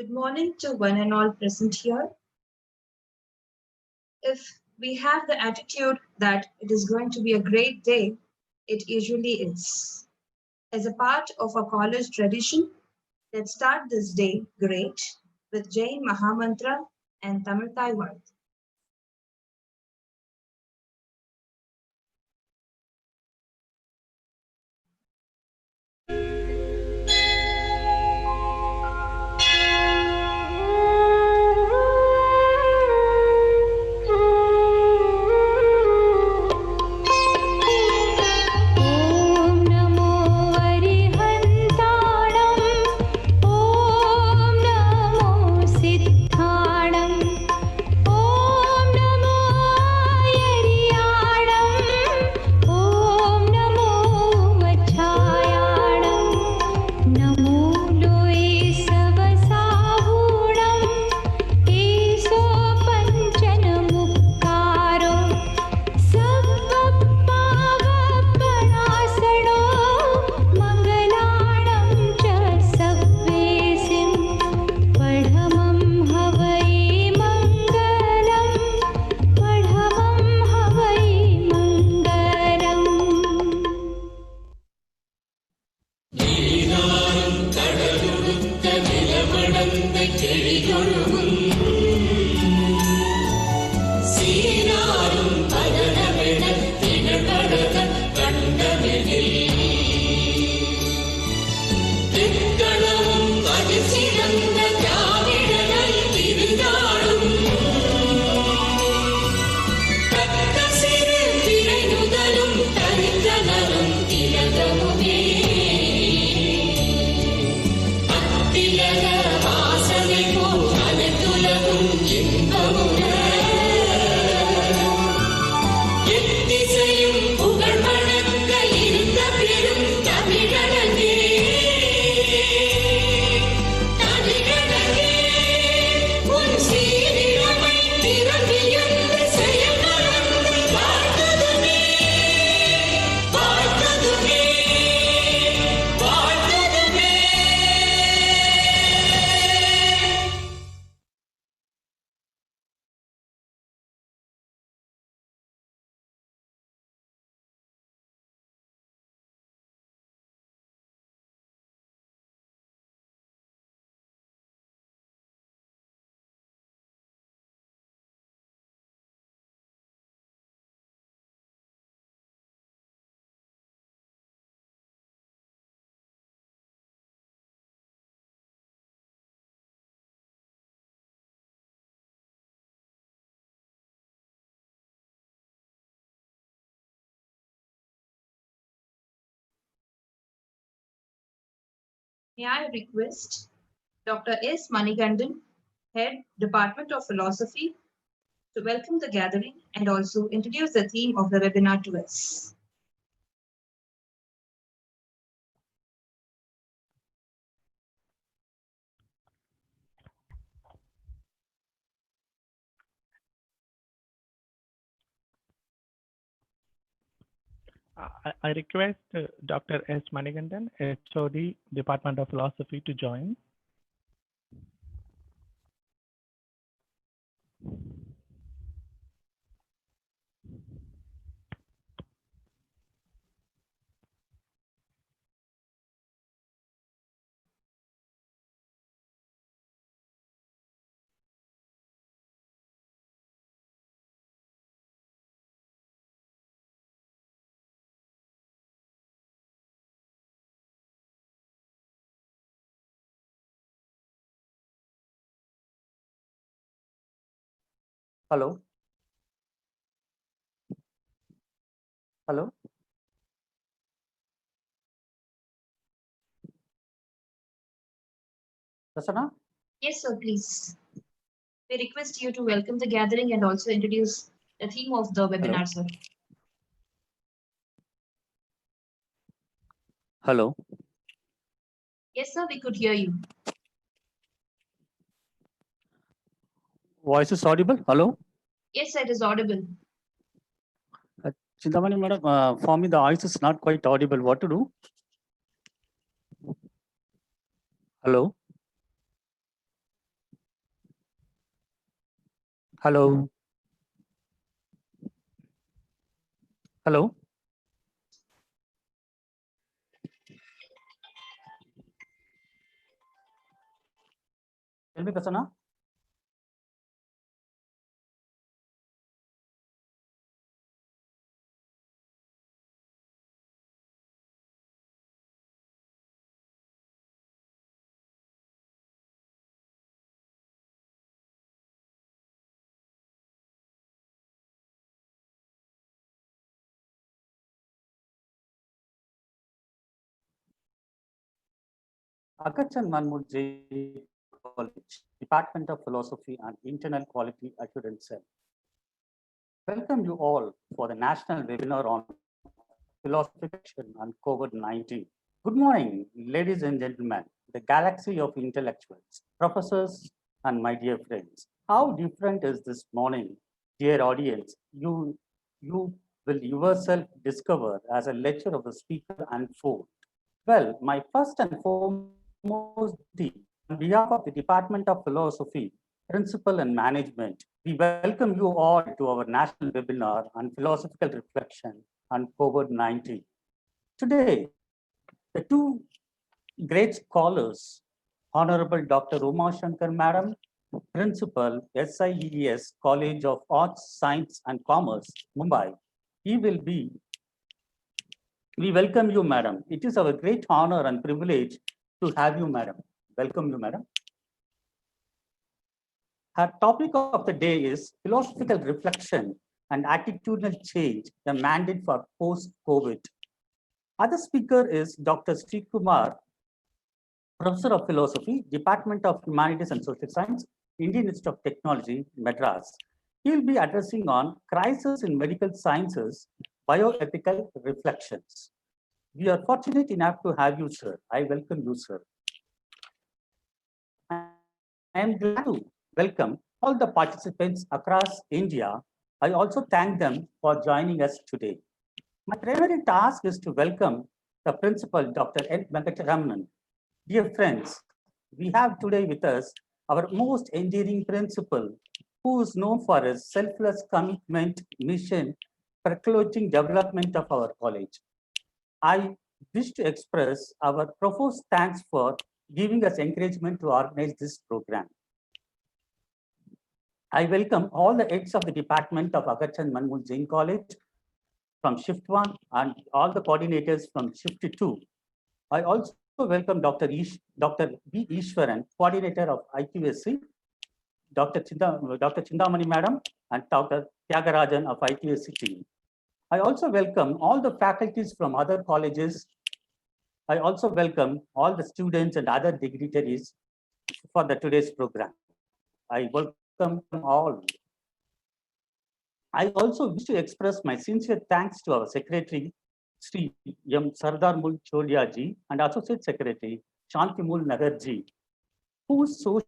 Good morning to one and all present here. If we have the attitude that it is going to be a great day, it usually is. As a part of our college tradition, let's start this day great with Jain Mahamantra and Tamil Taiwan. May I request Dr. S. Manigandan, Head, Department of Philosophy, to welcome the gathering and also introduce the theme of the webinar to us. I request Dr. S. Manigandan, HOD, Department of Philosophy, to join. Hello. Hello. Rasana? Yes, sir, please. We request you to welcome the gathering and also introduce the theme of the webinar, sir. Hello. Yes, sir, we could hear you. Voice is audible? Hello. Yes, sir, it is audible. Chintamani madam, for me the voice is not quite audible. What to do? Hello. Hello. Hello. Tell me, Prasanna. Agachan Manmurji College, Department of Philosophy and Internal Quality Assurance Cell. Welcome you all for the national webinar on philosophy on COVID-19. Good morning, ladies and gentlemen, the galaxy of intellectuals, professors, and my dear friends. How different is this morning, dear audience? You will yourself discover as a lecture of the speaker unfold. Well, my first and foremost duty on behalf of the Department of Philosophy, Principal and Management, we welcome you all to our national webinar on philosophical reflection on COVID-19. Today, the two great scholars, Honorable Dr. Uma Shankar Madam, Principal, SIES College of Arts, Science and Commerce, Mumbai. We welcome you, madam. It is our great honor and privilege to have you, madam. Welcome you, madam. Our topic of the day is philosophical reflection and attitudinal change, the mandate for post-COVID. Other speaker is Dr. Sri Kumar, Professor of Philosophy, Department of Humanities and Social Science, Indian Institute of Technology, Madras. He will be addressing on crisis in medical sciences, bioethical reflections. We are fortunate enough to have you, sir. I welcome you, sir. I am glad to welcome all the participants across India. I also thank them for joining us today. My primary task is to welcome the principal, Dr. N. Venkataraman. Dear friends, we have today with us our most endearing principal, who is known for his selfless commitment, mission, precluding development of our college. I wish to express our profuse thanks for giving us encouragement to organize this program. I welcome all the heads of the Department of Agachan Manmul Jain College from Shift 1 and all the coordinators from Shift 2. I also welcome Dr. B. Ishwaran, coordinator of IQSC, Dr. Chindamani Madam, and Dr. Tyagarajan of IQSC team. I also welcome all the faculties from other colleges. I also welcome all the students and other dignitaries for today's program. I welcome all. I also wish to express my sincere thanks to our Secretary, Sri M. Sardar Mul Cholia ji, and Associate Secretary, Shanti Mul Nagar ji, who so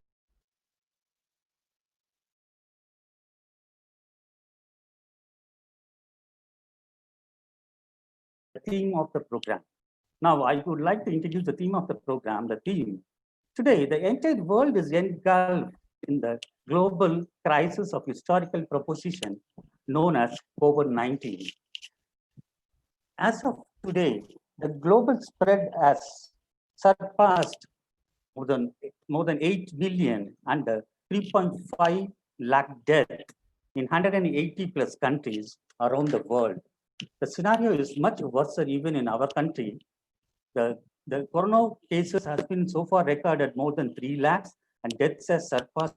the theme of the program. Now, I would like to introduce the theme of the program. The theme today, the entire world is engulfed in the global crisis of historical proposition known as COVID-19. As of today, the global spread has surpassed more than 8 billion and 3.5 lakh deaths in 180 plus countries around the world. The scenario is much worse even in our country. The corona cases has been so far recorded more than 3 lakhs and deaths has surpassed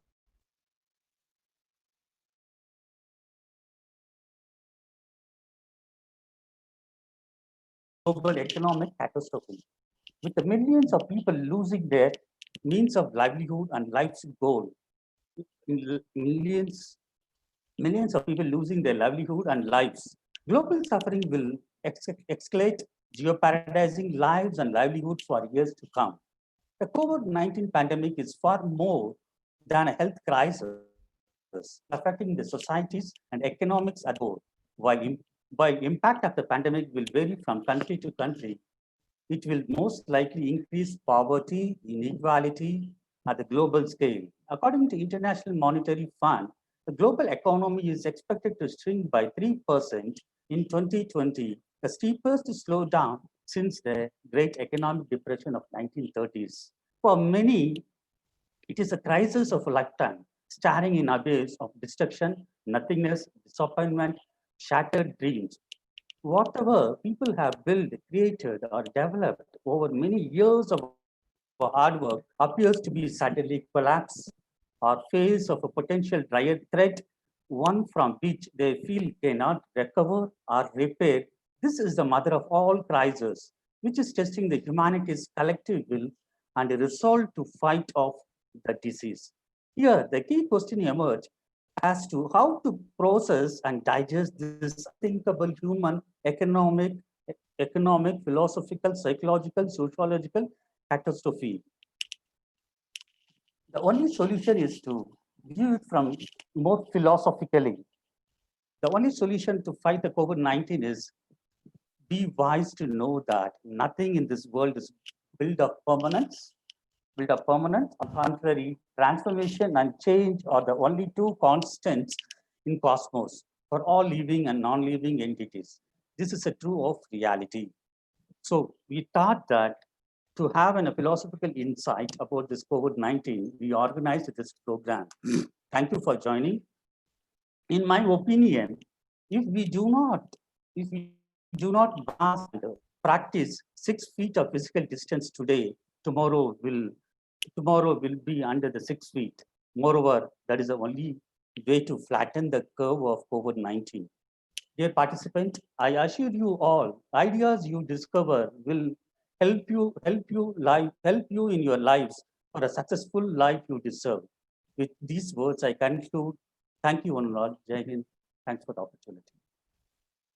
global economic catastrophe, with the millions of people losing their means of livelihood and life's goal. Millions of people losing their livelihood and lives. Global suffering will escalate, jeopardizing lives and livelihoods for years to come. The COVID-19 pandemic is far more than a health crisis, affecting the societies and economics at board. While impact of the pandemic will vary from country to country, it will most likely increase poverty, inequality at the global scale. According to International Monetary Fund, The global economy is expected to shrink by 3% in 2020, the steepest slowdown since the Great Economic Depression of 1930s. For many, it is a crisis of a lifetime, staring in abyss of destruction, nothingness, disappointment, shattered dreams. Whatever people have built, created, or developed over many years of hard work appears to be suddenly collapse or face of a potential dire threat, one from which they feel cannot recover or repair. This is the mother of all crises, which is testing the humanity's collective will and a resolve to fight off the disease. Here, the key question emerges as to how to process and digest this unthinkable human, economic, philosophical, psychological, sociological catastrophe. The only solution is to view it from more philosophically. The only solution to fight the COVID-19 is be wise to know that nothing in this world is built of permanence. On the contrary, transformation and change are the only two constants in cosmos for all living and non-living entities. This is a true of reality. So we thought that to have a philosophical insight about this COVID-19, we organized this program. Thank you for joining. In my opinion, if we do not grasp and practice 6 feet of physical distance today, tomorrow will be under the 6 feet. Moreover, that is the only way to flatten the curve of COVID-19. Dear participant, I assure you all, ideas you discover will help you in your lives for a successful life you deserve. With these words, I conclude. Thank you, one and all. Jai Hind. Thanks for the opportunity.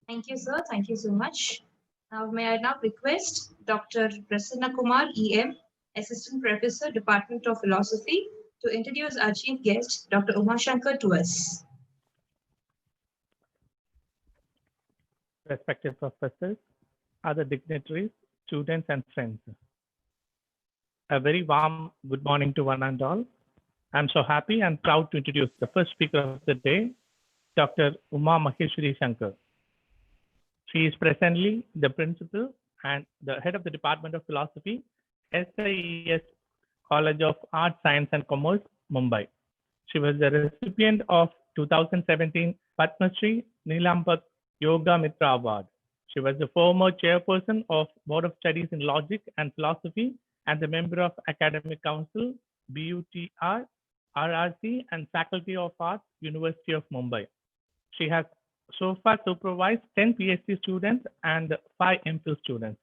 Thank you, sir. Thank you so much. Now, may I now request Dr. Prasanna Kumar, EM, Assistant Professor, Department of Philosophy, to introduce our chief guest, Dr. Umashankar, to us. Respected professors, other dignitaries, students, and friends. A very warm good morning to one and all. I'm so happy and proud to introduce the first speaker of the day, Dr. Uma Maheshwari Shankar. She is presently the principal and the head of the Department of Philosophy, SIES College of Arts, Science and Commerce, Mumbai. She was the recipient of 2017 Padma Shri Neelambat Yoga Mitra Award. She was the former chairperson of Board of Studies in Logic and Philosophy and the member of Academic Council, BUTR, RRC, and Faculty of Arts, University of Mumbai. She has so far supervised 10 PhD students and 5 MPhil students.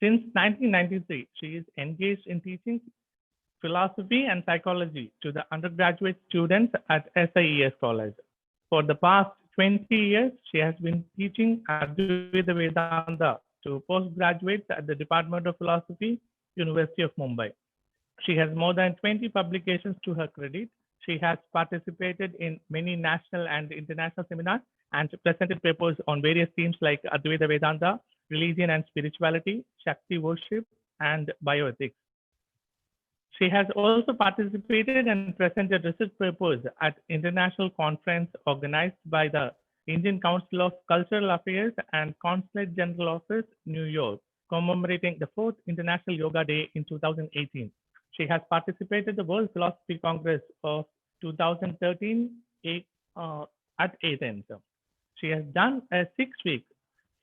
Since 1993, she is engaged in teaching philosophy and psychology to the undergraduate students at SIES College. For the past 20 years, she has been teaching Advaita Vedanta to postgraduates at the Department of Philosophy, University of Mumbai. She has more than 20 publications to her credit. She has participated in many national and international seminars and presented papers on various themes like Advaita Vedanta, religion and spirituality, Shakti worship, and bioethics. She has also participated and presented research papers at international conference organized by the Indian Council of Cultural Affairs and Consulate General Office, New York, commemorating the 4th International Yoga Day in 2018. She has participated in the World Philosophy Congress of 2013 at Athens. She has done a 6-week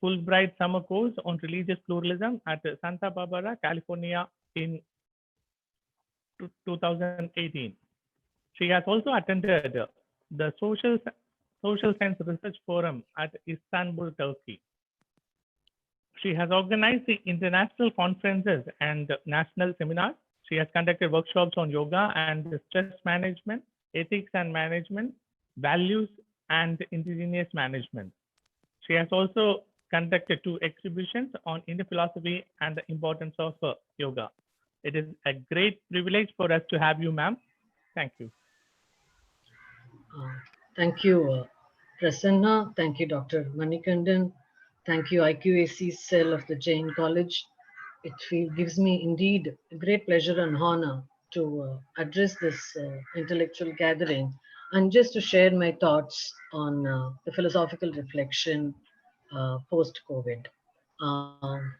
Fulbright summer course on religious pluralism at Santa Barbara, California in 2018. She has also attended the Social Science Research Forum at Istanbul, Turkey. She has organized the international conferences and national seminars. She has conducted workshops on yoga and stress management, ethics and management, values, and indigenous management. She has also conducted 2 exhibitions on Indian philosophy and the importance of yoga. It is a great privilege for us to have you, ma'am. Thank you. Thank you, Prasanna. Thank you, Dr. Manikandan. Thank you, IQAC cell of the Jain College. It gives me indeed a great pleasure and honor to address this intellectual gathering and just to share my thoughts on the philosophical reflection post-COVID. Um,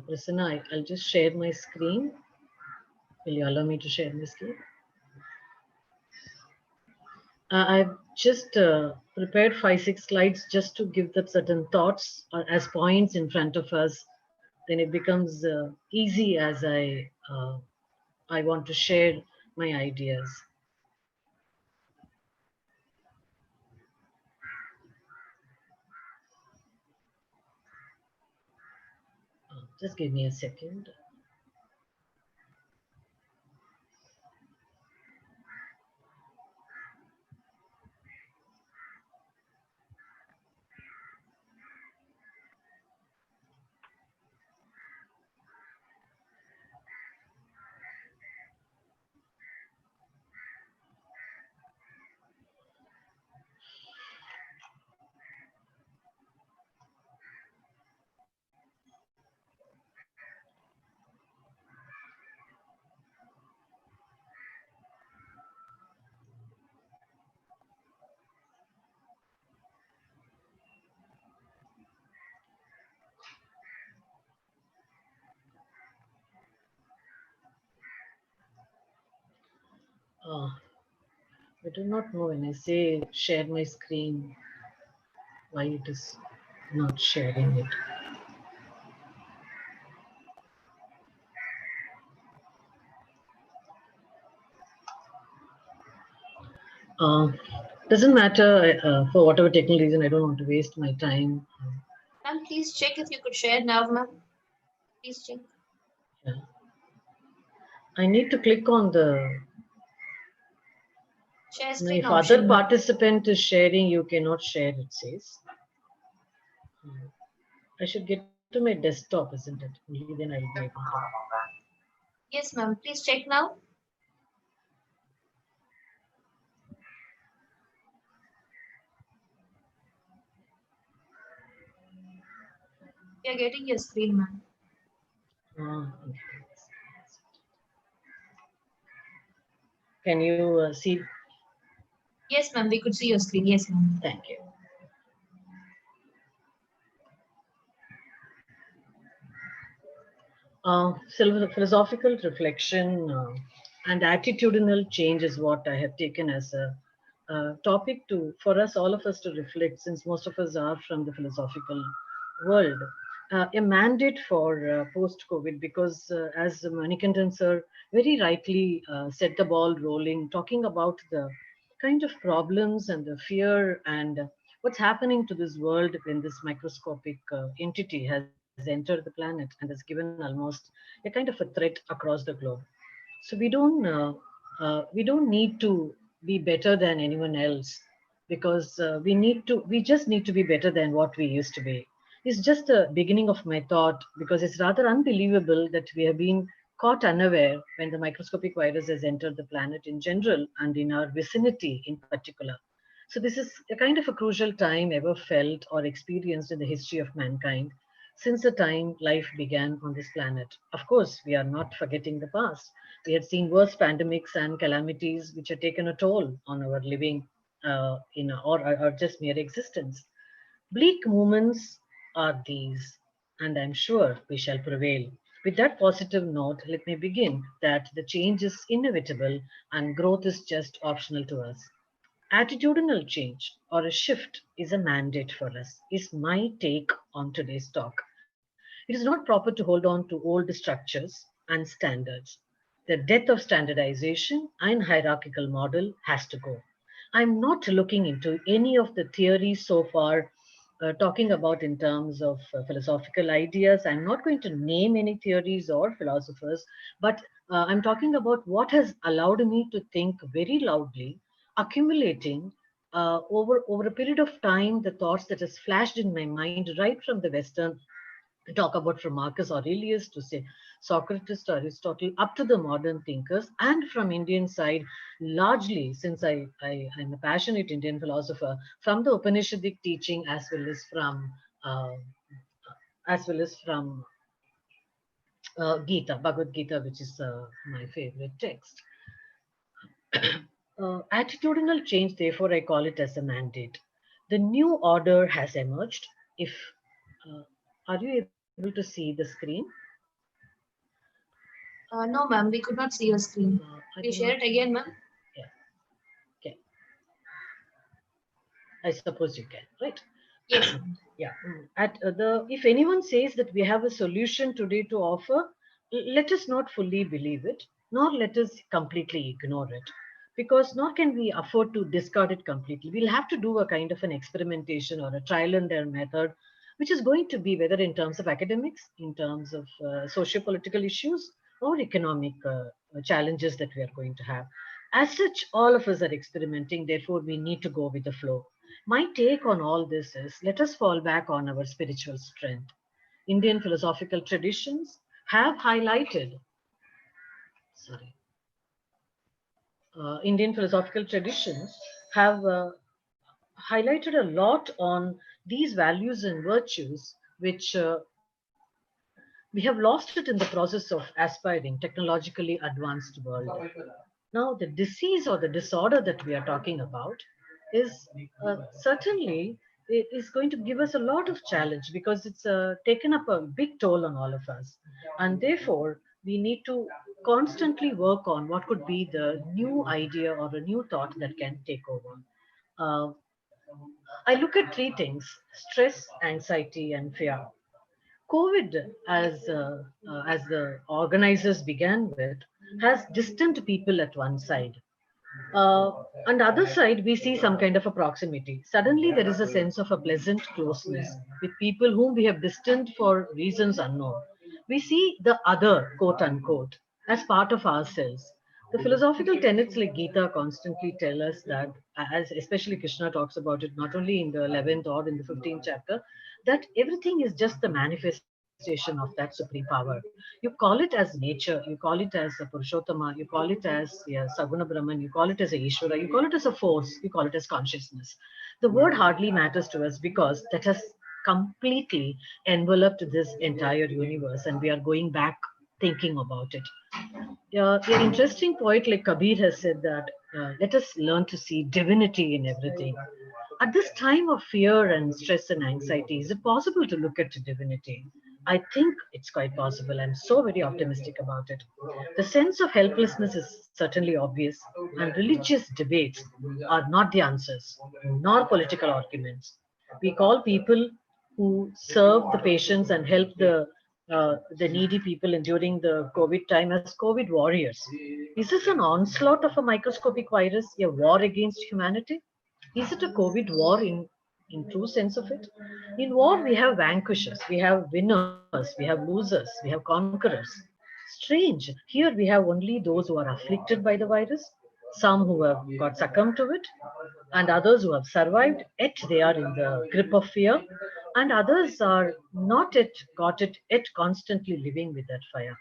Prasanna, I'll just share my screen. Will you allow me to share my screen? I've just prepared 5, 6 slides just to give that certain thoughts as points in front of us. Then it becomes easy as I want to share my ideas. Just give me a second. I do not know when I say share my screen, why it is not sharing it. Doesn't matter for whatever technical reason. I don't want to waste my time. Ma'am, please check if you could share now, ma'am. Please check. Yeah. I need to click on the. Share Now, screen if option, other ma'am. participant is sharing, you cannot share. It says. I should get to my desktop, isn't it? Only then I'll be able to. Yes, ma'am. Please check now. We are getting your screen, ma'am. Okay. Can you see? Yes, ma'am. We could see your screen. Yes, ma'am. Thank you. Philosophical reflection and attitudinal change is what I have taken as a topic to for us, all of us, to reflect, since most of us are from the philosophical world. A mandate for post-COVID, because as Manikandan sir very rightly set the ball rolling, talking about the kind of problems and the fear and what's happening to this world when this microscopic entity has entered the planet and has given almost a kind of a threat across the globe. So we don't need to be better than anyone else, because we just need to be better than what we used to be. It's just the beginning of my thought, because it's rather unbelievable that we have been caught unaware when the microscopic virus has entered the planet in general and in our vicinity in particular. So this is a kind of a crucial time ever felt or experienced in the history of mankind since the time life began on this planet. Of course, we are not forgetting the past. We had seen worse pandemics and calamities which had taken a toll on our living or just mere existence. Bleak moments are these, and I'm sure we shall prevail. With that positive note, let me begin that the change is inevitable and growth is just optional to us. Attitudinal change or a shift is a mandate for us, is my take on today's talk. It is not proper to hold on to old structures and standards. The death of standardization and hierarchical model has to go. I'm not looking into any of the theories so far, talking about in terms of philosophical ideas. I'm not going to name any theories or philosophers, but I'm talking about what has allowed me to think very loudly, accumulating over a period of time the thoughts that has flashed in my mind right from the Western, talk about from Marcus Aurelius to say Socrates to Aristotle, up to the modern thinkers, and from Indian side, largely since I'm a passionate Indian philosopher, from the Upanishadic teaching uh, as well as from Gita, Bhagavad Gita, which is my favorite text. Attitudinal change, therefore, I call it as a mandate. The new order has emerged. If are you able to see the screen? No, ma'am, we could not see your screen. I Can you do share not. it again, ma'am? Yeah. Okay. I suppose you can, right? Yes. Yeah. At the if anyone says that we have a solution today to offer, let us not fully believe it, nor let us completely ignore it, because nor can we afford to discard it completely. We'll have to do a kind of an experimentation or a trial and error method, which is going to be whether in terms of academics, in terms of socio-political issues, or economic challenges that we are going to have. As such, all of us are experimenting. Therefore, we need to go with the flow. My take on all this is let us fall back on our spiritual strength. Indian philosophical traditions have highlighted, sorry, Indian philosophical traditions have highlighted a lot on these values and virtues, which we have lost it in the process of aspiring technologically advanced world. Now, the disease or the disorder that we are talking about is certainly is going to give us a lot of challenge because it's taken up a big toll on all of us, and therefore we need to constantly work on what could be the new idea or a new thought that can take over. Uh, I look at three things: stress, anxiety, and fear. COVID, as the organizers began with, has distant people at one side. On the other side, we see some kind of a proximity. Suddenly, there is a sense of a pleasant closeness with people whom we have distant for reasons unknown. We see the other, quote unquote, as part of ourselves. The philosophical tenets like Gita constantly tell us that, as especially Krishna talks about it, not only in the 11th or in the 15th chapter, that everything is just the manifestation of that supreme power. You call it as nature, you call it as a Purushottama, you call it as Saguna Brahman, you call it as a Ishvara, you call it as a force, you call it as consciousness. The word hardly matters to us because that has completely enveloped this entire universe and we are going back thinking about it. An interesting poet like Kabir has said that let us learn to see divinity in everything. At this time of fear and stress and anxiety, is it possible to look at divinity? I think it's quite possible. I'm so very optimistic about it. The sense of helplessness is certainly obvious, and religious debates are not the answers, nor political arguments. We call people who serve the patients and help the needy people during the COVID time as COVID warriors. Is this an onslaught of a microscopic virus, a war against humanity? Is it a COVID war in true sense of it? In war, we have vanquishers, we have winners, we have losers, we have conquerors. Strange. Here we have only those who are afflicted by the virus, some who have got succumbed to it, and others who have survived, yet they are in the grip of fear, and others are not yet got it, yet constantly living with that fire.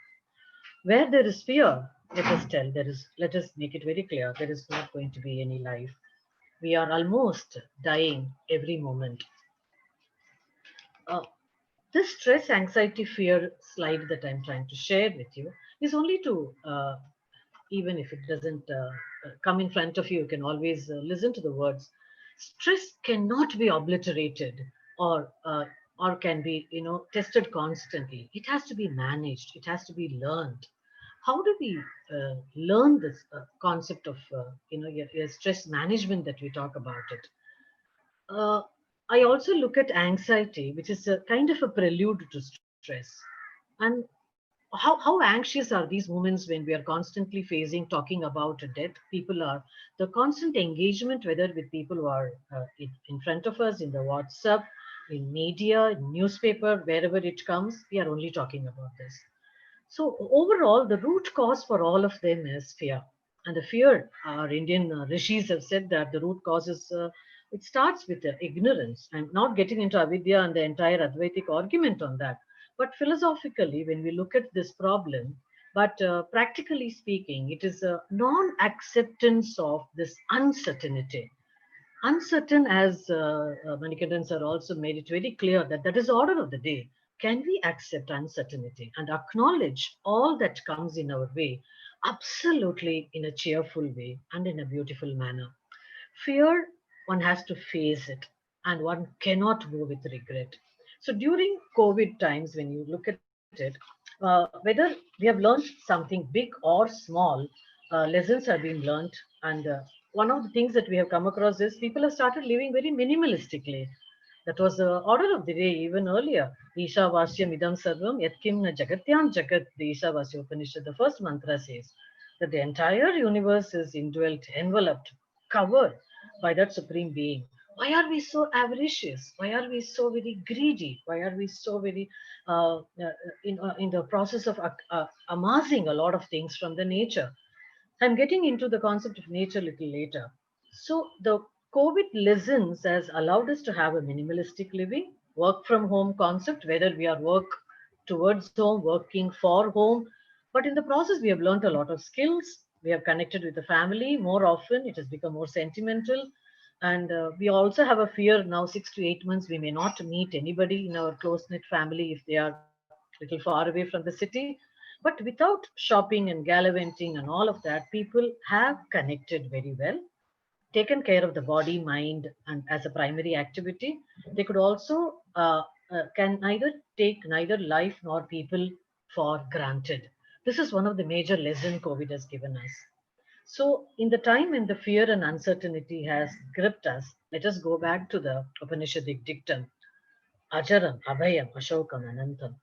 Where there is fear, let us make it very clear, there is not going to be any life. We are almost dying every moment. Uh, this stress, anxiety, fear slide that I'm trying to share with you is only to, even if it doesn't come in front of you, you can always listen to the words. Stress cannot be obliterated or can be, tested constantly. It has to be managed. It has to be learned. How do we learn this concept of, your stress management that we talk about it? Uh, I also look at anxiety, which is a kind of a prelude to stress. And how anxious are these moments when we are constantly facing, talking about death? People are, the constant engagement, whether with people who are in front of us, in the WhatsApp, in media, in newspaper, wherever it comes, we are only talking about this. So overall, the root cause for all of them is fear. And the fear, our Indian rishis have said that the root cause is, it starts with ignorance. I'm not getting into avidya and the entire Advaitic argument on that. But philosophically, when we look at this problem, but practically speaking, it is a non-acceptance of this uncertainty. Uncertain, as Manikandan sir also made it very clear that that is the order of the day. Can we accept uncertainty and acknowledge all that comes in our way absolutely in a cheerful way and in a beautiful manner. Fear, one has to face it and one cannot go with regret. So during COVID times, when you look at it, whether we have learned something big or small, lessons have been learned. And one of the things that we have come across is people have started living very minimalistically. That was the order of the day even earlier. Isha Vasyam Idam Sarvam Yatkimna Jagatyam Jagat, the Isha Vasya Upanishad, the first mantra says that the entire universe is indwelt, enveloped, covered by that supreme being. Why are we so avaricious? Why are we so very greedy? Why are we so very in the process of amassing a lot of things from the nature? I'm getting into the concept of nature a little later. So the COVID lessons has allowed us to have a minimalistic living, work from home concept, whether we are work towards home, working for home. But in the process, we have learned a lot of skills. We have connected with the family more often. It has become more sentimental. And we also have a fear now, 6 to 8 months, we may not meet anybody in our close knit family if they are little far away from the city. But without shopping and gallivanting and all of that, people have connected very well, taken care of the body, mind, and as a primary activity. They could also can neither take neither life nor people for granted. This is one of the major lessons COVID has given us. So, in the time when the fear and uncertainty has gripped us, let us go back to the Upanishadic dictum: Ajaram, Abhayam, Ashokam, Anantam.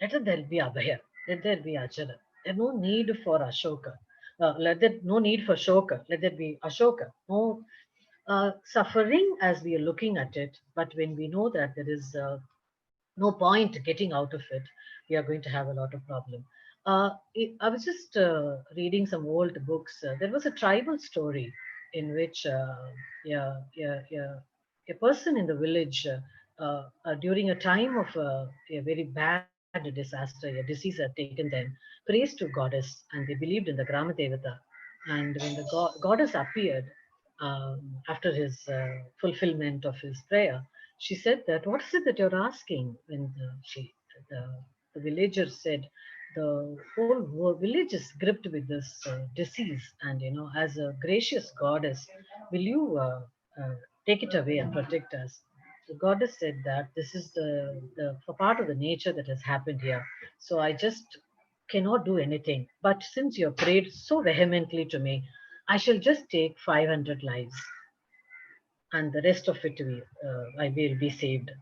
Let there be Abhaya. Let there be Ajara. There's no need for Ashoka. Let there no need for Shoka. Let there be Ashoka. No suffering as we are looking at it. But when we know that there is no point getting out of it, we are going to have a lot of problem. I was just reading some old books. There was a tribal story in which a person in the village during a time of a very bad disaster, a disease had taken them, praised to goddess, and they believed in the Grama Devata. And when the goddess appeared after his fulfillment of his prayer, she said that, what is it that you're asking? When the villagers said, the whole village is gripped with this disease, and as a gracious goddess, will you take it away and protect us? The goddess said that this is the part of the nature that has happened here. So I just cannot do anything. But since you have prayed so vehemently to me, I shall just take 500 lives, and the rest of it I will be saved.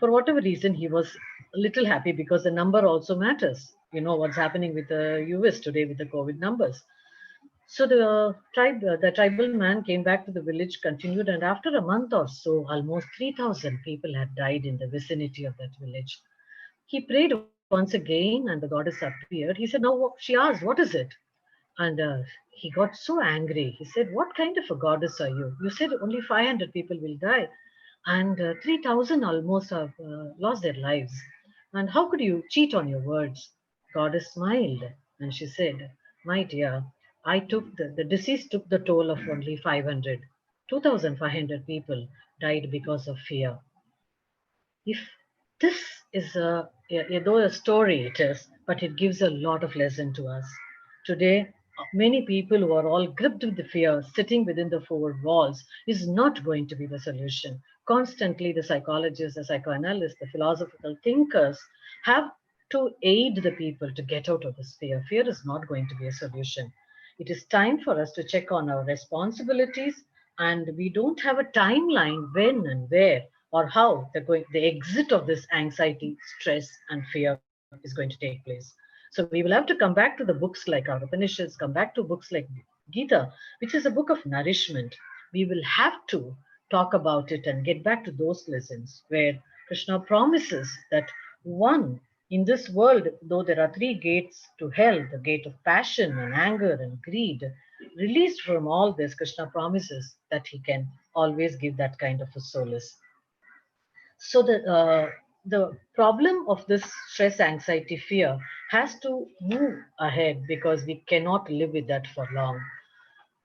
For whatever reason, he was a little happy because the number also matters. You know what's happening with the US today with the COVID numbers. So the tribal man came back to the village, continued, and after a month or so, almost 3,000 people had died in the vicinity of that village. He prayed once again, and the goddess appeared. He said, "Now," she asked, "what is it?" And he got so angry. He said, "What kind of a goddess are you? You said only 500 people will die, and 3,000 almost have lost their lives. And how could you cheat on your words?" Goddess smiled and she said, "My dear, the disease took the toll of only 500. 2,500 people died because of fear. If this is though a story it is, but it gives a lot of lesson to us. Today, many people who are all gripped with the fear, sitting within the four walls, is not going to be the solution. Constantly, the psychologists, the psychoanalysts, the philosophical thinkers have to aid the people to get out of this fear. Fear is not going to be a solution. It is time for us to check on our responsibilities, and we don't have a timeline when and where or how the exit of this anxiety, stress, and fear is going to take place. So we will have to come back to the books like our Upanishads, come back to books like Gita, which is a book of nourishment. We will have to talk about it and get back to those lessons where Krishna promises that one, in this world, though there are three gates to hell, the gate of passion and anger and greed, released from all this, Krishna promises that he can always give that kind of a solace. So the problem of this stress, anxiety, fear has to move ahead because we cannot live with that for long.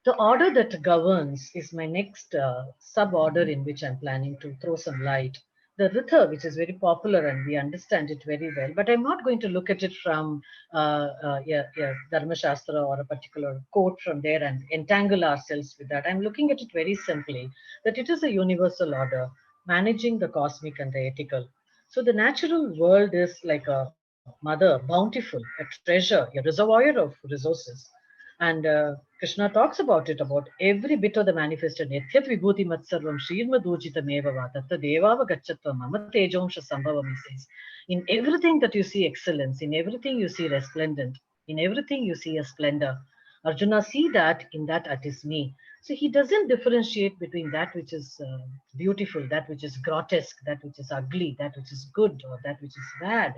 The order that governs is my next sub order in which I'm planning to throw some light. the Ritha, which is very popular and we understand it very well, but I'm not going to look at it from Dharma Shastra or a particular quote from there and entangle ourselves with that. I'm looking at it very simply that it is a universal order, managing the cosmic and the ethical. So the natural world is like a mother, bountiful, a treasure, a reservoir of resources. And Krishna talks about it, about every bit of the manifested. Nityat vibhuti matsarvam shirmadujitamevavat tatta devava gachatva mama tejomsha sambhavam, he says. In everything that you see excellence, in everything you see resplendent, in everything you see a splendor. Arjuna, see that, in that it is me. So he doesn't differentiate between that which is beautiful, that which is grotesque, that which is ugly, that which is good, or that which is bad.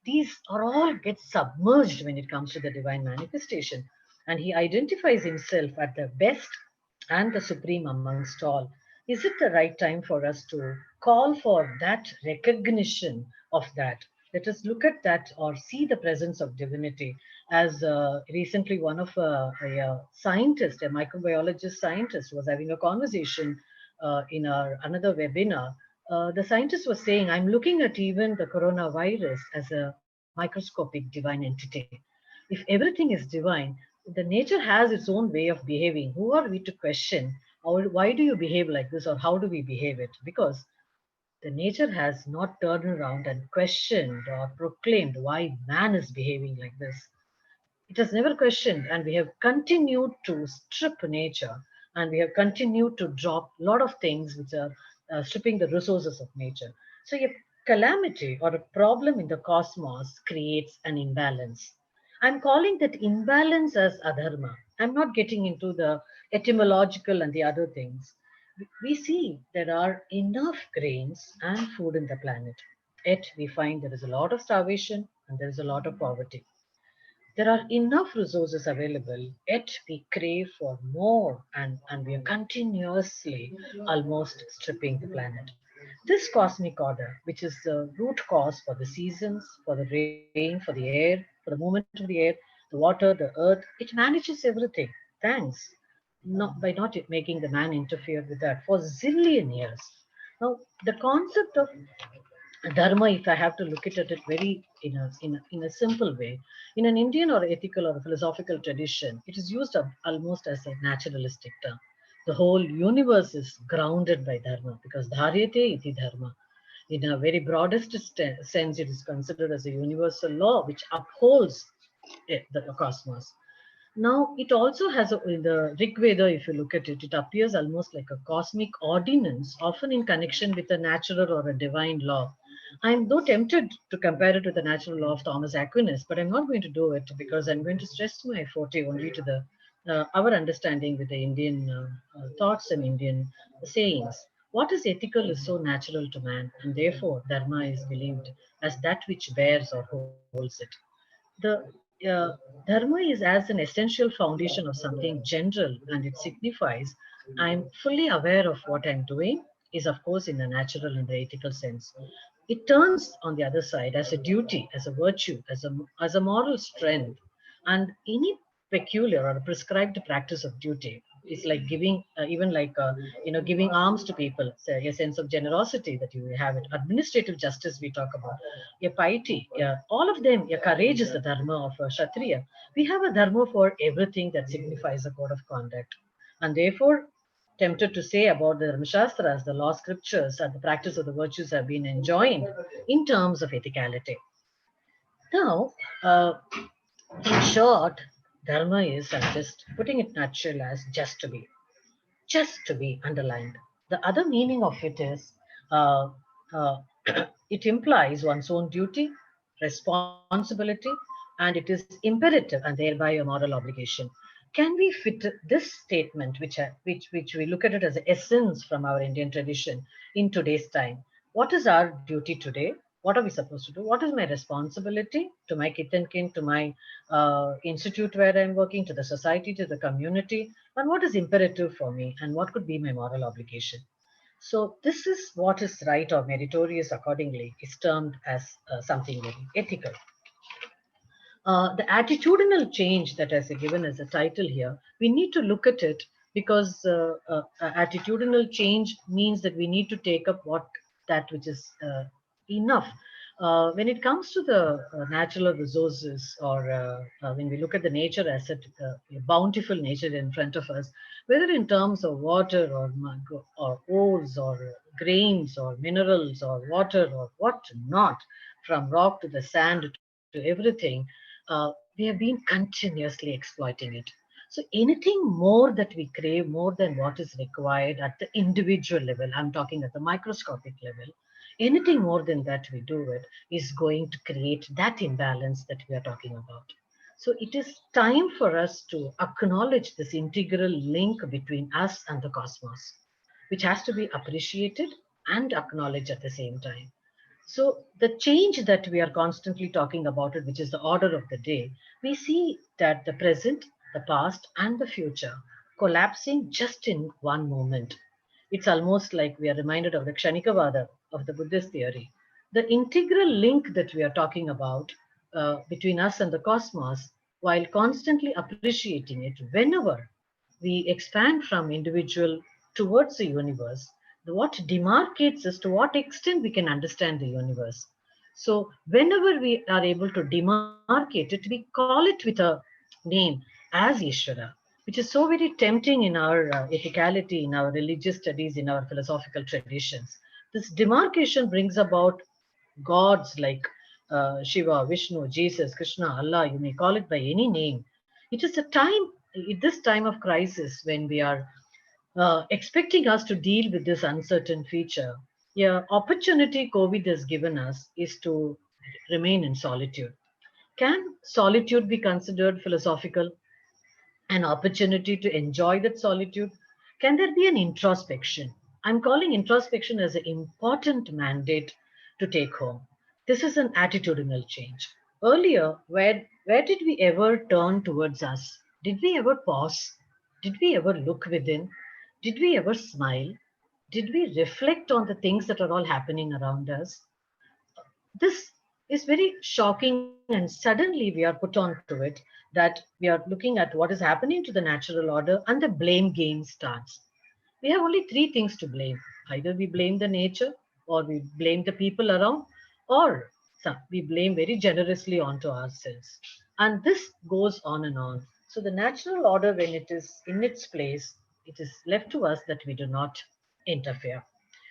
These are all get submerged when it comes to the divine manifestation. And he identifies himself at the best and the supreme amongst all. Is it the right time for us to call for that recognition of that? Let us look at that or see the presence of divinity. As recently one of a scientist, a microbiologist scientist, was having a conversation in our another webinar. The scientist was saying, I'm looking at even the coronavirus as a microscopic divine entity. If everything is divine, the nature has its own way of behaving. Who are we to question? Or why do you behave like this? Or how do we behave it? Because the nature has not turned around and questioned or proclaimed why man is behaving like this. It has never questioned, and we have continued to strip nature, and we have continued to drop a lot of things which are stripping the resources of nature. So a calamity or a problem in the cosmos creates an imbalance. I'm calling that imbalance as adharma. I'm not getting into the etymological and the other things. We see there are enough grains and food in the planet, yet we find there is a lot of starvation and there is a lot of poverty. There are enough resources available, yet we crave for more, and we are continuously almost stripping the planet. This cosmic order, which is the root cause for the seasons, for the rain, for the air, for the movement of the air, the water, the earth, it manages everything. Thanks. Not by not making the man interfere with that for zillion years. Now, the concept of dharma, if I have to look at it very in a simple way, in an Indian or ethical or philosophical tradition, it is used almost as a naturalistic term. The whole universe is grounded by dharma because dharyate iti dharma. In a very broadest sense, it is considered as a universal law which upholds the cosmos. Now, it also has, in the Rig Veda, if you look at it, it appears almost like a cosmic ordinance, often in connection with a natural or a divine law. I'm though tempted to compare it with the natural law of Thomas Aquinas, but I'm not going to do it because I'm going to stress my forte only to the our understanding with the Indian thoughts and Indian sayings. What is ethical is so natural to man, and therefore dharma is believed as that which bears or holds it. The dharma is as an essential foundation of something general, and it signifies I'm fully aware of what I'm doing, is of course in the natural and the ethical sense. It turns on the other side as a duty, as a virtue, as a moral strength, and any peculiar or prescribed practice of duty is like giving, even like giving alms to people, say, a sense of generosity that you have it, administrative justice we talk about, a piety, all of them, a courage is the dharma of a kshatriya. We have a dharma for everything that signifies a code of conduct, and therefore tempted to say about the Dharmashastras, the law scriptures, and the practice of the virtues have been enjoined in terms of ethicality. Now, in short, dharma is, I'm just putting it nutshell as just to be underlined. The other meaning of it is uh, uh, it implies one's own duty, responsibility, and it is imperative and thereby a moral obligation. Can we fit this statement, which we look at it as the essence from our Indian tradition, in today's time? What is our duty today? What are we supposed to do? What is my responsibility to my kith and kin, to my institute where I'm working, to the society, to the community, and what is imperative for me, and what could be my moral obligation? So this is what is right or meritorious accordingly is termed as something very ethical. The attitudinal change that is given as a title here, we need to look at it because attitudinal change means that we need to take up what that which is enough. When it comes to the natural resources, or when we look at the nature asset, bountiful nature in front of us, whether in terms of water or ores or grains or minerals or water or what not, from rock to the sand to everything, we have been continuously exploiting it. So anything more that we crave more than what is required at the individual level, I'm talking at the microscopic level, anything more than that we do it is going to create that imbalance that we are talking about. So it is time for us to acknowledge this integral link between us and the cosmos, which has to be appreciated and acknowledged at the same time. So the change that we are constantly talking about it, which is the order of the day, we see that the present, the past, and the future collapsing just in one moment. It's almost like we are reminded of the Kshanikavada of the Buddhist theory. The integral link that we are talking about between us and the cosmos, while constantly appreciating it whenever we expand from individual towards the universe, what demarcates us to what extent we can understand the universe. So whenever we are able to demarcate it, we call it with a name as Ishvara, which is so very tempting in our ethicality, in our religious studies, in our philosophical traditions. This demarcation brings about gods like Shiva, Vishnu, Jesus, Krishna, Allah, you may call it by any name. It is a time, at this time of crisis, when we are expecting us to deal with this uncertain feature. Yeah, opportunity COVID has given us is to remain in solitude. Can solitude be considered philosophical? An opportunity to enjoy that solitude? Can there be an introspection? I'm calling introspection as an important mandate to take home. This is an attitudinal change. Earlier, where did we ever turn towards us? Did we ever pause? Did we ever look within? Did we ever smile? Did we reflect on the things that are all happening around us? This is very shocking, and suddenly we are put on to it that we are looking at what is happening to the natural order, and the blame game starts. We have only three things to blame. Either we blame the nature, or we blame the people around, or we blame very generously onto ourselves. And this goes on and on. So the natural order, when it is in its place, it is left to us that we do not interfere.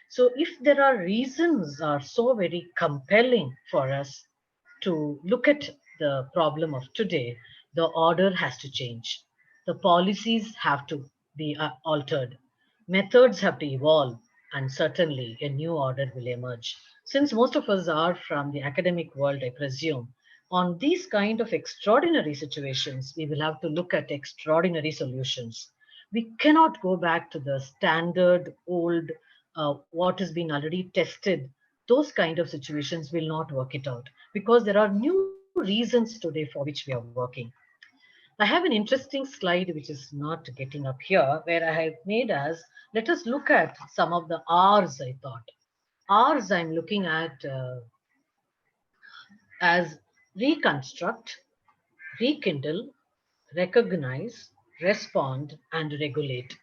So if there are reasons are so very compelling for us to look at the problem of today, the order has to change. The policies have to be altered. Methods have to evolve, and certainly a new order will emerge. Since most of us are from the academic world, I presume, on these kind of extraordinary situations, we will have to look at extraordinary solutions. We cannot go back to the standard old, what has been already tested. Those kind of situations will not work it out, because there are new reasons today for which we are working. I have an interesting slide which is not getting up here, where I have made as, let us look at some of the R's. I thought R's I'm looking at as reconstruct, rekindle, recognize, respond, and regulate.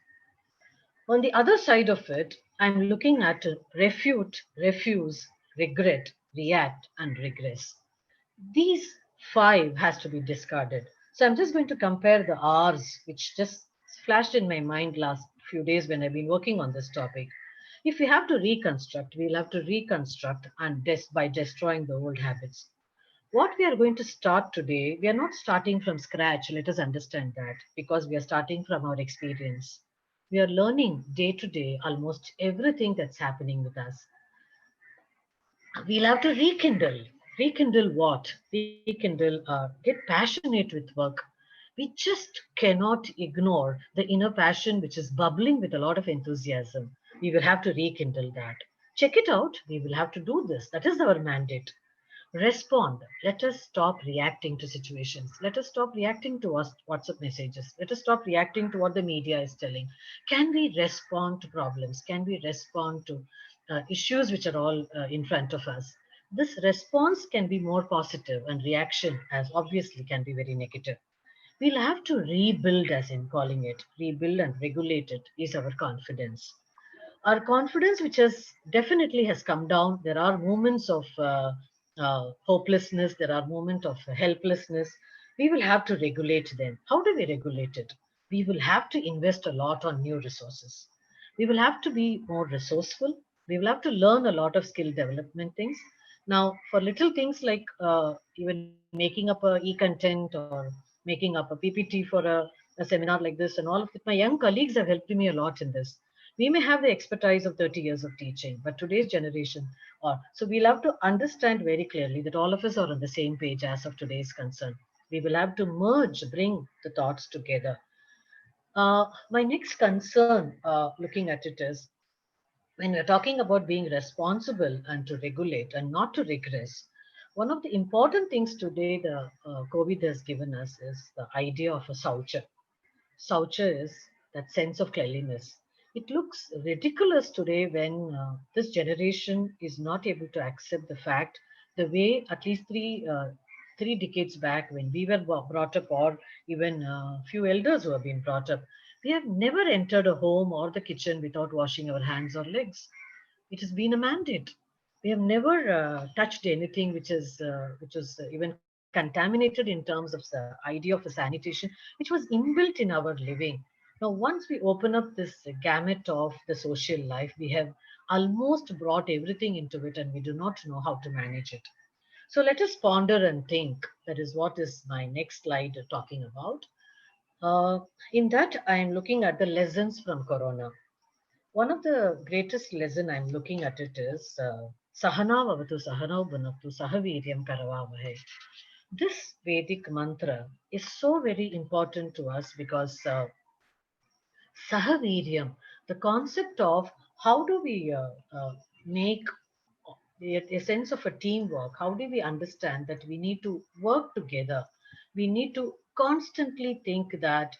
On the other side of it, I'm looking at refute, refuse, regret, react, and regress. These five has to be discarded. So I'm just going to compare the R's, which just flashed in my mind last few days when I've been working on this topic. If we have to reconstruct, we'll have to reconstruct and by destroying the old habits. What we are going to start today, we are not starting from scratch. Let us understand that, because we are starting from our experience. We are learning day to day almost everything that's happening with us. We'll have to rekindle. Rekindle what? Rekindle, get passionate with work. We just cannot ignore the inner passion which is bubbling with a lot of enthusiasm. We will have to rekindle that. Check it out. We will have to do this. That is our mandate. Respond. Let us stop reacting to situations. Let us stop reacting to WhatsApp messages. Let us stop reacting to what the media is telling. Can we respond to problems? Can we respond to issues which are all in front of us? This response can be more positive, and reaction, as obviously, can be very negative. We'll have to rebuild, as in calling it, rebuild and regulate it, is our confidence. Our confidence, which has definitely has come down. There are moments of hopelessness. There are moments of helplessness. We will have to regulate them. How do we regulate it? We will have to invest a lot on new resources. We will have to be more resourceful. We will have to learn a lot of skill development things. Now, for little things like even making up a e-content or making up a PPT for a seminar like this and all of it, my young colleagues have helped me a lot in this. We may have the expertise of 30 years of teaching, but today's generation, or so we'll have to understand very clearly that all of us are on the same page as of today's concern. We will have to merge, bring the thoughts together. My next concern, looking at it, is when we're talking about being responsible and to regulate and not to regress. One of the important things today the COVID has given us is the idea of a Saucha. Saucha is that sense of cleanliness. It looks ridiculous today when this generation is not able to accept the fact the way at least three decades back when we were brought up, or even a few elders who have been brought up, we have never entered a home or the kitchen without washing our hands or legs. It has been a mandate. We have never touched anything which was even contaminated in terms of the idea of a sanitation, which was inbuilt in our living. Now, once we open up this gamut of the social life, we have almost brought everything into it, and we do not know how to manage it. So let us ponder and think. That is what is my next slide talking about. Uh, in that, I am looking at the lessons from Corona. One of the greatest lesson I'm looking at it is Sahana Vavatu Sahana Bhunaktu Sahaviryam Karavavahe. This Vedic mantra is so very important to us because Sahaviryam, the concept of how do we make a sense of a teamwork, how do we understand that we need to work together? We need to constantly think that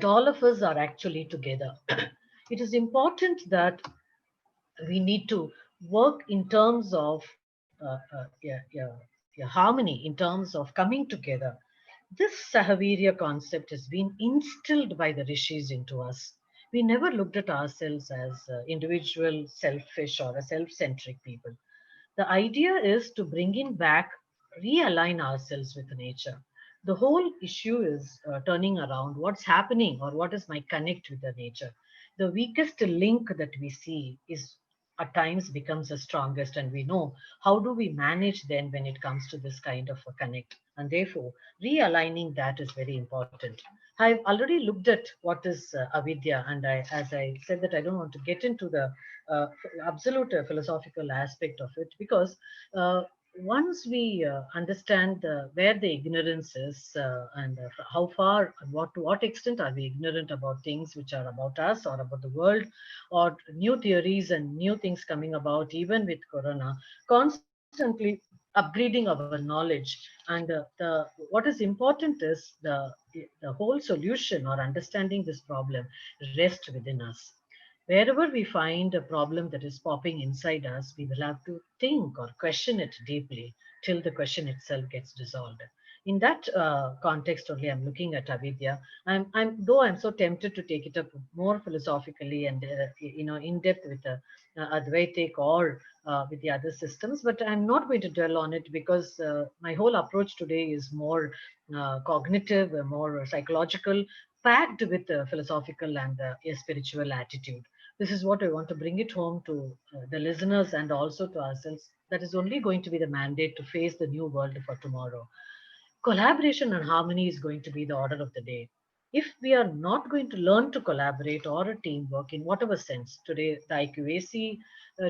all of us are actually together. It is important that we need to work in terms of harmony, in terms of coming together. This Sahavirya concept has been instilled by the rishis into us. We never looked at ourselves as individual, selfish, or a self centric people. The idea is to bring in back, realign ourselves with nature. The whole issue is turning around what's happening or what is my connect with the nature. The weakest link that we see is at times becomes the strongest, and we know how do we manage then when it comes to this kind of a connect. And therefore, realigning that is very important. I've already looked at what is avidya, and as I said that I don't want to get into the uh, absolute philosophical aspect of it because uh, once we understand where the ignorance is and how far, what to what extent are we ignorant about things which are about us or about the world, or new theories and new things coming about, even with Corona, constantly upgrading our knowledge. And what is important is the whole solution or understanding this problem rest within us. Wherever we find a problem that is popping inside us, we will have to think or question it deeply till the question itself gets dissolved. In that context only, I'm looking at avidya. Though I'm so tempted to take it up more philosophically and in depth with the Advaitic or with the other systems, but I'm not going to dwell on it because my whole approach today is more cognitive, more psychological, packed with philosophical and a spiritual attitude. This is what I want to bring it home to the listeners and also to ourselves. That is only going to be the mandate to face the new world for tomorrow. Collaboration and harmony is going to be the order of the day. If we are not going to learn to collaborate or a teamwork in whatever sense, today the IQAC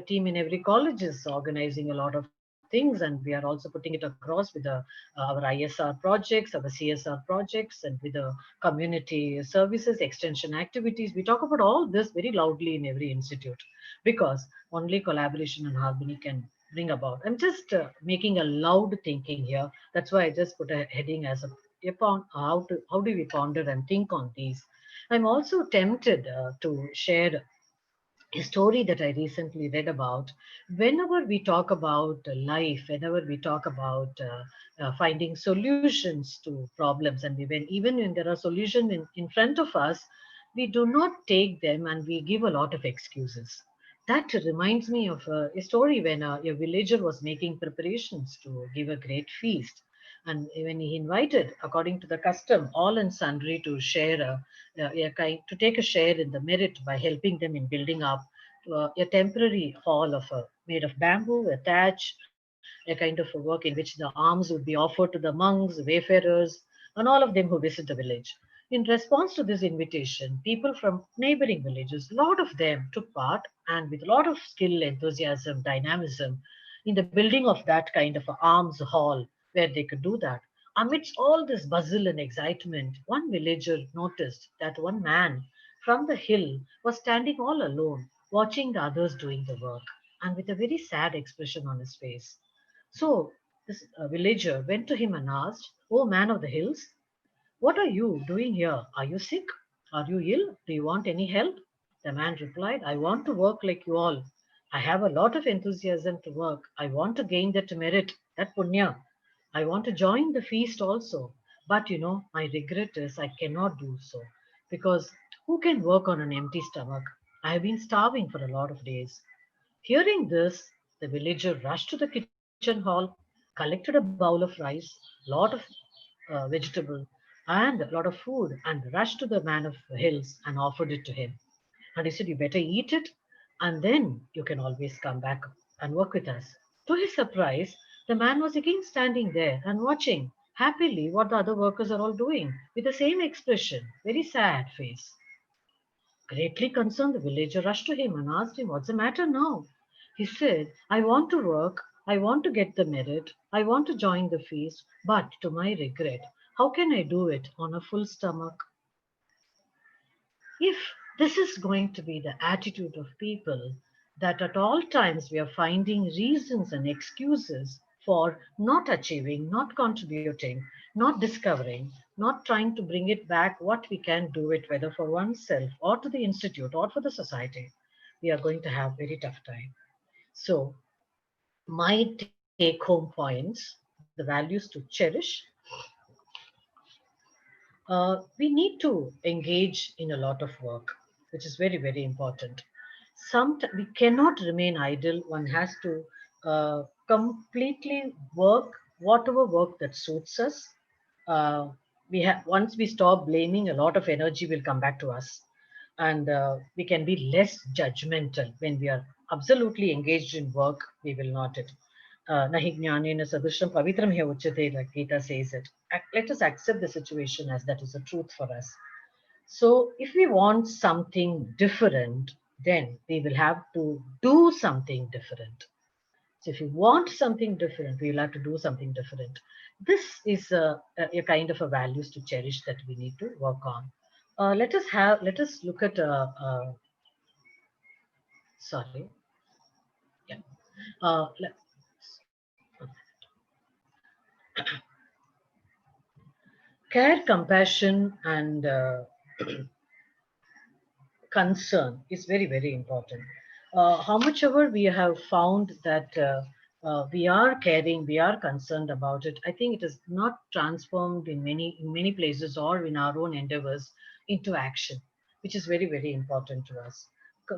team in every college is organizing a lot of things, and we are also putting it across with our ISR projects, our CSR projects, and with the community services, extension activities. We talk about all this very loudly in every institute because only collaboration and harmony can bring about. I'm just making a loud thinking here. That's why I just put a heading as how do we ponder and think on these. I'm also tempted to share a story that I recently read about. Whenever we talk about life, whenever we talk about finding solutions to problems, and even when there are solutions in front of us, we do not take them and we give a lot of excuses. That reminds me of a story when a villager was making preparations to give a great feast. And when he invited, according to the custom, all and sundry to share to take a share in the merit by helping them in building up a temporary hall made of bamboo, a thatch, a kind of a work in which the alms would be offered to the monks, wayfarers, and all of them who visit the village. In response to this invitation, people from neighboring villages, a lot of them took part and with a lot of skill, enthusiasm, dynamism in the building of that kind of a alms hall where they could do that. Amidst all this bustle and excitement, one villager noticed that one man from the hill was standing all alone, watching the others doing the work, and with a very sad expression on his face. So this villager went to him and asked, "Oh, man of the hills, what are you doing here? Are you sick? Are you ill? Do you want any help?" The man replied, "I want to work like you all. I have a lot of enthusiasm to work. I want to gain that merit, that punya. I want to join the feast also. But my regret is I cannot do so because who can work on an empty stomach? I have been starving for a lot of days." Hearing this, the villager rushed to the kitchen hall, collected a bowl of rice, lot of vegetable, and a lot of food, and rushed to the man of the hills and offered it to him. And he said, "You better eat it, and then you can always come back and work with us." To his surprise, the man was again standing there and watching happily what the other workers are all doing with the same expression, very sad face. Greatly concerned, the villager rushed to him and asked him, "What's the matter now?" He said, "I want to work, I want to get the merit, I want to join the feast, but to my regret, how can I do it on a full stomach?" If this is going to be the attitude of people, that at all times we are finding reasons and excuses for not achieving, not contributing, not discovering, not trying to bring it back what we can do it, whether for oneself or to the institute or for the society, we are going to have very tough time. So my take home points, the values to cherish, we need to engage in a lot of work, which is very, very important. We cannot remain idle. One has to completely work whatever work that suits us. Uh, once we stop blaming, a lot of energy will come back to us, and we can be less judgmental when we are absolutely engaged in work. We will not it. Nahi jnanena sadrisham pavitram he uchyate, like Gita says it. Let us accept the situation as that is the truth for us. So if we want something different, then we will have to do something different. So if you want something different, we will have to do something different. This is a kind of a values to cherish that we need to work on. Let us look at, sorry, yeah. Uh, let, Care, compassion, and concern is very, very important. How much ever we have found that we are caring, we are concerned about it, I think it is not transformed in many places or in our own endeavors into action, which is very, very important to us.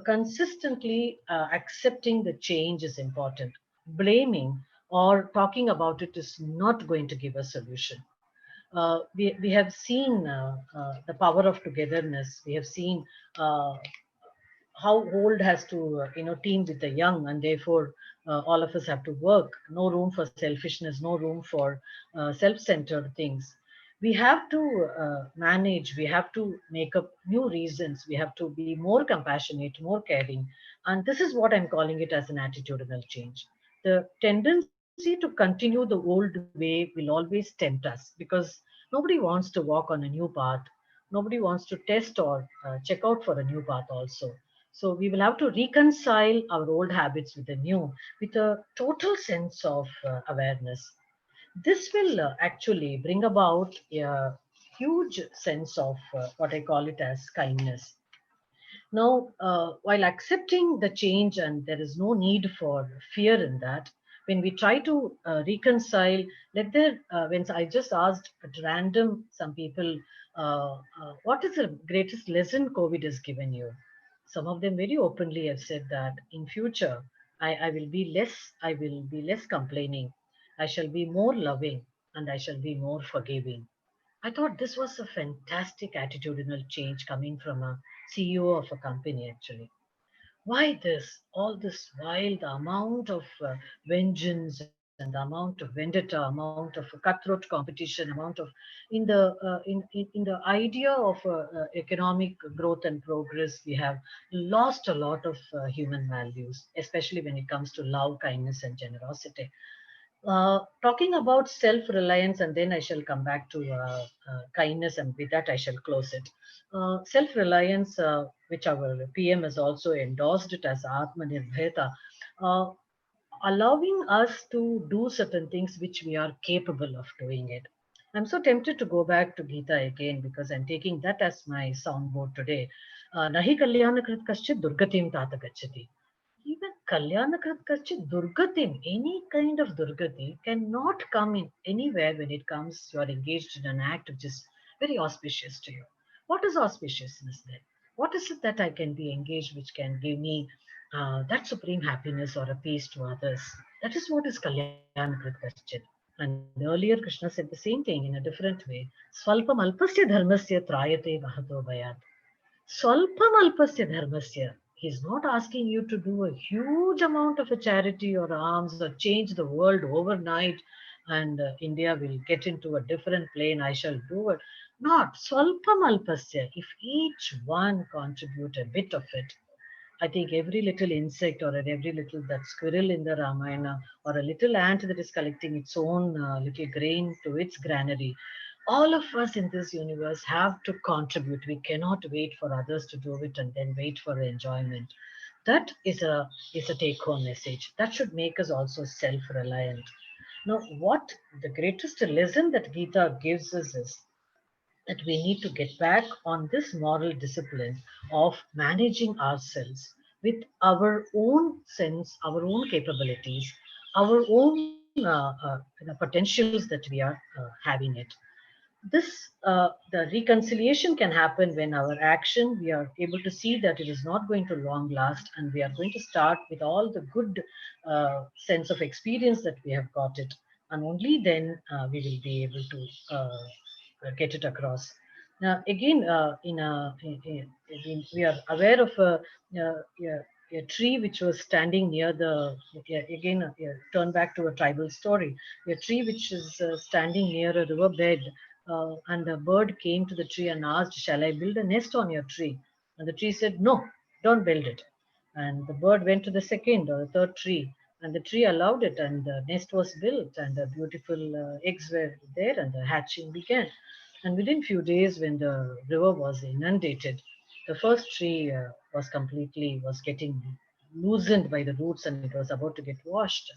Consistently accepting the change is important. Blaming or talking about it is not going to give a solution. We have seen the power of togetherness. We have seen uh, how old has to team with the young, and therefore all of us have to work. No room for selfishness, no room for self-centered things. We have to manage. We have to make up new reasons. We have to be more compassionate, more caring, and this is what I'm calling it as an attitudinal change. The tendency to continue the old way will always tempt us, because nobody wants to walk on a new path. Nobody wants to test or check out for a new path also. So we will have to reconcile our old habits with the new, with a total sense of awareness. This will actually bring about a huge sense of what I call it as kindness. Now, while accepting the change, and there is no need for fear in that, when we try to reconcile, when I just asked at random some people, what is the greatest lesson COVID has given you? Some of them very openly have said that in future, I will be less complaining. I shall be more loving and I shall be more forgiving. I thought this was a fantastic attitudinal change coming from a CEO of a company, actually. Why this? All this while the amount of vengeance and the amount of vendetta, amount of cutthroat competition, amount of in the idea of economic growth and progress, we have lost a lot of human values, especially when it comes to love, kindness, and generosity. Talking about self-reliance, and then I shall come back to kindness, and with that I shall close it. Self-reliance, which our PM has also endorsed it as Atmanirbharta, uh, allowing us to do certain things which we are capable of doing it. I'm so tempted to go back to Gita again because I'm taking that as my soundboard today. Nahi kalyanakrit kaschit durgatim tata gachati. Even Kalyanakrit Kachit Durgatim, any kind of Durgati cannot come in anywhere when it comes, you are engaged in an act which is very auspicious to you. What is auspiciousness then? What is it that I can be engaged which can give me that supreme happiness or a peace to others? That is what is Kalyanakrit Kachit. And earlier Krishna said the same thing in a different way. Swalpam alpasya dharmasya trayate vahato bhayat. Swalpam alpasya dharmasya. He's not asking you to do a huge amount of a charity or alms or change the world overnight and India will get into a different plane. I shall do it. Not swalpam alpasya. If each one contribute a bit of it, I think every little insect or every little that squirrel in the Ramayana or a little ant that is collecting its own little grain to its granary, all of us in this universe have to contribute. We cannot wait for others to do it and then wait for enjoyment. That is a take-home message. That should make us also self-reliant. Now, what the greatest lesson that Gita gives us is that we need to get back on this moral discipline of managing ourselves with our own sense, our own capabilities, our own potentials that we are having it. The reconciliation can happen when our action, we are able to see that it is not going to long last and we are going to start with all the good sense of experience that we have got it. And only then we will be able to get it across. Now, again, we are aware of a tree which was standing near the, again, turn back to a tribal story, a tree which is standing near a riverbed, and a bird came to the tree and asked, "Shall I build a nest on your tree?" And the tree said, "No, don't build it." And the bird went to the second or the third tree, and the tree allowed it, and the nest was built, and the beautiful eggs were there, and the hatching began. And within few days, when the river was inundated, the first tree was getting loosened by the roots, and it was about to get washed.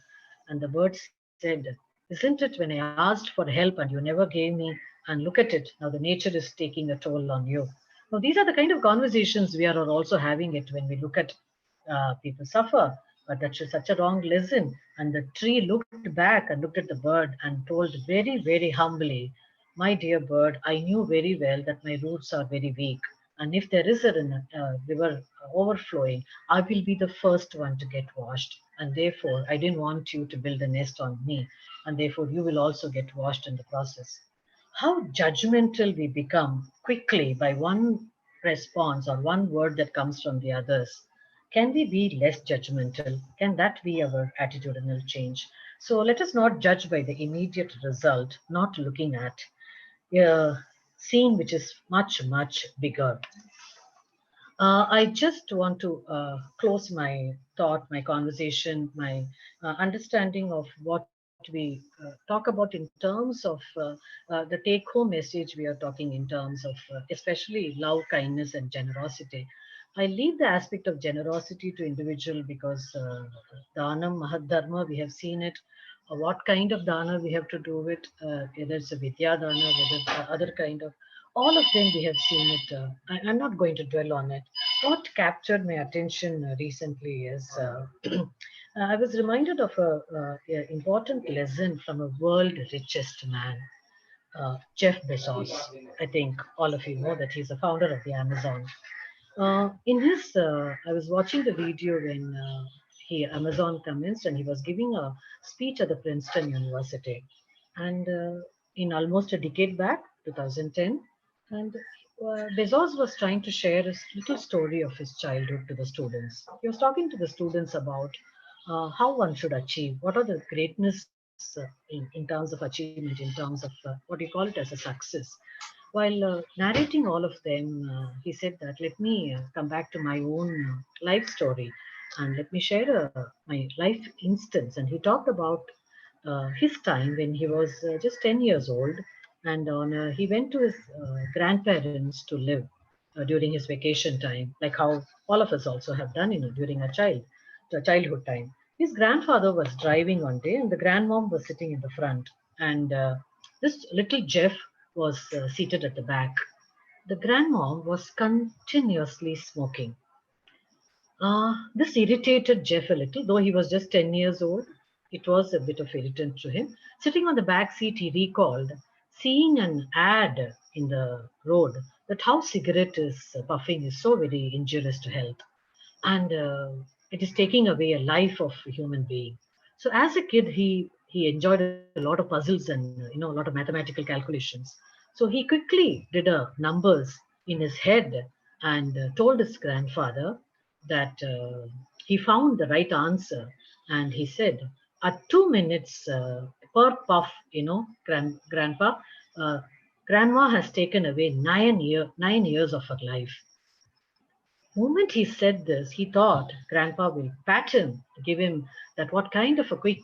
And the bird said, "Isn't it when I asked for help and you never gave me? And look at it, now the nature is taking a toll on you." Now, these are the kind of conversations we are also having it when we look at people suffer. But that's such a wrong lesson. And the tree looked back and looked at the bird and told very, very humbly, "My dear bird, I knew very well that my roots are very weak. And if there is a river overflowing, I will be the first one to get washed. And therefore, I didn't want you to build a nest on me. And therefore, you will also get washed in the process." How judgmental we become quickly by one response or one word that comes from the others. Can we be less judgmental? Can that be our attitudinal change? So let us not judge by the immediate result, not looking at a scene which is much, much bigger. I just want to close my thought, my conversation, my understanding of what we talk about in terms of the take home message. We are talking in terms of especially love, kindness, and generosity. I leave the aspect of generosity to individual because Dhanam, Mahad Dharma, we have seen it. What kind of dana we have to do it, whether it's a Vidya dana, whether it's other kind of, all of them we have seen it. I'm not going to dwell on it. What captured my attention recently is I was reminded of a important lesson from a world richest man. Jeff Bezos. I think all of you know that he's the founder of the Amazon. I was watching the video when Amazon commenced, and he was giving a speech at the Princeton University, and in almost a decade back, 2010, and Bezos was trying to share a little story of his childhood to the students. He was talking to the students about how one should achieve, what are the greatness in terms of achievement, in terms of what you call it as a success. While narrating all of them, he said that let me come back to my own life story and let me share my life instance. And he talked about his time when he was just 10 years old, and he went to his grandparents to live during his vacation time, like how all of us also have done, during our childhood time. His grandfather was driving one day, and the grandmom was sitting in the front, and this little Jeff was seated at the back. The grandmom was continuously smoking. This irritated Jeff a little, though he was just 10 years old. It was a bit of irritant to him. Sitting on the back seat, he recalled seeing an ad in the road that how cigarette is puffing is so very injurious to health, and it is taking away a life of a human being. So as a kid, he enjoyed a lot of puzzles and a lot of mathematical calculations. So he quickly did numbers in his head and told his grandfather that he found the right answer, and he said, at 2 minutes per puff, grandpa, uh, grandma has taken away 9 years of her life. Moment he said this, he thought grandpa will pat him, give him that what kind of a quick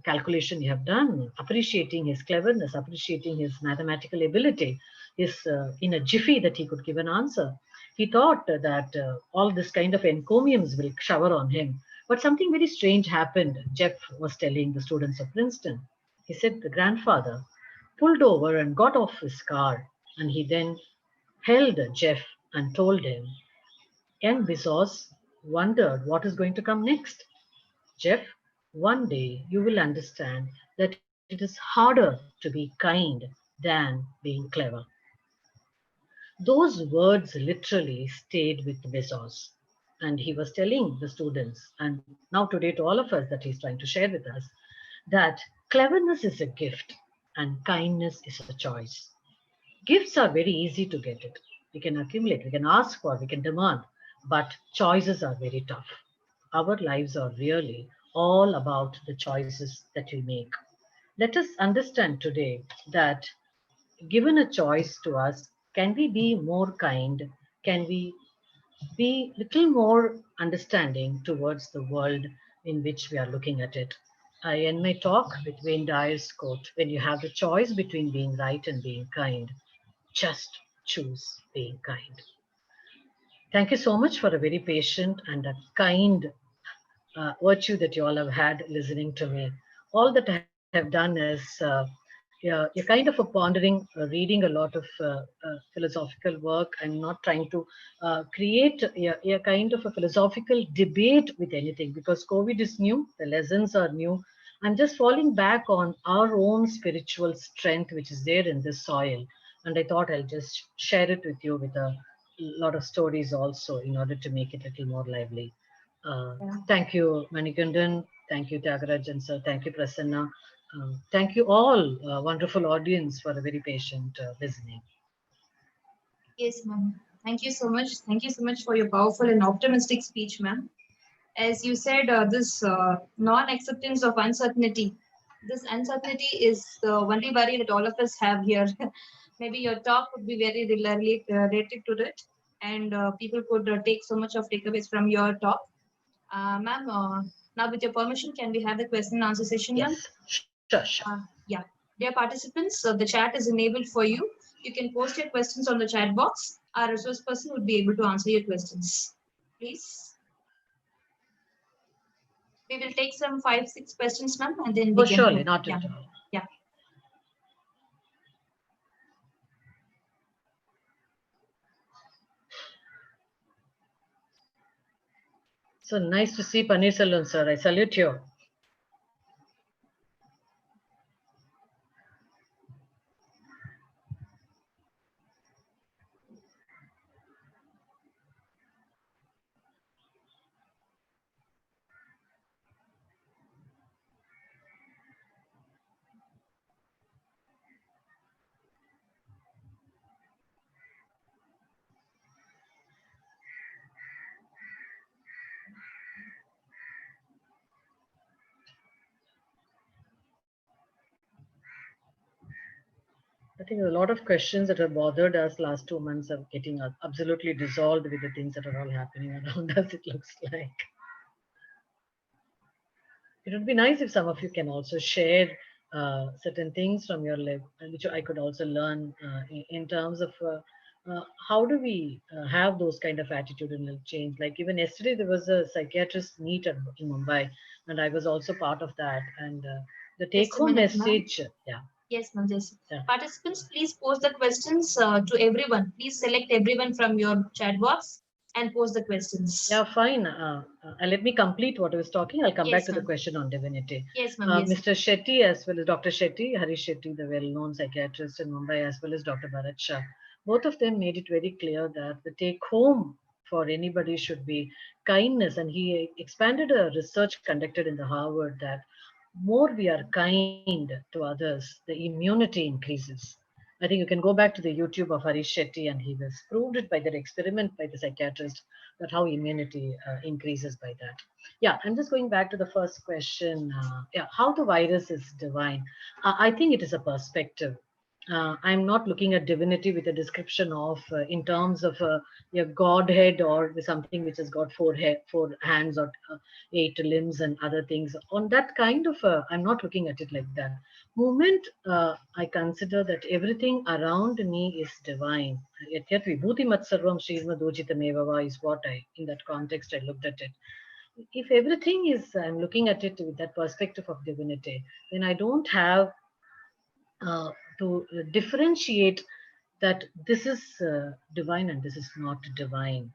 calculation you have done, appreciating his cleverness, appreciating his mathematical ability, his in a jiffy that he could give an answer. He thought that all this kind of encomiums will shower on him. But something very strange happened, Jeff was telling the students of Princeton. He said the grandfather pulled over and got off his car, and he then held Jeff and told him, young Bezos wondered what is going to come next. Jeff, one day you will understand that it is harder to be kind than being clever. Those words literally stayed with Bezos. And he was telling the students, and now today to all of us that he's trying to share with us, that cleverness is a gift and kindness is a choice. Gifts are very easy to get it. We can accumulate, we can ask for, we can demand, but choices are very tough. Our lives are really all about the choices that we make. Let us understand today that given a choice to us, can we be more kind? Can we be little more understanding towards the world in which we are looking at it? I end my talk with Wayne Dyer's quote, when you have the choice between being right and being kind, just choose being kind. Thank you so much for a very patient and a kind virtue that you all have had listening to me. All that I have done is you're kind of a pondering, reading a lot of philosophical work. I'm not trying to create a kind of a philosophical debate with anything because COVID is new, the lessons are new. I'm just falling back on our own spiritual strength, which is there in this soil. And I thought I'll just share it with you with a lot of stories also in order to make it a little more lively. Thank you, Manikandan. Thank you, Tyagarajan sir. Thank you, Prasanna. Thank you all, wonderful audience, for a very patient listening. Yes, ma'am. Thank you so much. Thank you so much for your powerful and optimistic speech, ma'am. As you said, this non-acceptance of uncertainty, this uncertainty is the only worry that all of us have here. Maybe your talk would be very related to it, and people could take so much of takeaways from your talk. Ma'am, now with your permission, can we have the question and answer session, ma'am? Yes, sure. Yeah. Dear participants, the chat is enabled for you. You can post your questions on the chat box. Our resource person would be able to answer your questions. Please. We will take some 5-6 questions, ma'am, and then we can. Surely, not at all. Yeah. So nice to see Paneerselvam sir. I salute you. I think a lot of questions that have bothered us last 2 months are getting absolutely dissolved with the things that are all happening around us, it looks like. It would be nice if some of you can also share certain things from your life, which I could also learn in terms of how do we have those kind of attitudinal change. Like even yesterday, there was a psychiatrist meet in Mumbai, and I was also part of that. And the Just a take-home minute, ma'am. message, yeah. Yes, ma'am. Yes. Yeah. Participants, please post the questions to everyone. Please select everyone from your chat box and post the questions. Yeah, fine. Let me complete what I was talking. I'll come back Yes, to the ma'am. question on divinity. Yes, ma'am. Yes. Mr. Shetty, as well as Dr. Shetty, Harish Shetty, the well-known psychiatrist in Mumbai, as well as Dr. Bharat Shah, both of them made it very clear that the take-home for anybody should be kindness. And he expanded a research conducted in the Harvard that more we are kind to others, the immunity increases. I think you can go back to the YouTube of Harish Shetty, and he was proved it by that experiment by the psychiatrist that how immunity increases by that. Yeah, I'm just going back to the first question. Yeah, how the virus is divine. I think it is a perspective. I'm not looking at divinity with a description of in terms of your godhead or something which has got four hands or 8 limbs and other things. On that kind of, I'm not looking at it like that. Moment, I consider that everything around me is divine. Yet vibhuti mat sarvam srimad is what I, in that context, I looked at it. If everything is, I'm looking at it with that perspective of divinity, then I don't have to differentiate that this is divine and this is not divine.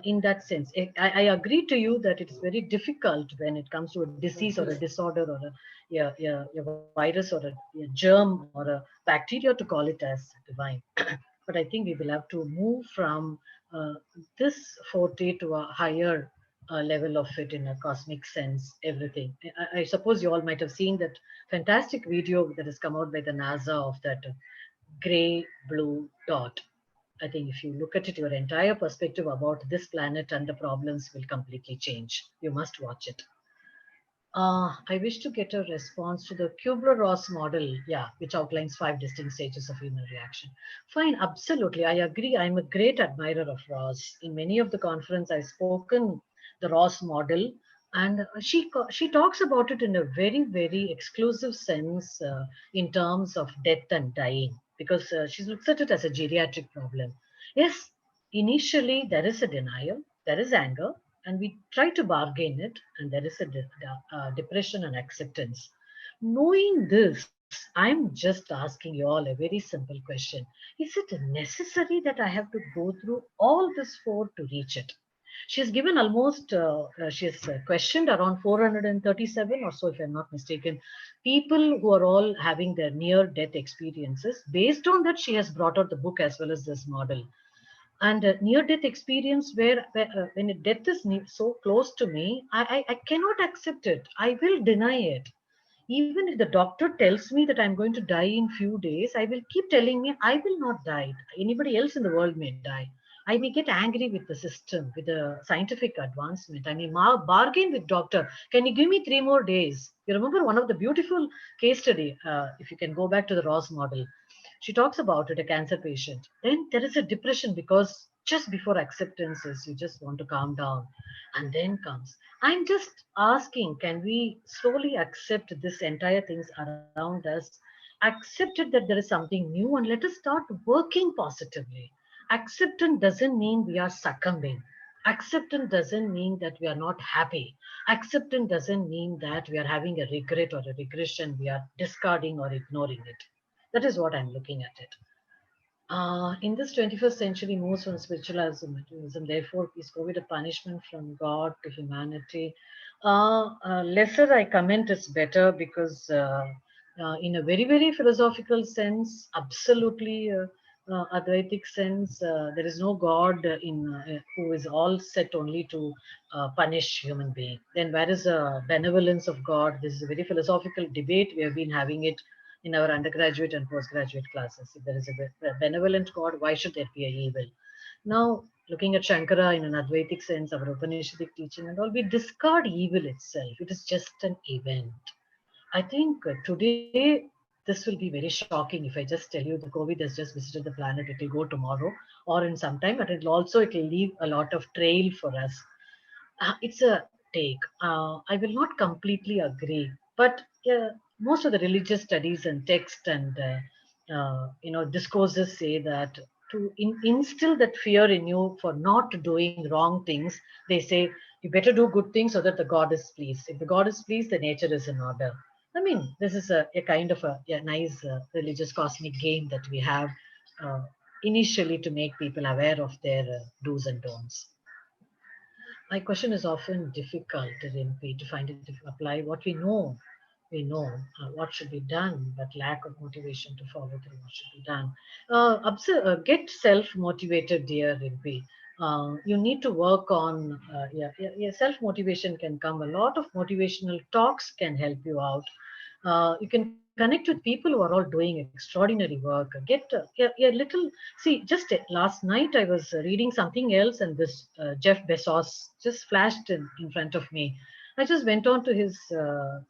In that sense, I agree to you that it is very difficult when it comes to a disease or a disorder or a virus or a germ or a bacteria to call it as divine. But I think we will have to move from this forte to a higher level of it in a cosmic sense, everything. I suppose you all might have seen that fantastic video that has come out by the NASA of that gray blue dot. I think if you look at it, your entire perspective about this planet and the problems will completely change. You must watch it. I wish to get a response to the Kubler-Ross model, yeah, which outlines 5 distinct stages of human reaction. Fine, absolutely, I agree. I'm a great admirer of Ross. In many of the conference, I've spoken the Ross model, and she talks about it in a very, very exclusive sense in terms of death and dying, because she looks at it as a geriatric problem. Yes, initially there is a denial, there is anger, and we try to bargain it, and there is a depression and acceptance. Knowing this, I'm just asking you all a very simple question. Is it necessary that I have to go through all this for to reach it? She has given almost, she has questioned around 437 or so, if I'm not mistaken, people who are all having their near death experiences. Based on that, she has brought out the book as well as this model. And near death experience where when death is so close to me, I cannot accept it. I will deny it. Even if the doctor tells me that I'm going to die in few days, I will keep telling me I will not die. Anybody else in the world may die. I may get angry with the system, with the scientific advancement. I may bargain with doctor. Can you give me 3 more days? You remember one of the beautiful case study, if you can go back to the Ross model. She talks about it, a cancer patient. Then there is a depression because just before acceptance is, you just want to calm down. And then comes, I'm just asking, can we slowly accept this entire things around us, accept it that there is something new, and let us start working positively. Acceptance doesn't mean we are succumbing. Acceptance doesn't mean that we are not happy. Acceptance doesn't mean that we are having a regret or a regression, we are discarding or ignoring it. That is what I'm looking at it. In this 21st century moves from spiritualism, materialism. Therefore, is COVID a punishment from God to humanity? Lesser I comment is better, because in a very, very philosophical sense, absolutely Advaitic sense, there is no God who is all set only to punish human being. Then where is the benevolence of God? This is a very philosophical debate. We have been having it in our undergraduate and postgraduate classes. If there is a benevolent God, why should there be a evil? Now, looking at Shankara in an Advaitic sense, our Upanishadic teaching and all, we discard evil itself. It is just an event. I think today this will be very shocking if I just tell you the COVID has just visited the planet. It will go tomorrow or in some time, but it will leave a lot of trail for us. It's a take. I will not completely agree, but most of the religious studies and text and discourses say that to instill that fear in you for not doing wrong things, they say you better do good things so that the God is pleased. If the God is pleased, the nature is in order. I mean, this is a kind of a nice religious cosmic game that we have initially to make people aware of their do's and don'ts. My question is often difficult, Rimpi, to find it to apply what we know what should be done, but lack of motivation to follow through what should be done. Get self-motivated, dear Rimpi. You need to work on, self-motivation can come. A lot of motivational talks can help you out. You can connect with people who are all doing extraordinary work. Get a little, see, just last night I was reading something else, and this Jeff Bezos just flashed in front of me. I just went on to his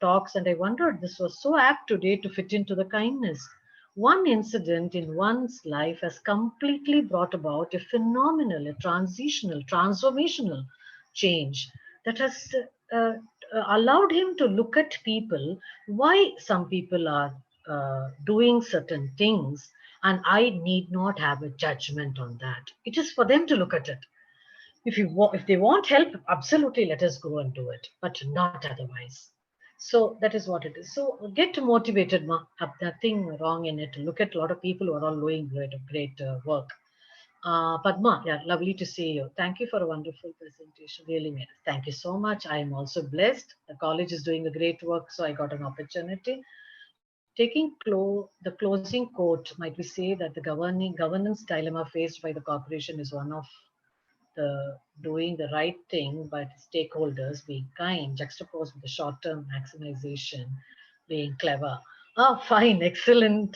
talks and I wondered, this was so apt today to fit into the kindness. One incident in one's life has completely brought about a phenomenal, a transitional, transformational change that has allowed him to look at people, why some people are doing certain things, and I need not have a judgment on that. It is for them to look at it. If they want help, absolutely let us go and do it, but not otherwise. So that is what it is. So get motivated, have nothing wrong in it. Look at a lot of people who are all doing great work. Padma, yeah, lovely to see you. Thank you for a wonderful presentation. Really, made it. Thank you so much. I am also blessed. The college is doing a great work, so I got an opportunity. Taking the closing quote, might we say that the governance dilemma faced by the corporation is one of the doing the right thing by the stakeholders being kind, juxtaposed with the short-term maximization being clever. Fine, excellent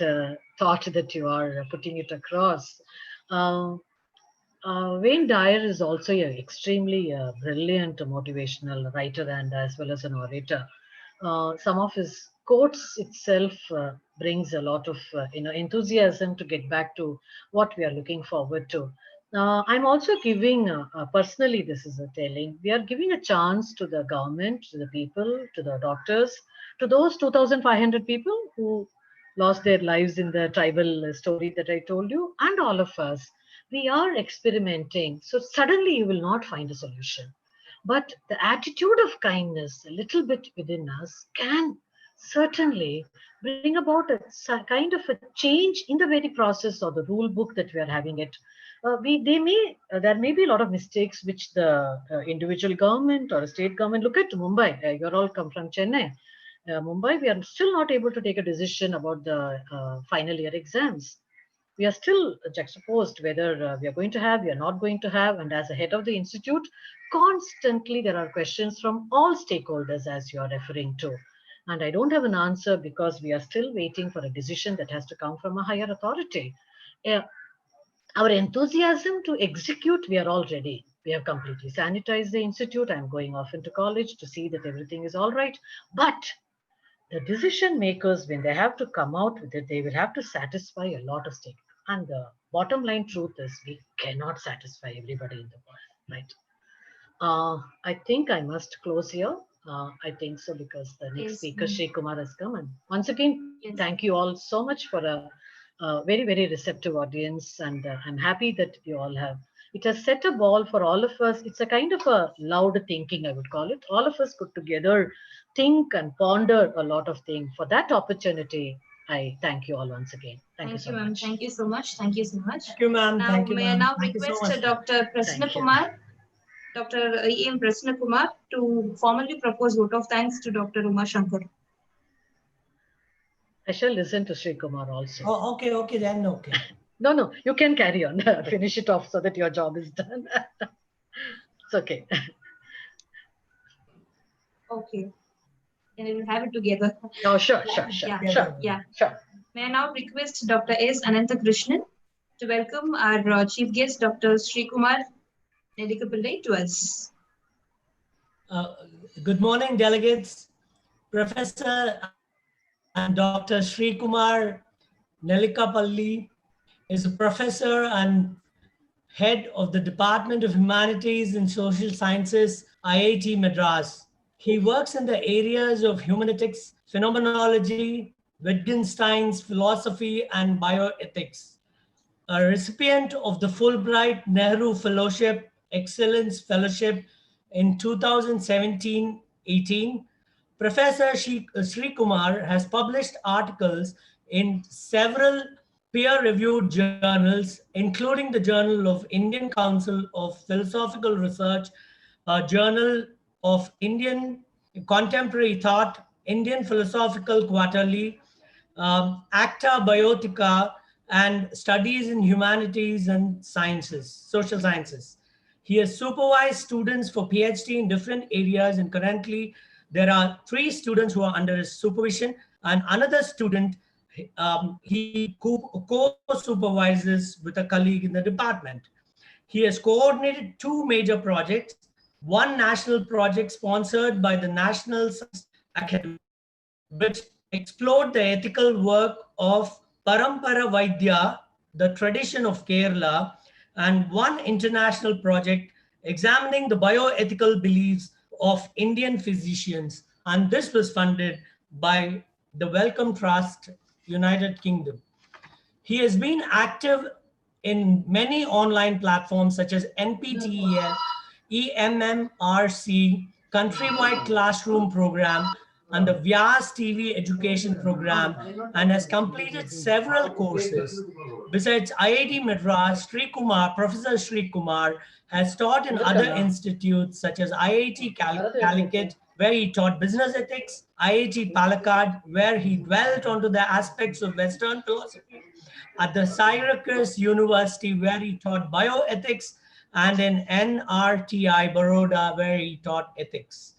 thought that you are putting it across. Wayne Dyer is also an extremely brilliant motivational writer and as well as an orator. Some of his quotes itself brings a lot of enthusiasm to get back to what we are looking forward to. I'm also giving, personally, this is a telling, we are giving a chance to the government, to the people, to the doctors, to those 2,500 people who lost their lives in the tribal story that I told you, and all of us. We are experimenting. So suddenly you will not find a solution. But the attitude of kindness, a little bit within us, can certainly bring about a kind of a change in the very process or the rule book that we are having it. There may be a lot of mistakes which the individual government or a state government. Look at Mumbai. You're all come from Chennai. Mumbai, we are still not able to take a decision about the final year exams. We are still juxtaposed whether we are going to have, we are not going to have, and as a head of the institute, constantly there are questions from all stakeholders as you are referring to. And I don't have an answer because we are still waiting for a decision that has to come from a higher authority. Our enthusiasm to execute, we are all ready. We have completely sanitized the institute. I'm going off into college to see that everything is all right. But the decision makers, when they have to come out with it, they will have to satisfy a lot of stakeholders. And the bottom line truth is we cannot satisfy everybody in the world, right? I think I must close here. I think so because the next speaker, Sri Kumar, has come. And once again, thank you all so much for a very, very receptive audience. And I'm happy that you all have. It has set a ball for all of us. It's a kind of a loud thinking, I would call it. All of us put together, think and ponder a lot of things. For that opportunity, I thank you all once again. Thank you so much. Thank you so much. Thank you so much. Thank you, ma'am. Now, may I now request Dr. Prasanna Kumar, Dr. E.M. Prasanna Kumar, to formally propose vote of thanks to Dr. Uma Shankar. I shall listen to Sri Kumar also. Oh, okay, then okay. No, you can carry on. Finish it off so that your job is done. It's okay. Okay. And we will have it together. Oh, sure. Yeah. May I now request Dr. S. Ananthakrishnan to welcome our chief guest, Dr. Sri Kumar Nedikapillai, to us. Good morning, delegates. Professor and Dr. Sri Kumar Nelikapalli is a professor and head of the Department of Humanities and Social Sciences, IIT Madras. He works in the areas of humanetics, phenomenology, Wittgenstein's philosophy, and bioethics. A recipient of the Fulbright Nehru Fellowship, Excellence Fellowship in 2017-18, Professor Sri Kumar has published articles in several peer-reviewed journals, including the Journal of Indian Council of Philosophical Research, Journal of Indian Contemporary Thought, Indian Philosophical Quarterly, Acta Biotica, and Studies in Humanities and Sciences, Social Sciences. He has supervised students for PhD in different areas, and currently there are 3 students who are under his supervision, and another student he co-supervises with a colleague in the department. He has coordinated 2 major projects, one national project sponsored by the National Science Academy, which explored the ethical work of Parampara Vaidya, the tradition of Kerala, and one international project examining the bioethical beliefs of Indian physicians. And this was funded by the Wellcome Trust, United Kingdom. He has been active in many online platforms such as NPTEL, EMMRC, Countrywide Classroom Program, and the Vyas TV education program, and has completed several courses. Besides IIT Madras, Professor Sri Kumar has taught in other institutes such as IIT Calicut, where he taught business ethics, IIT Palakkad, where he dwelt onto the aspects of Western philosophy, at the Syracuse University, where he taught bioethics, and in NRTI Baroda, where he taught ethics.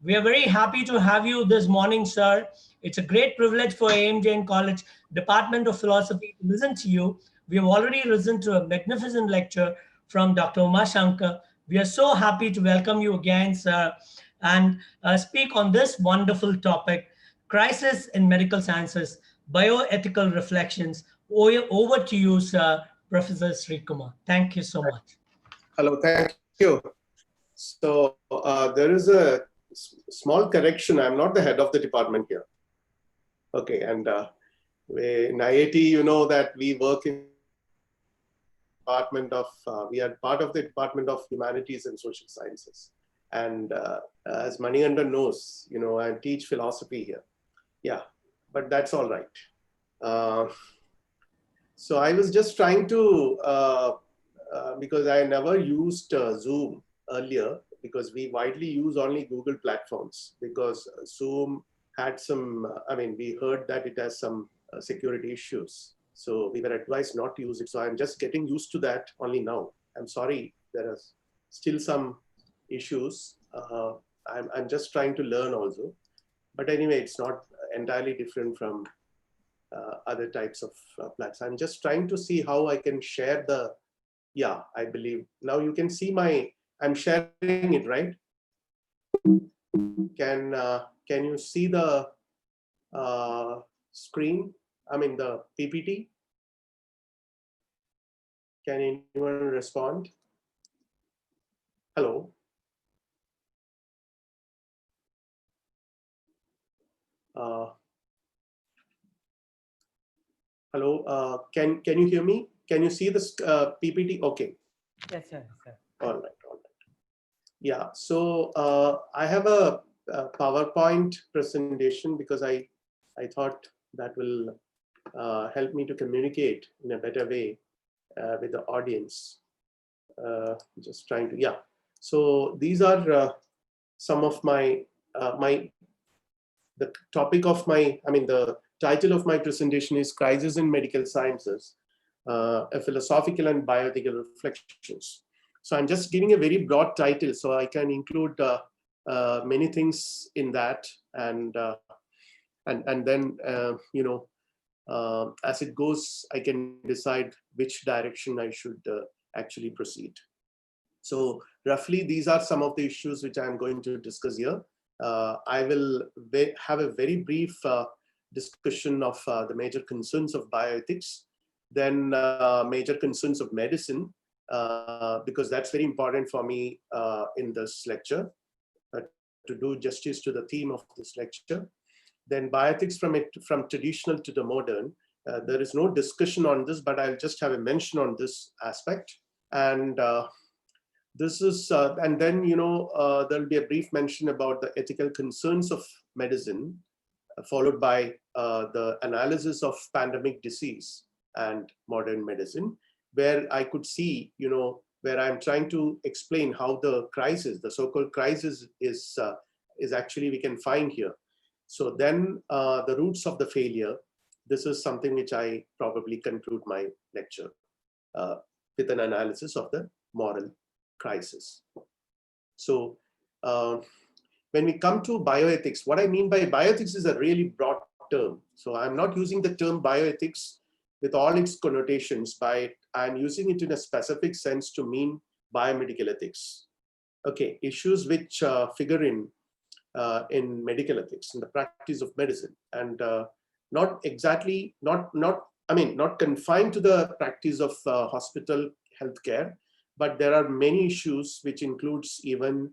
We are very happy to have you this morning, sir. It's a great privilege for AM Jain College Department of Philosophy to listen to you. We have already listened to a magnificent lecture from Dr. Uma Shankar. We are so happy to welcome you again, sir, and speak on this wonderful topic, Crisis in Medical Sciences, Bioethical Reflections. Over to you, sir, Professor Sri Kumar. Thank you so much. Hello, thank you. So there is a small correction. I'm not the head of the department here. Okay, and in IIT, you know that we work in department of, we are part of the Department of Humanities and Social Sciences. And as Manikandan knows, you know, I teach philosophy here. Yeah, but that's all right. So I was just trying to, because I never used Zoom earlier, because we widely use only Google platforms, because Zoom had some, I mean, we heard that it has some security issues. So we were advised not to use it. So I'm just getting used to that only now. I'm sorry, there are still some issues. I'm just trying to learn also. But anyway, it's not entirely different from other types of platforms. I'm just trying to see how I can share the, yeah, I believe. Now you can see my, I'm sharing it, right? Can you see the screen? I mean the PPT? Can anyone respond? Hello? Hello, can you hear me? Can you see this PPT? Okay. Yes, sir. All right. Yeah, so I have a PowerPoint presentation because I thought that will help me to communicate in a better way with the audience. Just trying to, yeah. So these are some of my, the topic of my, I mean, the title of my presentation is Crisis in Medical Sciences, a Philosophical and Bioethical Reflections. So I'm just giving a very broad title so I can include many things in that, and then you know, as it goes, I can decide which direction I should actually proceed. So roughly, these are some of the issues which I'm going to discuss here. I will have a very brief discussion of the major concerns of bioethics, then major concerns of medicine, because that's very important for me in this lecture, to do justice to the theme of this lecture. Then bioethics from traditional to the modern. There is no discussion on this, but I'll just have a mention on this aspect. And this is, and then, there'll be a brief mention about the ethical concerns of medicine, followed by the analysis of pandemic disease and modern medicine, where I could see, where I'm trying to explain how the crisis, the so-called crisis is actually we can find here. So then the roots of the failure, this is something which I probably conclude my lecture with an analysis of the moral crisis. So when we come to bioethics, what I mean by bioethics is a really broad term. So I'm not using the term bioethics with all its connotations, but I'm using it in a specific sense to mean biomedical ethics. Okay, issues which figure in medical ethics, in the practice of medicine, and not exactly, not confined to the practice of hospital healthcare, but there are many issues which includes even,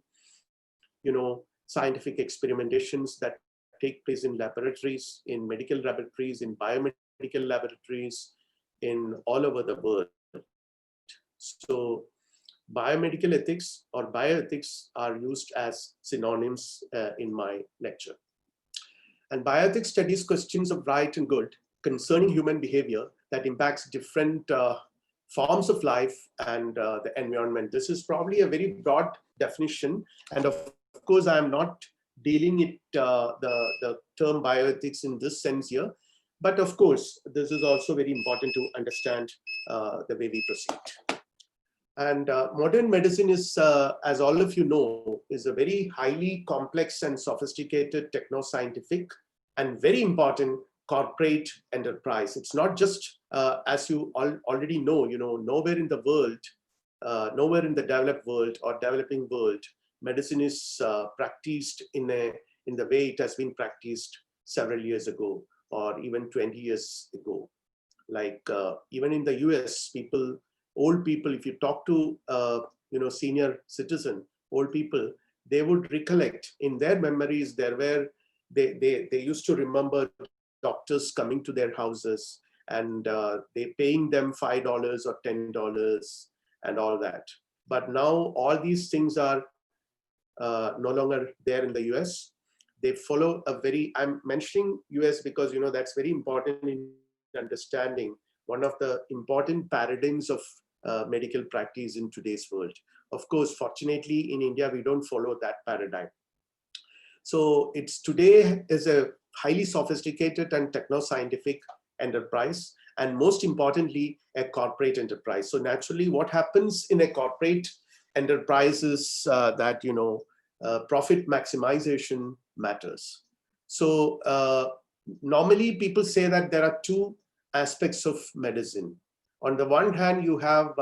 scientific experimentations that take place in laboratories, in medical laboratories, in biomedical laboratories, in all over the world. So biomedical ethics or bioethics are used as synonyms in my lecture. And bioethics studies questions of right and good concerning human behavior that impacts different forms of life and the environment. This is probably a very broad definition. And of course, I am not dealing it the term bioethics in this sense here. But of course, this is also very important to understand the way we proceed. And modern medicine is, as all of you know, is a very highly complex and sophisticated techno-scientific and very important corporate enterprise. It's not just, as you already know, nowhere in the world, nowhere in the developed world or developing world, medicine is practiced in the way it has been practiced several years ago, or even 20 years ago. Like even in the US, old people, if you talk to senior citizen, old people, they would recollect in their memories they used to remember doctors coming to their houses and they paying them $5 or $10 and all that. But now all these things are no longer there in the US. They follow I'm mentioning US because that's very important in understanding one of the important paradigms of medical practice in today's world. Of course, fortunately in India, we don't follow that paradigm. So it's today is a highly sophisticated and techno-scientific enterprise, and most importantly, a corporate enterprise. So naturally, what happens in a corporate enterprise is that profit maximization matters. So normally people say that there are two aspects of medicine. On the one hand, you have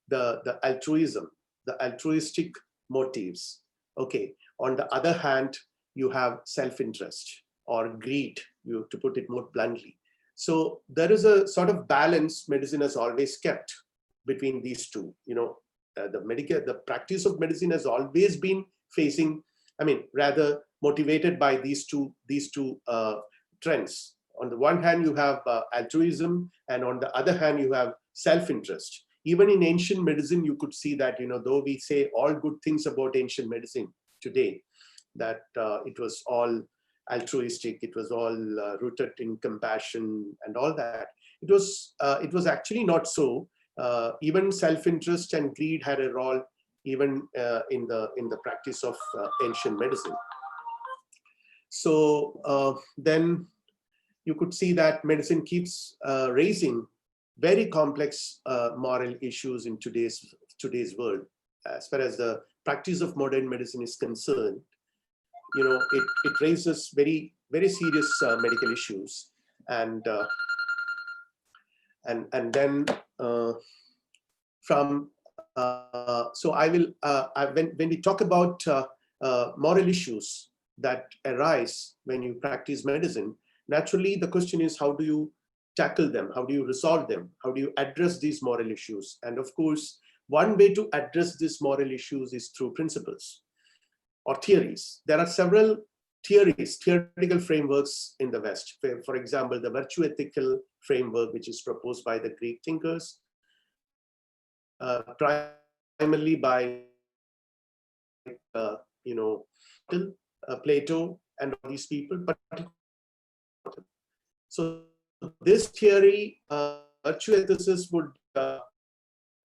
the altruism, the altruistic motives. Okay. On the other hand, you have self-interest or greed, to put it more bluntly. So there is a sort of balance medicine has always kept between these two. The practice of medicine has always been rather motivated by these two trends. On the one hand, you have altruism, and on the other hand, you have self-interest. Even in ancient medicine, you could see that, though we say all good things about ancient medicine today, that it was all altruistic, it was all rooted in compassion and all that. It was actually not so. Even self-interest and greed had a role even in the practice of ancient medicine. So then you could see that medicine keeps raising very complex moral issues in today's world. As far as the practice of modern medicine is concerned, it raises very, very serious medical issues. And then so I will, when we talk about moral issues that arise when you practice medicine, naturally, the question is, how do you tackle them? How do you resolve them? How do you address these moral issues? And of course, one way to address these moral issues is through principles or theories. There are several theoretical frameworks in the West. For example, the virtue ethical framework, which is proposed by the Greek thinkers, primarily by Plato and all these people. So this theory, virtue ethicists would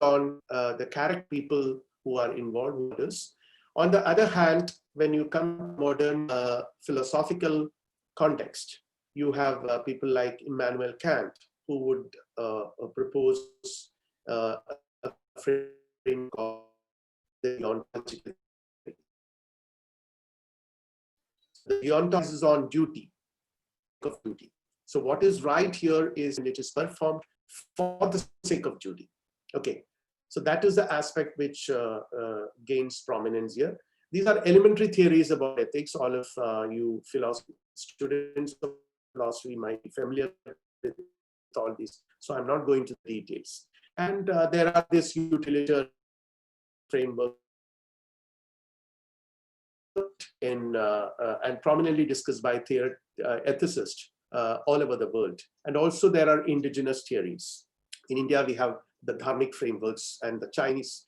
on the character people who are involved with this. On the other hand, when you come to modern philosophical context, you have people like Immanuel Kant, who would propose a framework of the deontological. The deontology is on duty, of duty. So what is right here is it is performed for the sake of duty. Okay, so that is the aspect which gains prominence here. These are elementary theories about ethics. All of you philosophy students of philosophy might be familiar with all these. So I'm not going to the details. And there are this utilitarian framework and prominently discussed by ethicists all over the world. And also there are indigenous theories. In India, we have the dharmic frameworks, and the Chinese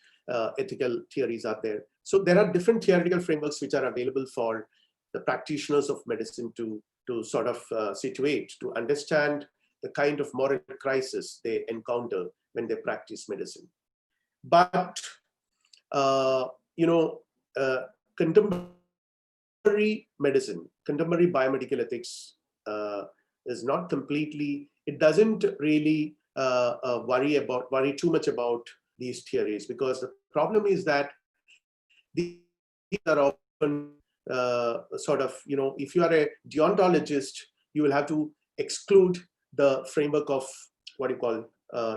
ethical theories are there. So there are different theoretical frameworks which are available for the practitioners of medicine to sort of situate, to understand the kind of moral crisis they encounter when they practice medicine. But, contemporary medicine, contemporary biomedical ethics is not completely, it doesn't really worry too much about these theories, because the problem is that these are often sort of, if you are a deontologist, you will have to exclude the framework of what you call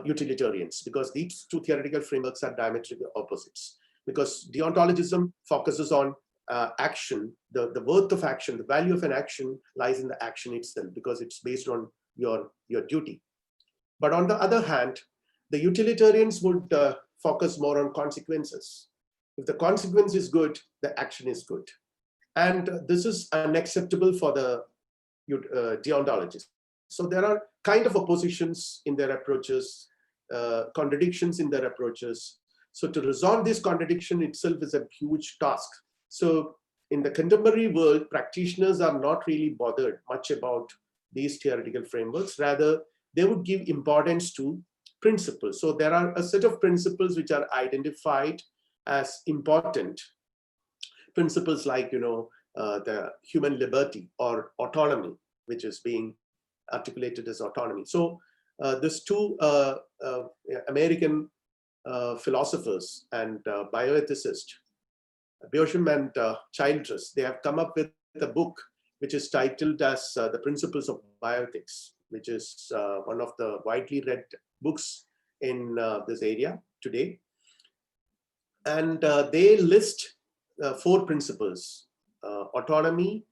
utilitarians, because these two theoretical frameworks are diametrically opposites. Because deontologism focuses on action, the worth of action, the value of an action lies in the action itself, because it's based on your duty. But on the other hand, the utilitarians would focus more on consequences. If the consequence is good, the action is good. And this is unacceptable for the deontologists. So there are kind of oppositions in their approaches, contradictions in their approaches. So to resolve this contradiction itself is a huge task. So in the contemporary world, practitioners are not really bothered much about these theoretical frameworks. Rather, they would give importance to principles. So there are a set of principles which are identified as important. Principles like, the human liberty or autonomy, which is being articulated as autonomy. So these two American philosophers and bioethicists, Boehm and Childress, they have come up with a book which is titled as The Principles of Bioethics, which is one of the widely read books in this area today. And they list 4 principles: autonomy,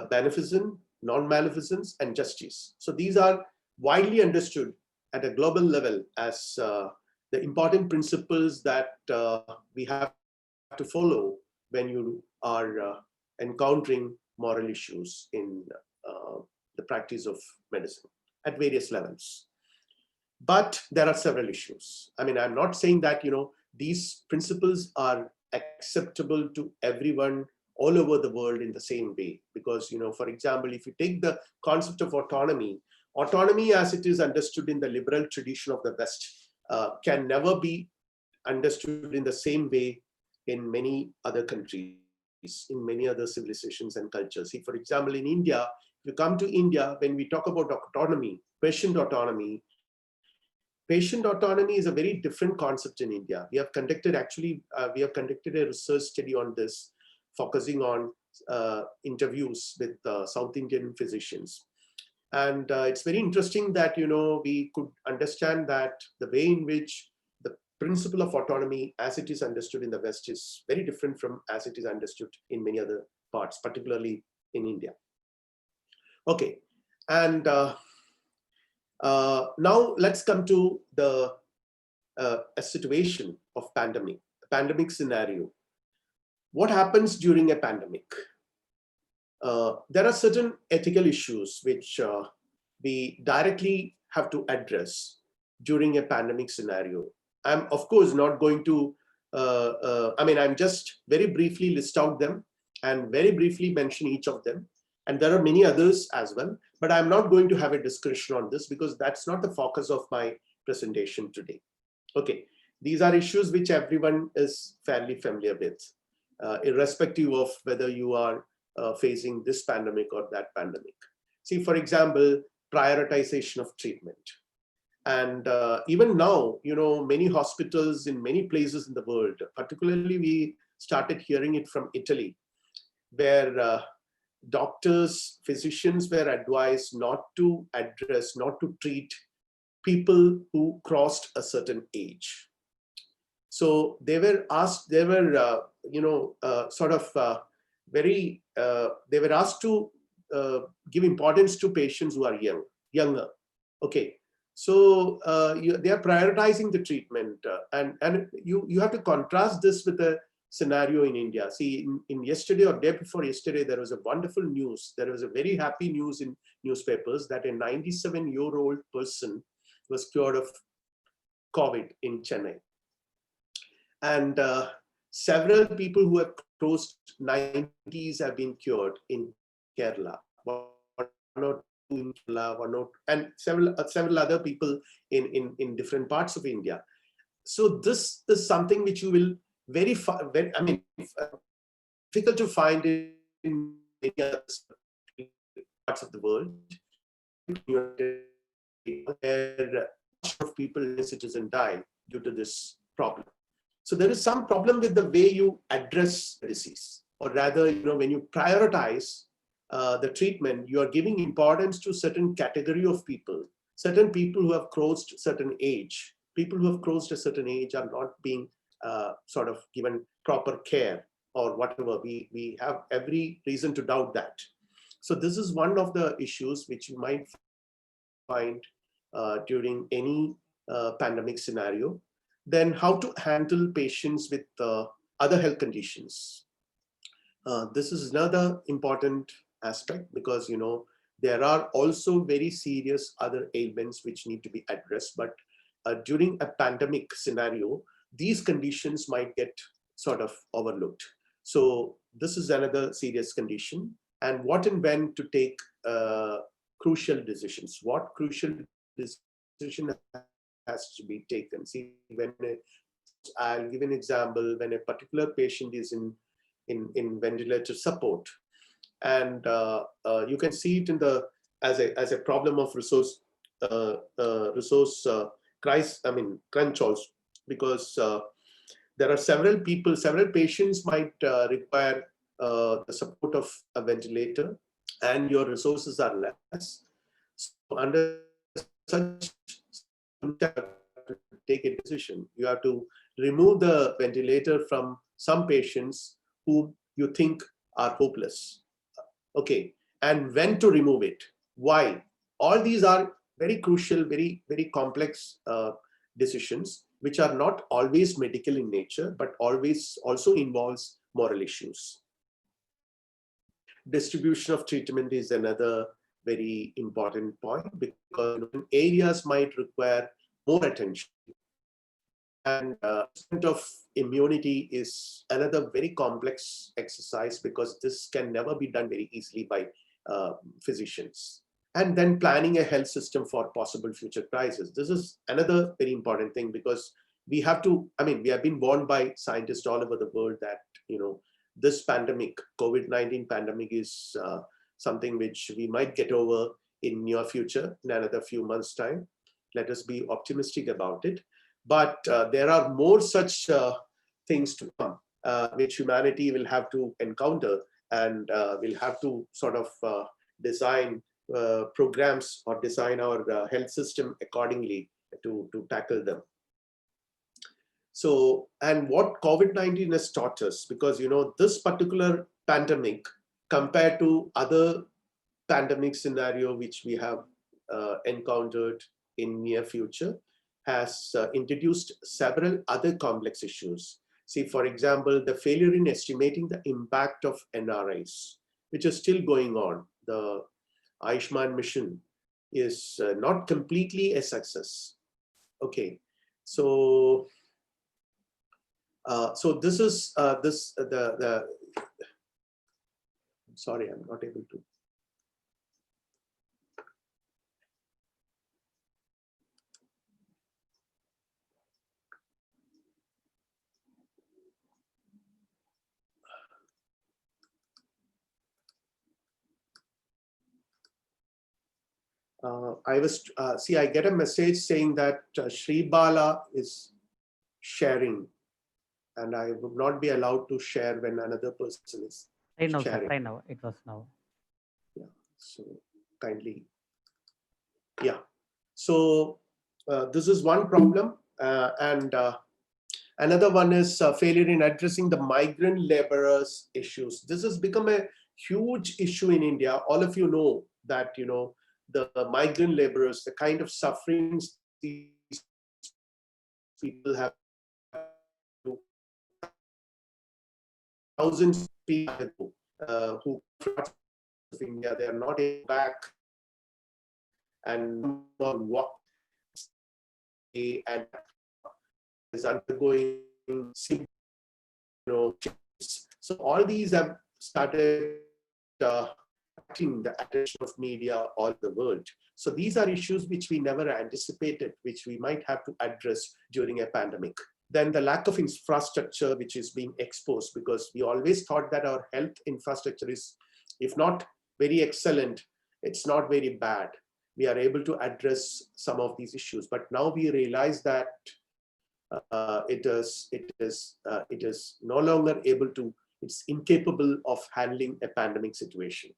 beneficence, non-maleficence, and justice. So these are widely understood at a global level as the important principles that we have to follow when you are encountering moral issues in the practice of medicine at various levels. But there are several issues. I mean, I'm not saying that, these principles are acceptable to everyone all over the world in the same way. Because, for example, if you take the concept of autonomy as it is understood in the liberal tradition of the West can never be understood in the same way in many other countries, in many other civilizations and cultures. See, for example, in India, if you come to India, when we talk about autonomy, patient autonomy is a very different concept in India. We have conducted a research study on this, focusing on interviews with South Indian physicians. And it's very interesting that, we could understand that the way in which the principle of autonomy as it is understood in the West is very different from as it is understood in many other parts, particularly in India. Okay, And now let's come to the a situation of pandemic scenario. What happens during a pandemic? There are certain ethical issues which we directly have to address during a pandemic scenario. I'm of course not going to, I'm just very briefly list out them and very briefly mention each of them. And there are many others as well, but I'm not going to have a discussion on this because that's not the focus of my presentation today. Okay, these are issues which everyone is fairly familiar with, irrespective of whether you are facing this pandemic or that pandemic. See, for example, prioritization of treatment. And even now, many hospitals in many places in the world, particularly we started hearing it from Italy, where doctors, physicians were advised not to treat people who crossed a certain age. So they were asked, they were, they were asked to give importance to patients who are younger. Okay. So they are prioritizing the treatment, and you have to contrast this with a scenario in India. See, in yesterday or day before yesterday, there was a wonderful news. There was a very happy news in newspapers that a 97-year-old person was cured of COVID in Chennai. And several people who have crossed 90s have been cured in Kerala. One or two in Kerala, and several other people in different parts of India. So this is something which you will difficult to find in many other parts of the world, where of people, citizens die due to this problem. So there is some problem with the way you address the disease, or rather, when you prioritize the treatment, you are giving importance to certain category of people, certain people who have crossed certain age. People who have crossed a certain age are not being sort of given proper care or whatever. We have every reason to doubt that. So this is one of the issues which you might find during any pandemic scenario. Then how to handle patients with other health conditions. This is another important aspect because, there are also very serious other ailments which need to be addressed. But during a pandemic scenario, these conditions might get sort of overlooked. So this is another serious condition. And what and when to take crucial decisions. What crucial decision has to be taken. See, I'll give an example. When a particular patient is in ventilator support, and you can see it in the as a problem of resource crunch also, because there are several patients might require the support of a ventilator, and your resources are less. So under such to take a decision, you have to remove the ventilator from some patients whom you think are hopeless. Okay, and when to remove it, why? All these are very crucial, very, very complex decisions, which are not always medical in nature, but always also involves moral issues. Distribution of treatment is another very important point, because areas might require more attention. And of immunity is another very complex exercise, because this can never be done very easily by physicians. And then planning a health system for possible future crises. This is another very important thing, because we have to, we have been warned by scientists all over the world that, this pandemic, COVID-19 pandemic, is something which we might get over in near future, in another few months' time. Let us be optimistic about it. But there are more such things to come, which humanity will have to encounter, and will have to sort of design programs or design our health system accordingly to tackle them. So, and what COVID-19 has taught us, because this particular pandemic, compared to other pandemic scenario which we have encountered in near future has introduced several other complex issues. See, for example, the failure in estimating the impact of NRIs, which is still going on. The Ayushman mission is not completely a success. Okay, so this is the sorry, I'm not able to. I was see, I get a message saying that Sri Bala is sharing, and I would not be allowed to share when another person is Right sharing. now, right now, it was now. Yeah, so kindly. Yeah, so this is one problem, and another one is failure in addressing the migrant laborers issues. This has become a huge issue in India. All of you know that, you know, the migrant laborers, the kind of sufferings these people have, thousands of people who of India, they are not able back and what and is undergoing, you know, so all these have started attracting the attention of media all the world. So these are issues which we never anticipated, which we might have to address during a pandemic. Then the lack of infrastructure, which is being exposed, because we always thought that our health infrastructure is, if not very excellent, it's not very bad. We are able to address some of these issues, but now we realize that it is no longer able to, it's incapable of handling a pandemic situation.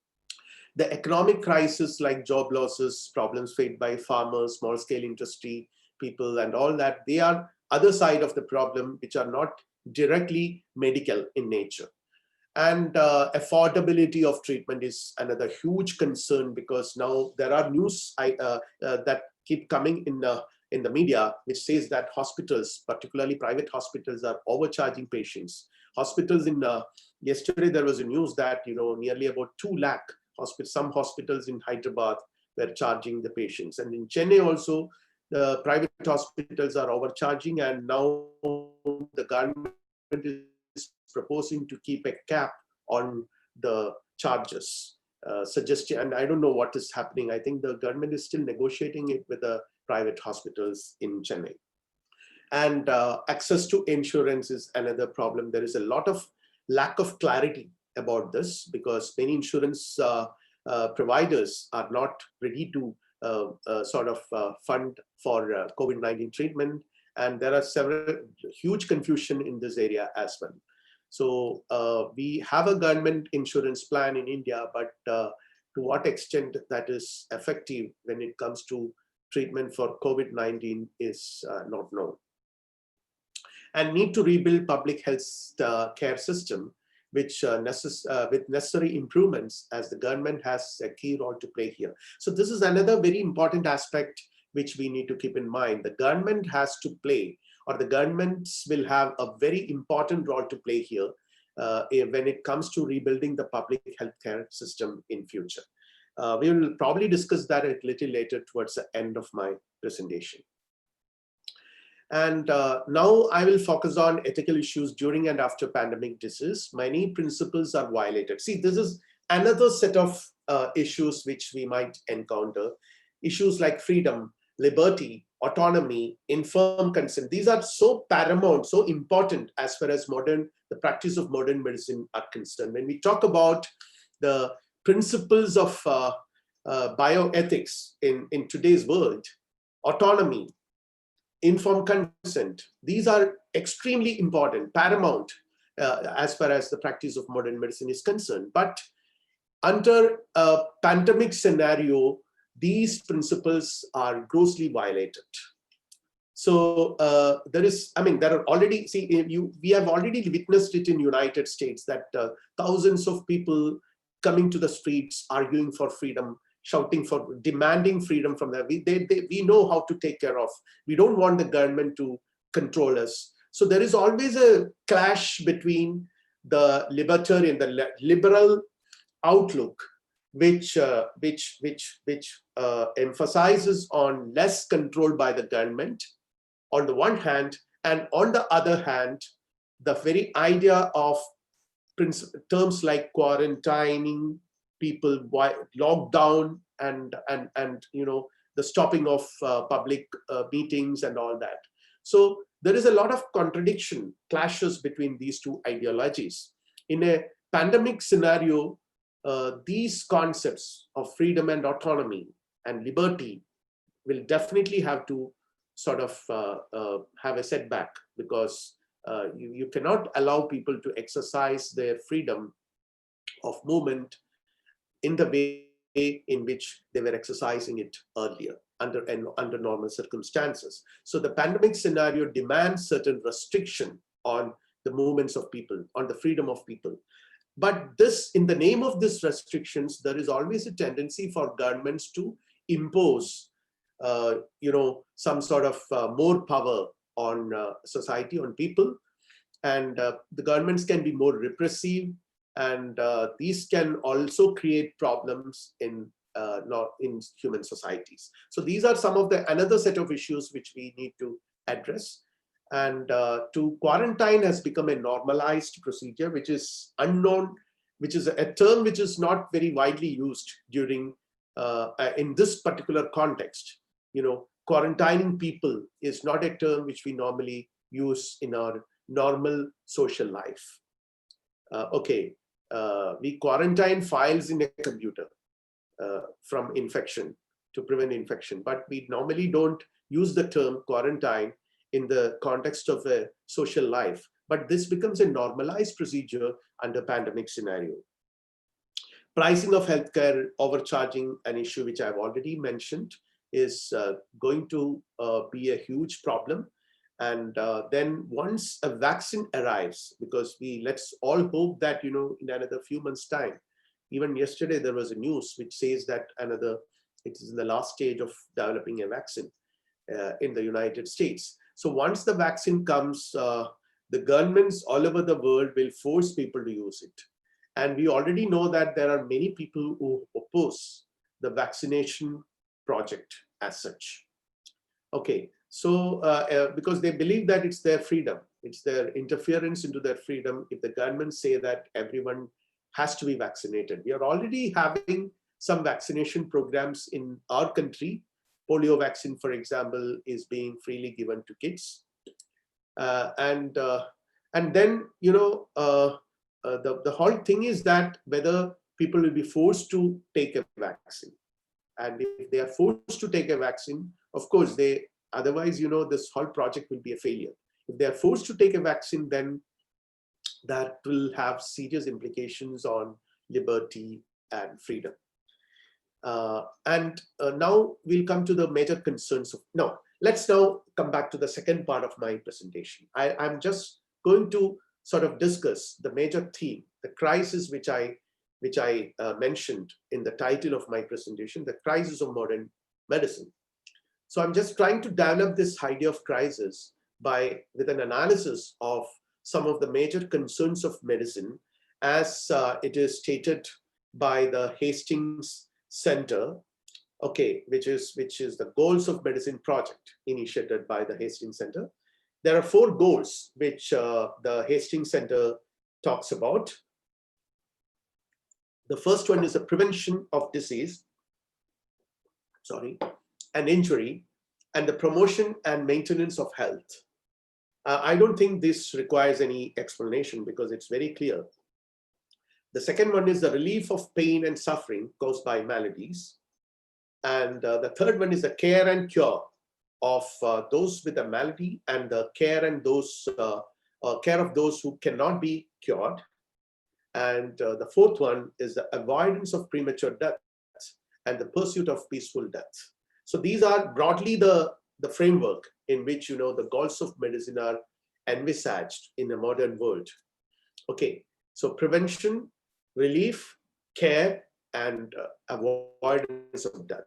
The economic crisis like job losses, problems faced by farmers, small scale industry people and all that, they are other side of the problem which are not directly medical in nature. And affordability of treatment is another huge concern, because now there are news that keep coming in the media, which says that hospitals, particularly private hospitals, are overcharging patients. Hospitals in yesterday there was a news that, you know, nearly about 2 lakh some hospitals in Hyderabad were charging the patients, and in Chennai also the private hospitals are overcharging, and now the government is proposing to keep a cap on the charges, suggesting, and I don't know what is happening. I think the government is still negotiating it with the private hospitals in Chennai. And access to insurance is another problem. There is a lot of lack of clarity about this, because many insurance providers are not ready to fund for COVID-19 treatment. And there are several huge confusion in this area as well. So we have a government insurance plan in India, but to what extent that is effective when it comes to treatment for COVID-19 is not known. And need to rebuild public health care system, which with necessary improvements, as the government has a key role to play here. So this is another very important aspect which we need to keep in mind. The government has to play, or the governments will have a very important role to play here when it comes to rebuilding the public healthcare system in future. We will probably discuss that a little later towards the end of my presentation. And now I will focus on ethical issues during and after pandemic disease. Many principles are violated. See, this is another set of issues which we might encounter. Issues like freedom, liberty, autonomy, informed consent. These are so paramount, so important as far as the practice of modern medicine are concerned. When we talk about the principles of bioethics in today's world, autonomy, informed consent, these are extremely important, paramount as far as the practice of modern medicine is concerned. But under a pandemic scenario, these principles are grossly violated. So there are already, we have already witnessed it in United States that thousands of people coming to the streets, arguing for freedom, shouting for, demanding freedom from them. We know how to take care of. We don't want the government to control us. So there is always a clash between the libertarian, the liberal outlook, which emphasizes on less control by the government on the one hand, and on the other hand, the very idea of terms like quarantining people, lockdown, and the stopping of public meetings and all that. So there is a lot of contradiction, clashes between these two ideologies. In a pandemic scenario, these concepts of freedom and autonomy and liberty will definitely have to sort of have a setback, because you cannot allow people to exercise their freedom of movement in the way in which they were exercising it earlier under normal circumstances. So the pandemic scenario demands certain restriction on the movements of people, on the freedom of people. But this, in the name of these restrictions, there is always a tendency for governments to impose some sort of more power on society, on people, and the governments can be more repressive, and these can also create problems in human societies. So these are some of another set of issues which we need to address. And to quarantine has become a normalized procedure, which is unknown, which is a term which is not very widely used during in this particular context. Quarantining people is not a term which we normally use in our normal social life. We quarantine files in a computer from infection, to prevent infection, but we normally don't use the term quarantine in the context of a social life. But this becomes a normalized procedure under pandemic scenario. Pricing of healthcare, overcharging, an issue which I've already mentioned, is going to be a huge problem. And then once a vaccine arrives, because let's all hope that, in another few months' time. Even yesterday, there was a news which says that it is in the last stage of developing a vaccine in the United States. So once the vaccine comes, the governments all over the world will force people to use it. And we already know that there are many people who oppose the vaccination project as such. Okay, so because they believe that it's their freedom, it's their interference into their freedom if the government say that everyone has to be vaccinated. We are already having some vaccination programs in our country. Polio vaccine, for example, is being freely given to kids. And then, the whole thing is that whether people will be forced to take a vaccine. And if they are forced to take a vaccine, of course, otherwise, this whole project will be a failure. If they are forced to take a vaccine, then that will have serious implications on liberty and freedom. Now we'll come to the major concerns let's now come back to the second part of my presentation. I'm just going to sort of discuss the major theme, the crisis which I mentioned in the title of my presentation, the crisis of modern medicine. So I'm just trying to develop this idea of crisis with an analysis of some of the major concerns of medicine as it is stated by the Hastings Center, which is the Goals of Medicine project initiated by the Hastings Center. There are 4 goals which the Hastings Center talks about. The first one is the prevention of disease, and injury, and the promotion and maintenance of health. I don't think this requires any explanation because it's very clear. The second one is the relief of pain and suffering caused by maladies. And the third one is the care and cure of those with a malady, and the care of those who cannot be cured. And the fourth one is the avoidance of premature death and the pursuit of peaceful death. So these are broadly the framework in which the goals of medicine are envisaged in a modern world. Okay, so prevention, relief, care, and avoidance of death.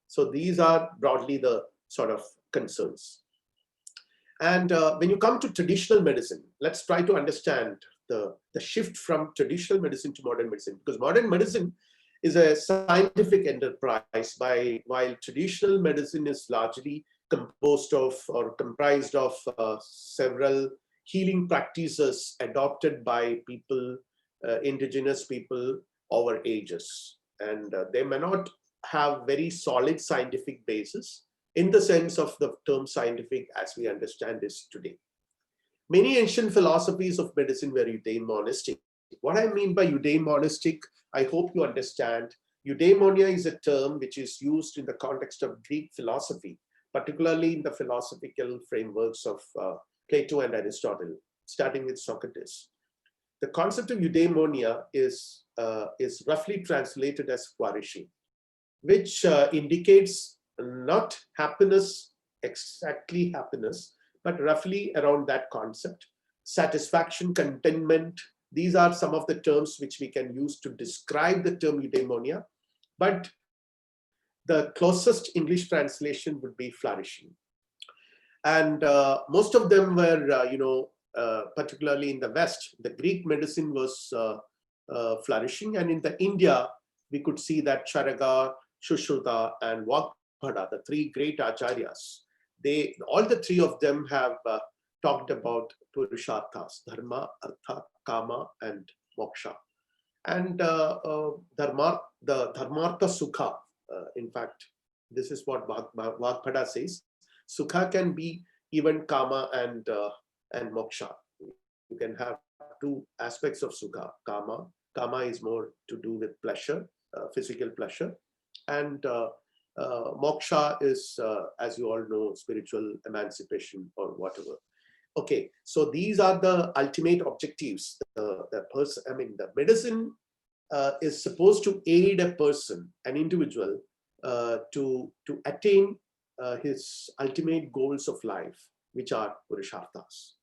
So these are broadly the sort of concerns. And when you come to traditional medicine, let's try to understand the shift from traditional medicine to modern medicine, because modern medicine is a scientific enterprise, while traditional medicine is largely composed of or comprised of several healing practices adopted by people, indigenous people over ages. And they may not have very solid scientific basis in the sense of the term scientific as we understand this today. Many ancient philosophies of medicine were eudaimonistic. What I mean by eudaimonistic, I hope you understand. Eudaimonia is a term which is used in the context of Greek philosophy, particularly in the philosophical frameworks of Plato and Aristotle, starting with Socrates. The concept of eudaimonia is roughly translated as flourishing, which indicates not happiness, exactly happiness, but roughly around that concept. Satisfaction, contentment, these are some of the terms which we can use to describe the term eudaimonia, but the closest English translation would be flourishing. And most of them were, particularly in the West, the Greek medicine was flourishing, and in the India, we could see that Charaka, Sushruta, and Vagbhada, the three great acharyas, all the three of them have talked about purusharthas, dharma, artha, kama, and moksha. And the dharmartha sukha, in fact, this is what Vagbhada says, sukha can be even kama and moksha. You can have two aspects of sukha. Kama is more to do with pleasure, physical pleasure, and moksha is, as you all know, spiritual emancipation or whatever. Okay, so these are the ultimate objectives. The medicine is supposed to aid a person, an individual, to attain his ultimate goals of life, which are purusharthas.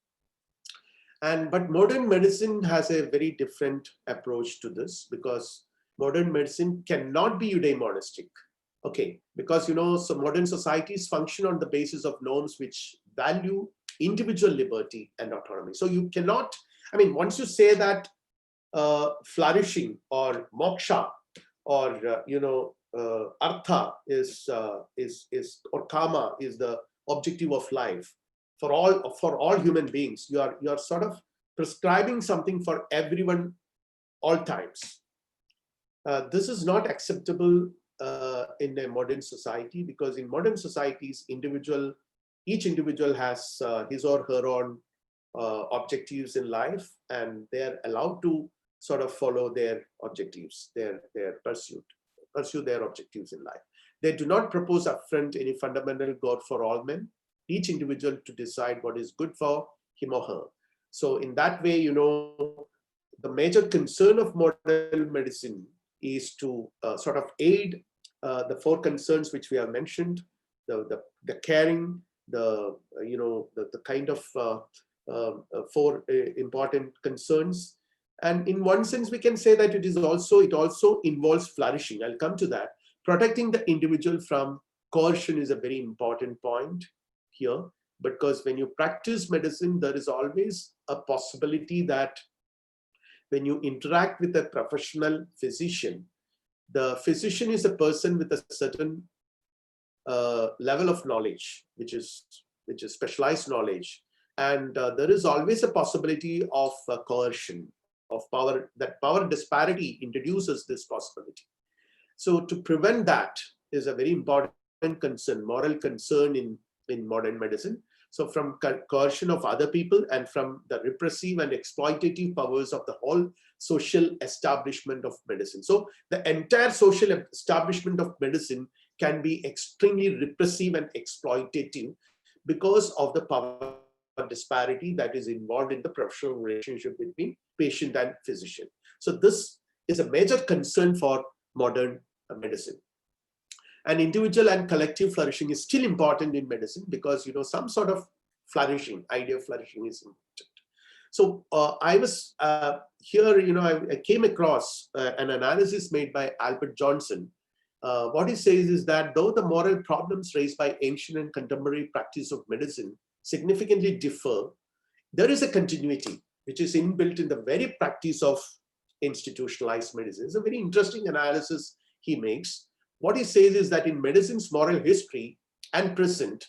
But modern medicine has a very different approach to this, because modern medicine cannot be eudaimonistic. Okay, because so modern societies function on the basis of norms which value individual liberty and autonomy. So you cannot, once you say that flourishing or moksha or artha is or kama is the objective of life for all human beings, you are sort of prescribing something for everyone, all times. This is not acceptable in a modern society, because in modern societies, each individual has his or her own objectives in life, and they're allowed to sort of follow their objectives, their pursue their objectives in life. They do not propose upfront any fundamental God for all men, each individual to decide what is good for him or her. So in that way, the major concern of modern medicine is to sort of aid the four concerns which we have mentioned: the caring, the kind of four important concerns. And in one sense, we can say that it also involves flourishing. I'll come to that. Protecting the individual from coercion is a very important point here, because when you practice medicine, there is always a possibility that when you interact with a professional physician, the physician is a person with a certain level of knowledge, which is specialized knowledge, and there is always a possibility of coercion, of power. That power disparity introduces this possibility. So to prevent that is a very important concern, moral concern in modern medicine. So from coercion of other people and from the repressive and exploitative powers of the whole social establishment of medicine. So the entire social establishment of medicine can be extremely repressive and exploitative because of the power disparity that is involved in the professional relationship between patient and physician. So this is a major concern for modern medicine. And individual and collective flourishing is still important in medicine, because some sort of flourishing, idea of flourishing is important. So I was here, I came across an analysis made by Albert Johnson. What he says is that though the moral problems raised by ancient and contemporary practice of medicine significantly differ, there is a continuity which is inbuilt in the very practice of institutionalized medicine. It's a very interesting analysis he makes. What he says is that in medicine's moral history and present,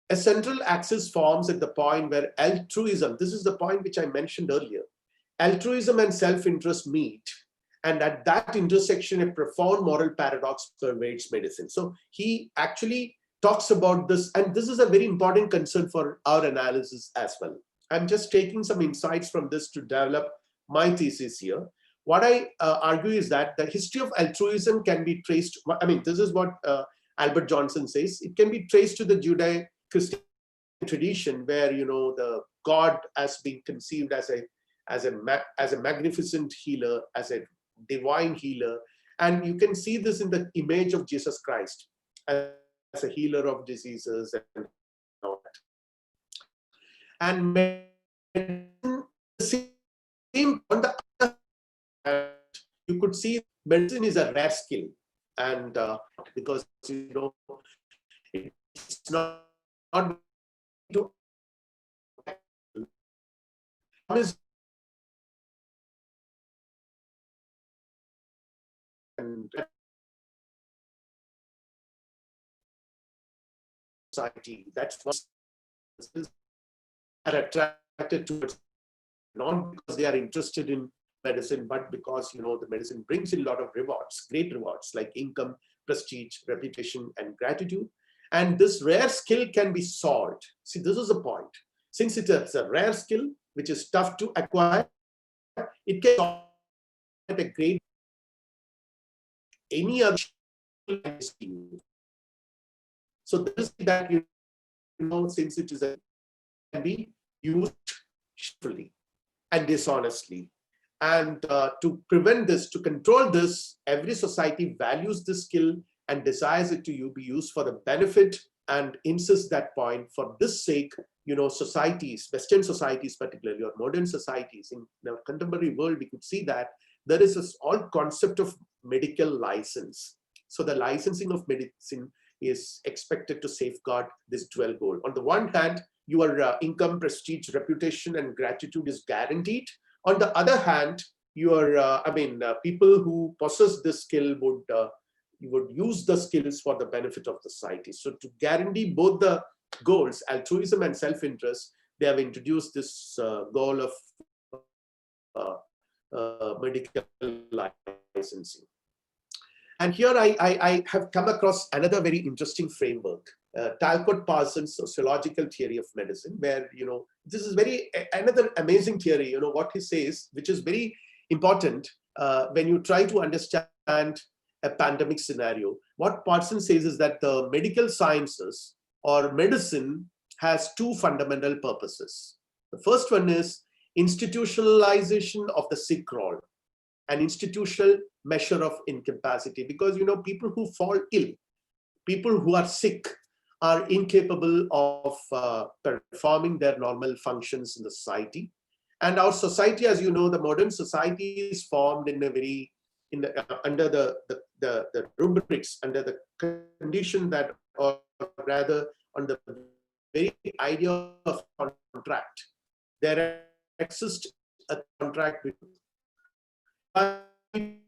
a central axis forms at the point where altruism, this is the point which I mentioned earlier, altruism and self-interest meet. And at that intersection, a profound moral paradox pervades medicine. So he actually talks about this, and this is a very important concern for our analysis as well. I'm just taking some insights from this to develop my thesis here. What I argue is that the history of altruism can be traced, I mean, this is what Albert Johnson says, it can be traced to the Judeo-Christian tradition where, the God has been conceived as a magnificent healer, as a divine healer. And you can see this in the image of Jesus Christ as a healer of diseases and all that. And same on the other hand, you could see medicine is a rare skill, and because it's not to and society. That's what are attracted towards, not because they are interested in medicine, but because the medicine brings in a lot of rewards, great rewards like income, prestige, reputation, and gratitude. And this rare skill can be solved. See, this is the point. Since it is a rare skill which is tough to acquire, it can solve at a great any other. So this is that since it is can be used fully and dishonestly. And to prevent this, to control this, every society values this skill and desires it to be used for the benefit and insists that point. For this sake, societies, Western societies particularly, or modern societies in the contemporary world, we could see that there is this all concept of medical license. So the licensing of medicine is expected to safeguard this dual goal. On the one hand, your income, prestige, reputation, and gratitude is guaranteed. On the other hand, your people who possess this skill would use the skills for the benefit of the society. So to guarantee both the goals, altruism and self-interest, they have introduced this goal of medical licensing. And here I have come across another very interesting framework, Talcott Parsons' sociological theory of medicine, where, this is another amazing theory, what he says, which is very important when you try to understand a pandemic scenario. What Parsons says is that the medical sciences or medicine has two fundamental purposes. The first one is institutionalization of the sick role, an institutional measure of incapacity, because people who fall ill, people who are sick, are incapable of performing their normal functions in the society. And our society, as you know, the modern society is formed in a very under the rubrics, under the condition that, or rather on the very idea of contract. There exists a contract between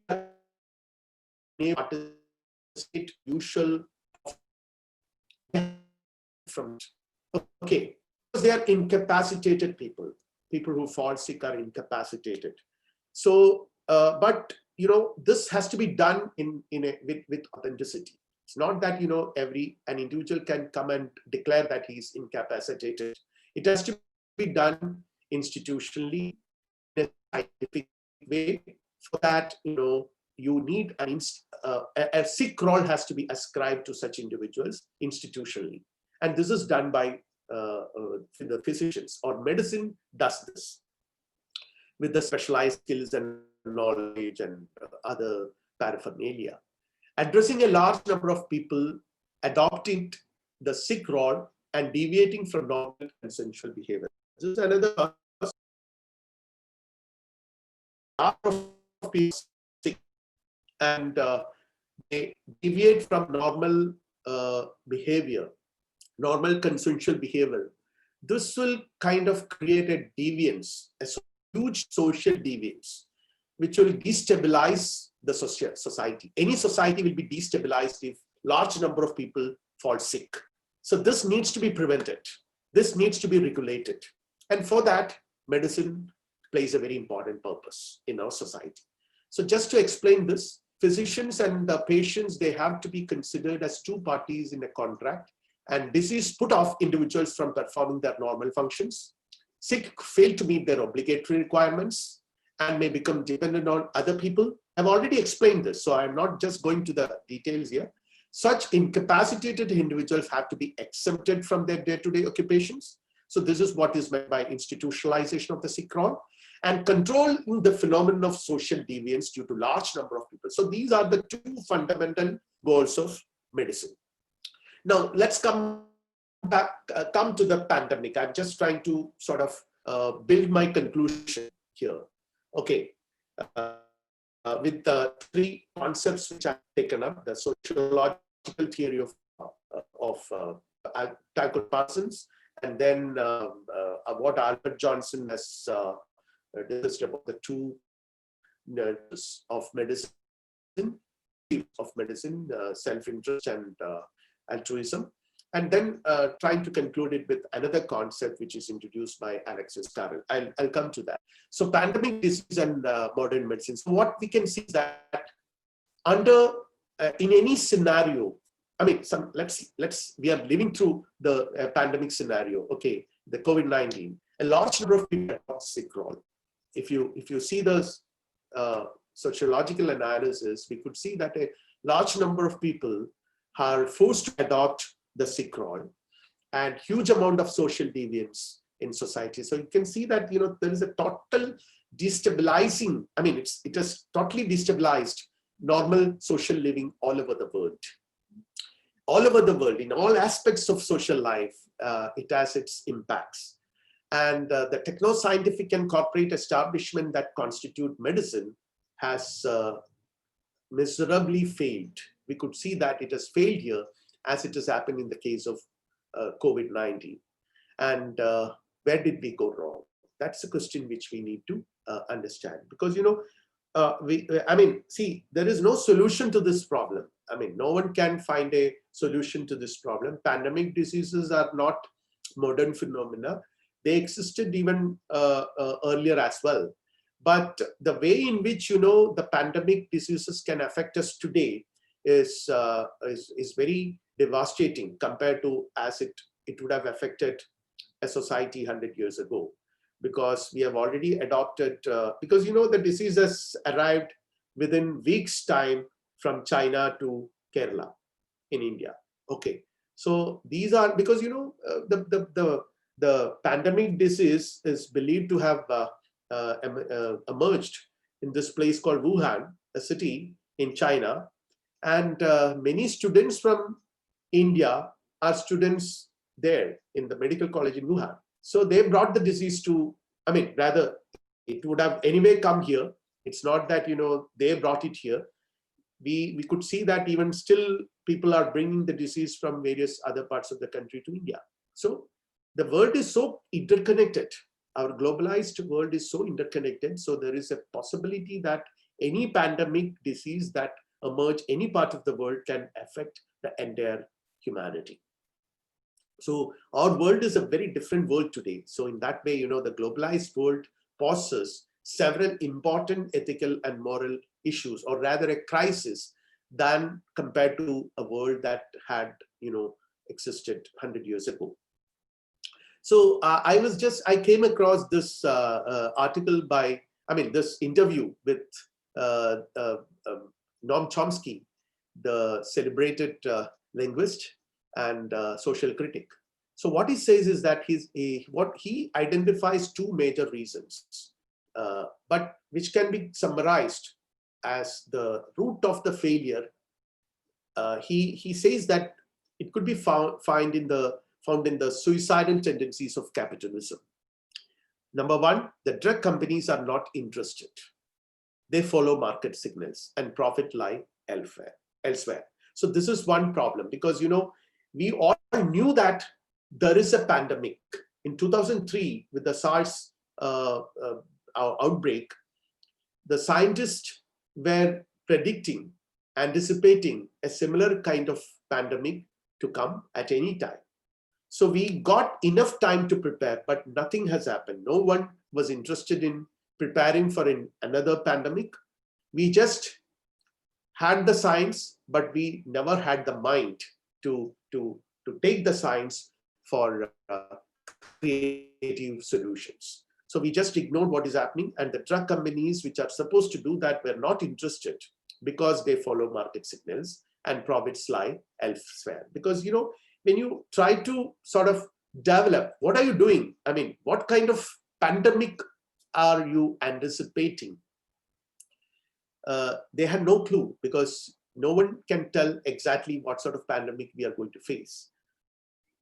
usual from okay, because they are incapacitated people who fall sick are incapacitated. So but this has to be done with authenticity. It's not that an individual can come and declare that he's incapacitated. It has to be done institutionally in a scientific way. For that, you need a sick role has to be ascribed to such individuals institutionally, and this is done by the physicians, or medicine does this with the specialized skills and knowledge and other paraphernalia, addressing a large number of people, adopting the sick role and deviating from normal consensual behavior. This is another lot of people sick, and they deviate from normal behavior, normal consensual behavior. This will kind of create a deviance, a huge social deviance, which will destabilize the society. Any society will be destabilized if large number of people fall sick. So this needs to be prevented. This needs to be regulated. And for that, medicine plays a very important purpose in our society. So just to explain this, physicians and the patients, they have to be considered as two parties in a contract, and disease put off individuals from performing their normal functions. Sick fail to meet their obligatory requirements and may become dependent on other people. I've already explained this, so I'm not just going to the details here. Such incapacitated individuals have to be exempted from their day-to-day occupations. So this is what is meant by institutionalization of the sick roll, and controlling the phenomenon of social deviance due to large number of people. So these are the two fundamental goals of medicine. Now let's come to the pandemic. I'm just trying to sort of build my conclusion here. Okay, with the three concepts which I've taken up: the sociological theory of Tycho Parsons, and then what Albert Johnson has discussed about the two nerves of medicine, self-interest and altruism, and then trying to conclude it with another concept which is introduced by Alexis Carrel. I'll come to that. So pandemic disease and modern medicine. So what we can see is that under in any scenario, I mean, we are living through the pandemic scenario. Okay, the COVID-19. A large number of people are sick role. If you see the sociological analysis, we could see that a large number of people are forced to adopt the sick role, and huge amount of social deviance in society. So you can see that there is a total destabilizing. I mean, it has totally destabilized normal social living all over the world. All over the world, in all aspects of social life, it has its impacts. And the techno-scientific and corporate establishment that constitute medicine has miserably failed. We could see that it has failed here, as it has happened in the case of COVID-19. And where did we go wrong? That's a question which we need to understand, because see, there is no solution to this problem. I mean, no one can find a solution to this problem. Pandemic diseases are not modern phenomena. They existed even earlier as well. But the way in which the pandemic diseases can affect us today is very devastating compared to as it would have affected a society 100 years ago, because we have already adopted, because the disease has arrived within weeks' time from China to Kerala in India. Okay, so these are because the pandemic disease is believed to have emerged in this place called Wuhan, a city in China, and many students from India are students there in the medical college in Wuhan. So they brought the disease to, I mean, rather, it would have anyway come here. It's not that, they brought it here. We could see that even still people are bringing the disease from various other parts of the country to India. So the world is so interconnected. Our globalized world is so interconnected. So there is a possibility that any pandemic disease that emerge any part of the world can affect the entire humanity. So our world is a very different world today. So in that way, the globalized world poses several important ethical and moral issues, or rather a crisis, than compared to a world that had, existed 100 years ago. So I came across this article this interview with Noam Chomsky, the celebrated linguist and social critic. So what he says is that what he identifies two major reasons, but which can be summarized as the root of the failure. He says that it could be found in the suicidal tendencies of capitalism. Number one, the drug companies are not interested. they follow market signals and profit lie elsewhere. So this is one problem, because we all knew that there is a pandemic. In 2003, with the SARS outbreak, the scientists were predicting, anticipating a similar kind of pandemic to come at any time. So we got enough time to prepare, but nothing has happened. No one was interested in preparing for another pandemic. We just had the science, but we never had the mind to take the science for creative solutions. So we just ignored what is happening, and the drug companies which are supposed to do that were not interested, because they follow market signals and profits lie elsewhere. Because when you try to sort of develop, what are you doing? I mean, what kind of pandemic are you anticipating? They had no clue, because no one can tell exactly what sort of pandemic we are going to face.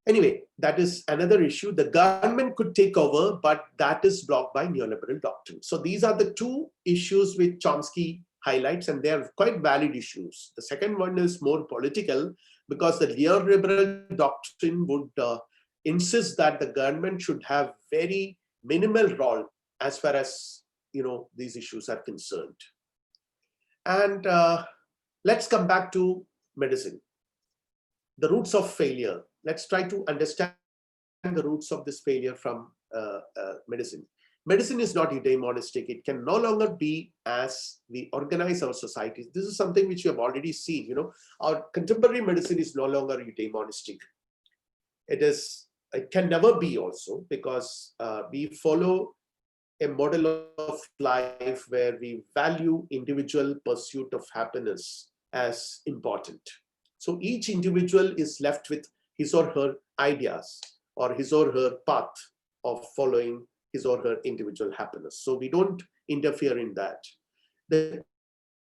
Anyway, that is another issue. The government could take over, but that is blocked by neoliberal doctrine. So these are the two issues which Chomsky highlights, and they are quite valid issues. The second one is more political, because the neoliberal doctrine would insist that the government should have very minimal role as far as these issues are concerned. And let's come back to medicine. The roots of failure. Let's try to understand the roots of this failure from medicine. Medicine is not eudaimonistic. It can no longer be as we organize our societies. This is something which you have already seen. Our contemporary medicine is no longer eudaimonistic. It can never be also, because we follow a model of life where we value individual pursuit of happiness as important. So each individual is left with his or her ideas or his or her path of following his or her individual happiness. So we don't interfere in that. The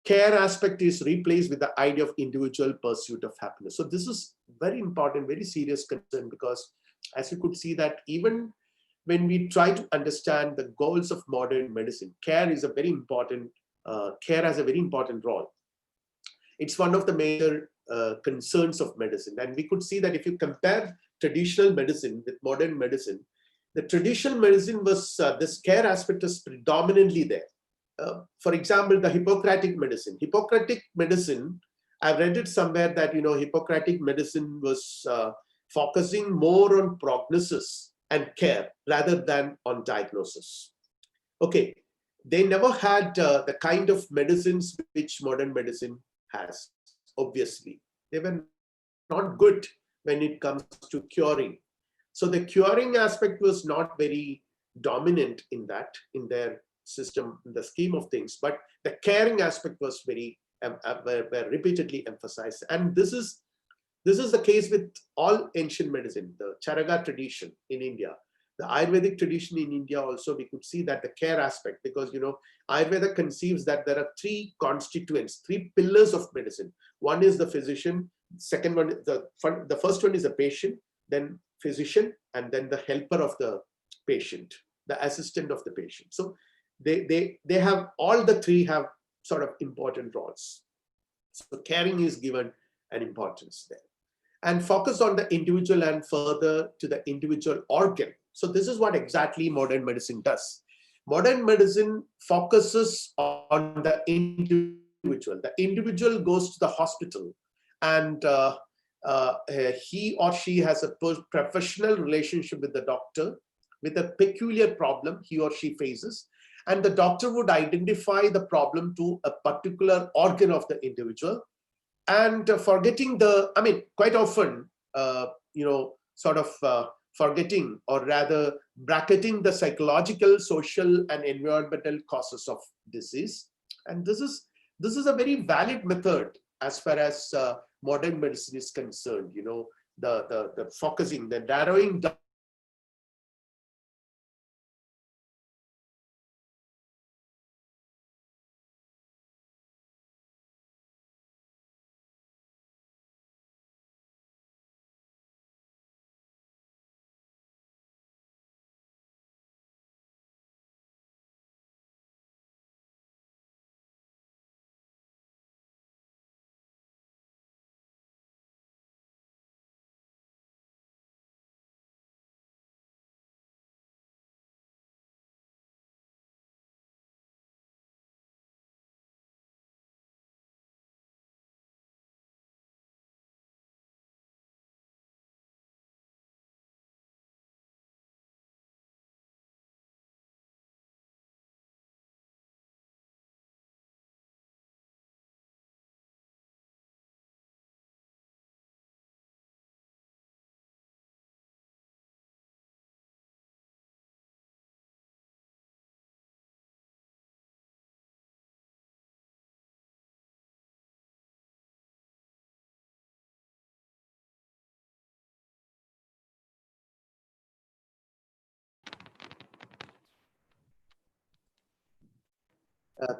care aspect is replaced with the idea of individual pursuit of happiness. So this is very important, very serious concern, because as you could see that even when we try to understand the goals of modern medicine, care has a very important role. It's one of the major concerns of medicine. And we could see that if you compare traditional medicine with modern medicine, the traditional medicine was, this care aspect is predominantly there. For example, the Hippocratic medicine. Hippocratic medicine, I've read it somewhere that, Hippocratic medicine was focusing more on prognosis and care rather than on diagnosis. Okay, they never had the kind of medicines which modern medicine has, obviously. They were not good when it comes to curing. So the curing aspect was not very dominant in their system, in the scheme of things, but the caring aspect was very repeatedly emphasized. And this is the case with all ancient medicine, the Charaka tradition in India, the Ayurvedic tradition in India also. We could see that the care aspect, because Ayurveda conceives that there are three constituents, three pillars of medicine. One is the physician, second one, the first one is the patient, then physician, and then the helper of the patient, the assistant of the patient. So they have, all the three have sort of important roles. So caring is given an importance there, and focus on the individual and further to the individual organ. So this is what exactly modern medicine does. Modern medicine focuses on the individual. The individual goes to the hospital, and he or she has a professional relationship with the doctor with a peculiar problem he or she faces, and the doctor would identify the problem to a particular organ of the individual, and forgetting quite often, forgetting, or rather bracketing, the psychological, social, and environmental causes of disease. And this is a very valid method as far as modern medicine is concerned. The focusing, the narrowing down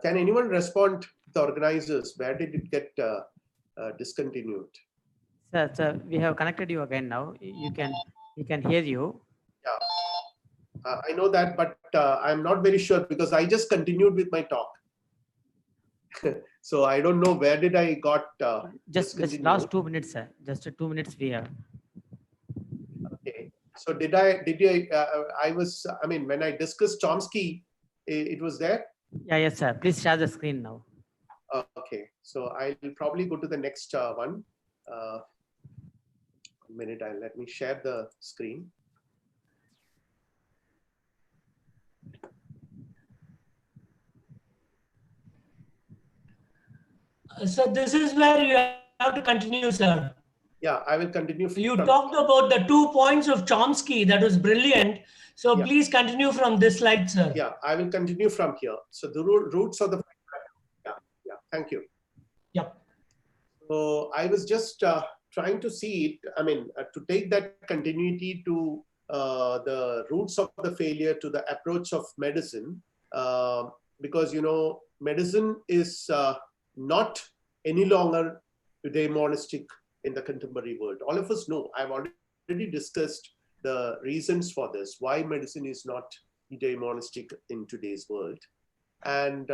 Can anyone respond, the organizers? Where did it get discontinued? Sir, we have connected you again now. We can hear you. Yeah, I know that, but I'm not very sure because I just continued with my talk. So I don't know where did I got Just discontinued. last 2 minutes, sir. Just 2 minutes we have. Okay. So I mean, when I discussed Chomsky, it was there. Yeah, yes, sir. Please share the screen now. Okay. So I'll probably go to the next one. A minute, let me share the screen. So this is where you have to continue, sir. Yeah, I will continue. You talked about the 2 points of Chomsky. That was brilliant. So Yeah. please continue from this slide, sir. Yeah, I will continue from here. So the roots of the, yeah, thank you. Yep. So I was just trying to see it, I mean, to take that continuity to the roots of the failure to the approach of medicine, because, you know, medicine is not any longer eudaimonistic in the contemporary world. All of us know, I've already discussed the reasons for this, why medicine is not eudaimonistic in today's world. And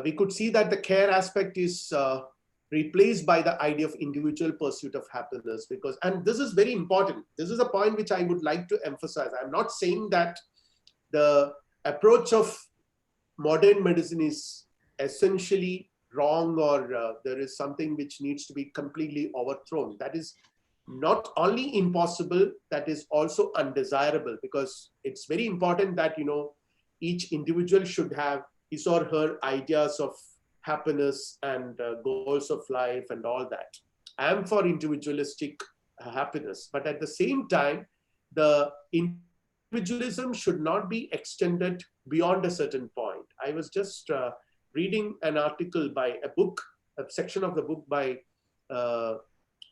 we could see that the care aspect is replaced by the idea of individual pursuit of happiness, because, and this is very important. This is a point which I would like to emphasize. I'm not saying that the approach of modern medicine is essentially wrong or there is something which needs to be completely overthrown. That is not only impossible, that is also undesirable, because it's very important that, you know, each individual should have his or her ideas of happiness and goals of life and all that. I am for individualistic happiness, but at the same time, the individualism should not be extended beyond a certain point. I was just reading an article by a section of the book by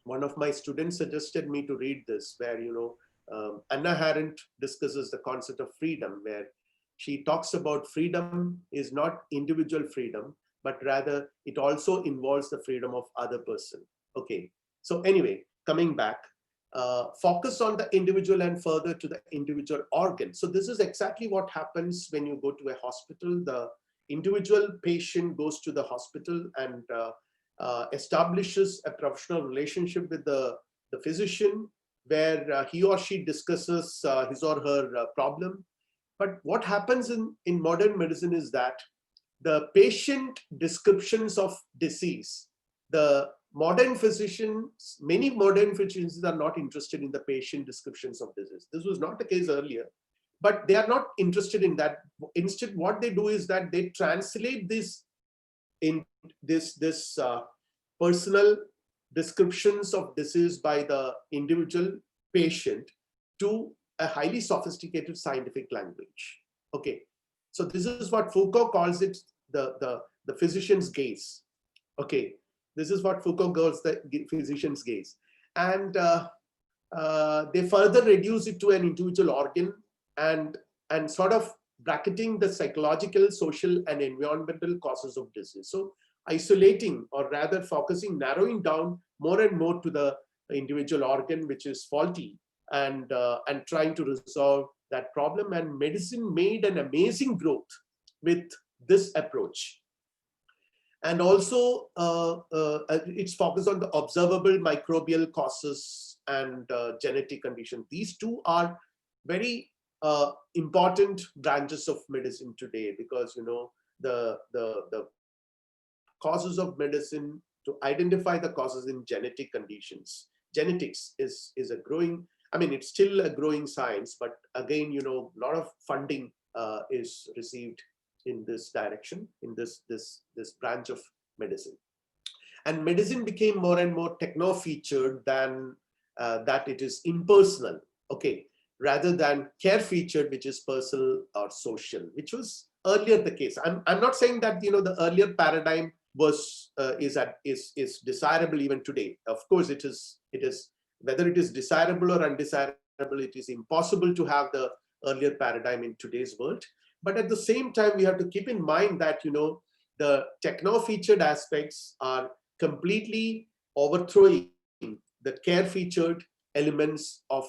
one of my students suggested me to read this, where, you know, Anna Arendt discusses the concept of freedom, where she talks about freedom is not individual freedom, but rather it also involves the freedom of other person. Okay. So anyway, coming back, focus on the individual and further to the individual organ. So this is exactly what happens when you go to a hospital. The individual patient goes to the hospital and establishes a professional relationship with the physician, where he or she discusses his or her problem. But what happens in modern medicine is that the patient descriptions of disease, the modern physicians, many modern physicians are not interested in the patient descriptions of disease. This was not the case earlier, but they are not interested in that. Instead, what they do is that they translate this in this personal descriptions of disease by the individual patient to a highly sophisticated scientific language. Okay, so this is what Foucault calls it, the physician's gaze. Okay, this is what Foucault calls the physician's gaze, and they further reduce it to an individual organ and sort of bracketing the psychological, social, and environmental causes of disease. So isolating, or rather focusing, narrowing down more and more to the individual organ which is faulty, and trying to resolve that problem. And medicine made an amazing growth with this approach. And also it's focused on the observable microbial causes and genetic condition. These two are very important branches of medicine today, because, you know, the causes of medicine, to identify the causes in genetic conditions. Genetics is a growing, I mean, it's still a growing science, but again, you know, a lot of funding is received in this direction, in this branch of medicine. And medicine became more and more techno-featured than that it is impersonal, okay, rather than care-featured, which is personal or social, which was earlier the case. I'm not saying that, you know, the earlier paradigm was is desirable even today. Of course, it is whether it is desirable or undesirable, it is impossible to have the earlier paradigm in today's world. But at the same time, we have to keep in mind that, the techno-featured aspects are completely overthrowing the care-featured elements of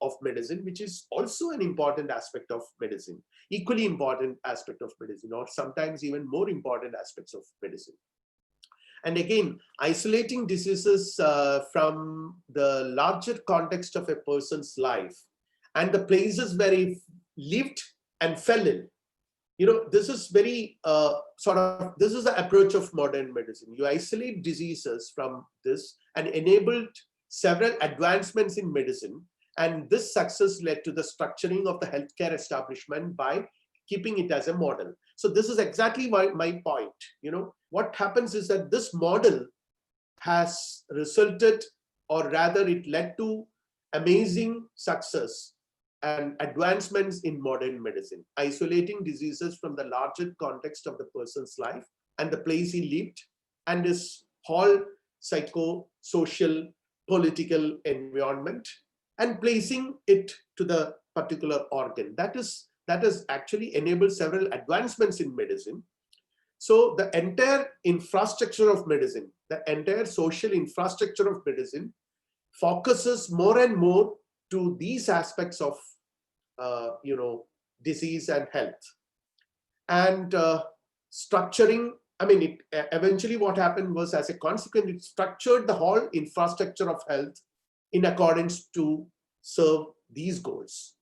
of medicine, which is also an important aspect of medicine, equally important aspect of medicine, or sometimes even more important aspects of medicine. And again, isolating diseases from the larger context of a person's life and the places where he lived and fell in. This is very this is the approach of modern medicine. You isolate diseases from this and enabled several advancements in medicine. And this success led to the structuring of the healthcare establishment by keeping it as a model. So this is exactly my point. What happens is that this model has resulted, or rather it led to amazing success and advancements in modern medicine, isolating diseases from the larger context of the person's life and the place he lived and his whole psycho-social, political environment, and placing it to the particular organ. That has actually enabled several advancements in medicine. So the entire infrastructure of medicine, the entire social infrastructure of medicine focuses more and more to these aspects of disease and health. And structuring, eventually what happened was, as a consequence, it structured the whole infrastructure of health in accordance to serve these goals.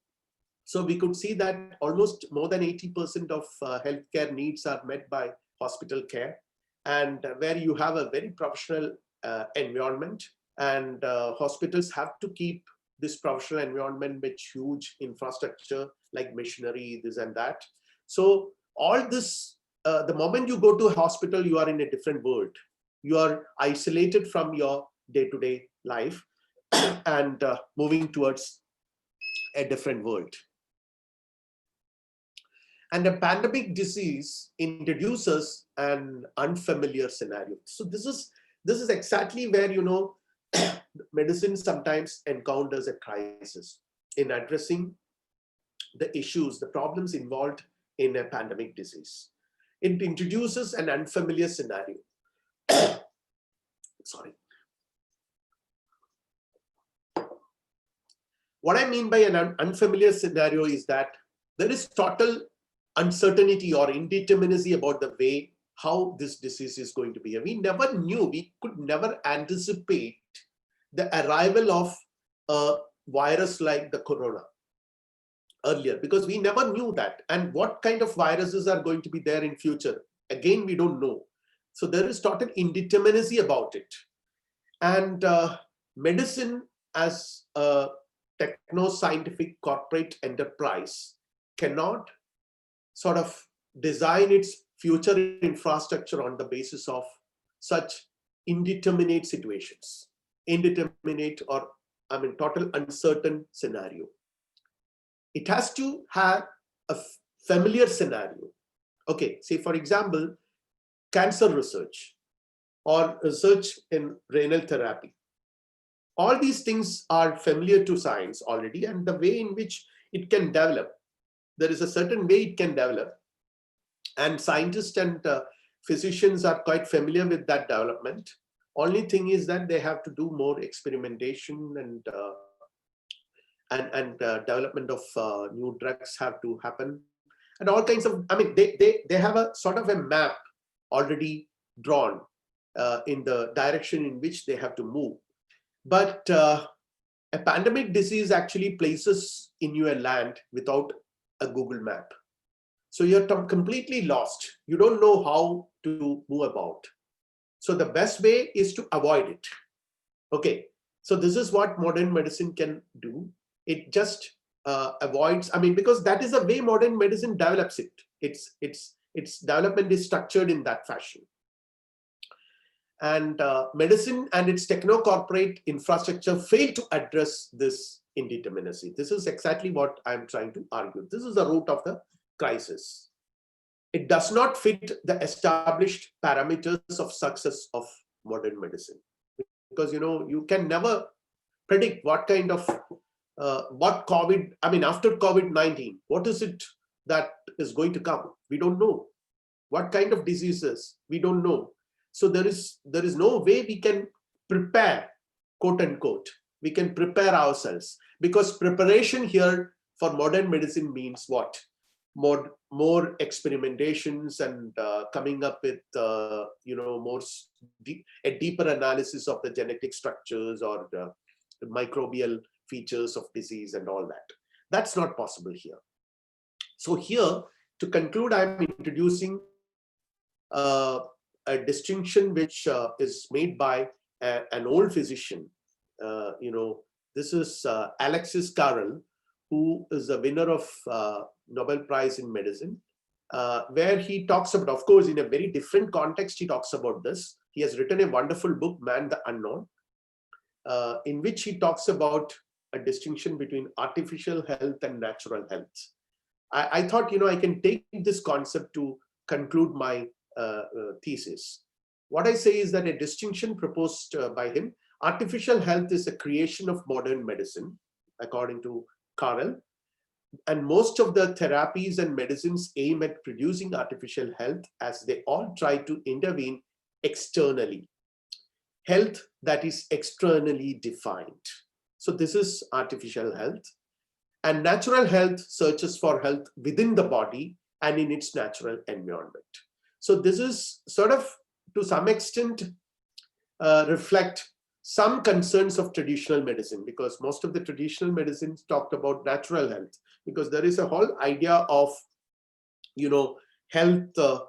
So we could see that almost more than 80% of healthcare needs are met by hospital care, and where you have a very professional environment, and hospitals have to keep this professional environment with huge infrastructure like machinery, this and that. So all this, the moment you go to a hospital, you are in a different world. You are isolated from your day-to-day life and moving towards a different world. And a pandemic disease introduces an unfamiliar scenario. So this is exactly where, medicine sometimes encounters a crisis in addressing the issues, the problems involved in a pandemic disease. It introduces an unfamiliar scenario. Sorry. What I mean by an unfamiliar scenario is that there is total uncertainty or indeterminacy about the way how this disease is going to be. We never knew, we could never anticipate the arrival of a virus like the corona earlier, because we never knew that. And what kind of viruses are going to be there in future? Again, we don't know. So there is total indeterminacy about it. And medicine as a techno-scientific corporate enterprise cannot sort of design its future infrastructure on the basis of such indeterminate situations, indeterminate or total uncertain scenario. It has to have a familiar scenario. Okay, say for example, cancer research or research in renal therapy. All these things are familiar to science already, and the way in which it can develop, there is a certain way it can develop, and scientists and physicians are quite familiar with that development. Only thing is that they have to do more experimentation and development of new drugs have to happen, and all kinds of. They have a sort of a map already drawn in the direction in which they have to move. But a pandemic disease actually places in you a land without a Google map. So you're completely lost. You don't know how to move about. So the best way is to avoid it. Okay, so this is what modern medicine can do. It just avoids, because that is the way modern medicine develops it. Its development is structured in that fashion. And medicine and its techno-corporate infrastructure fail to address this indeterminacy. This is exactly what I'm trying to argue. This is the root of the crisis. It does not fit the established parameters of success of modern medicine, because you can never predict what kind of what COVID, after COVID-19, what is it that is going to come? We don't know. What kind of diseases? We don't know. So there is no way we can prepare, quote unquote. We can prepare ourselves, because preparation here for modern medicine means what? More experimentations and coming up with a deeper analysis of the genetic structures or the microbial features of disease and all that. That's not possible here. So here, to conclude, I'm introducing a distinction which is made by an old physician. This is Alexis Carrel, who is a winner of Nobel Prize in Medicine, where he talks about, of course, in a very different context, he talks about this. He has written a wonderful book, Man the Unknown, in which he talks about a distinction between artificial health and natural health. I thought, I can take this concept to conclude my thesis. What I say is that a distinction proposed by him, artificial health is a creation of modern medicine, according to Carrel, and most of the therapies and medicines aim at producing artificial health, as they all try to intervene externally. Health that is externally defined. So this is artificial health. And natural health searches for health within the body and in its natural environment. So this is sort of, to some extent, reflect some concerns of traditional medicine, because most of the traditional medicines talked about natural health, because there is a whole idea of, health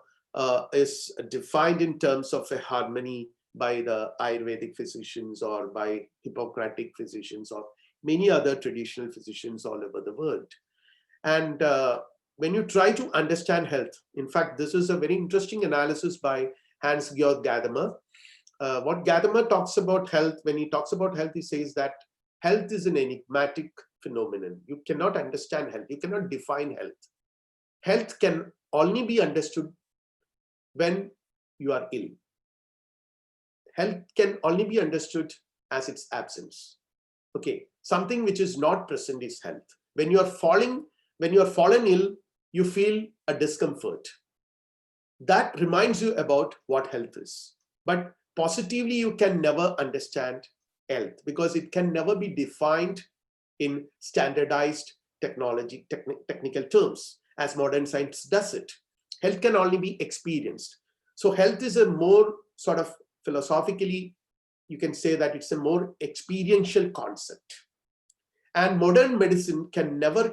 is defined in terms of a harmony by the Ayurvedic physicians or by Hippocratic physicians or many other traditional physicians all over the world. And when you try to understand health, in fact, this is a very interesting analysis by Hans-Georg Gadamer. What Gadamer talks about health, when he talks about health, he says that health is an enigmatic phenomenon. You cannot understand health. You cannot define health. Health can only be understood when you are ill. Health can only be understood as its absence. Okay, something which is not present is health. When you are fallen ill, you feel a discomfort. That reminds you about what health is. But positively, you can never understand health, because it can never be defined in standardized technical terms, as modern science does it. Health can only be experienced. So health is a more sort of philosophically, you can say that it's a more experiential concept. And modern medicine can never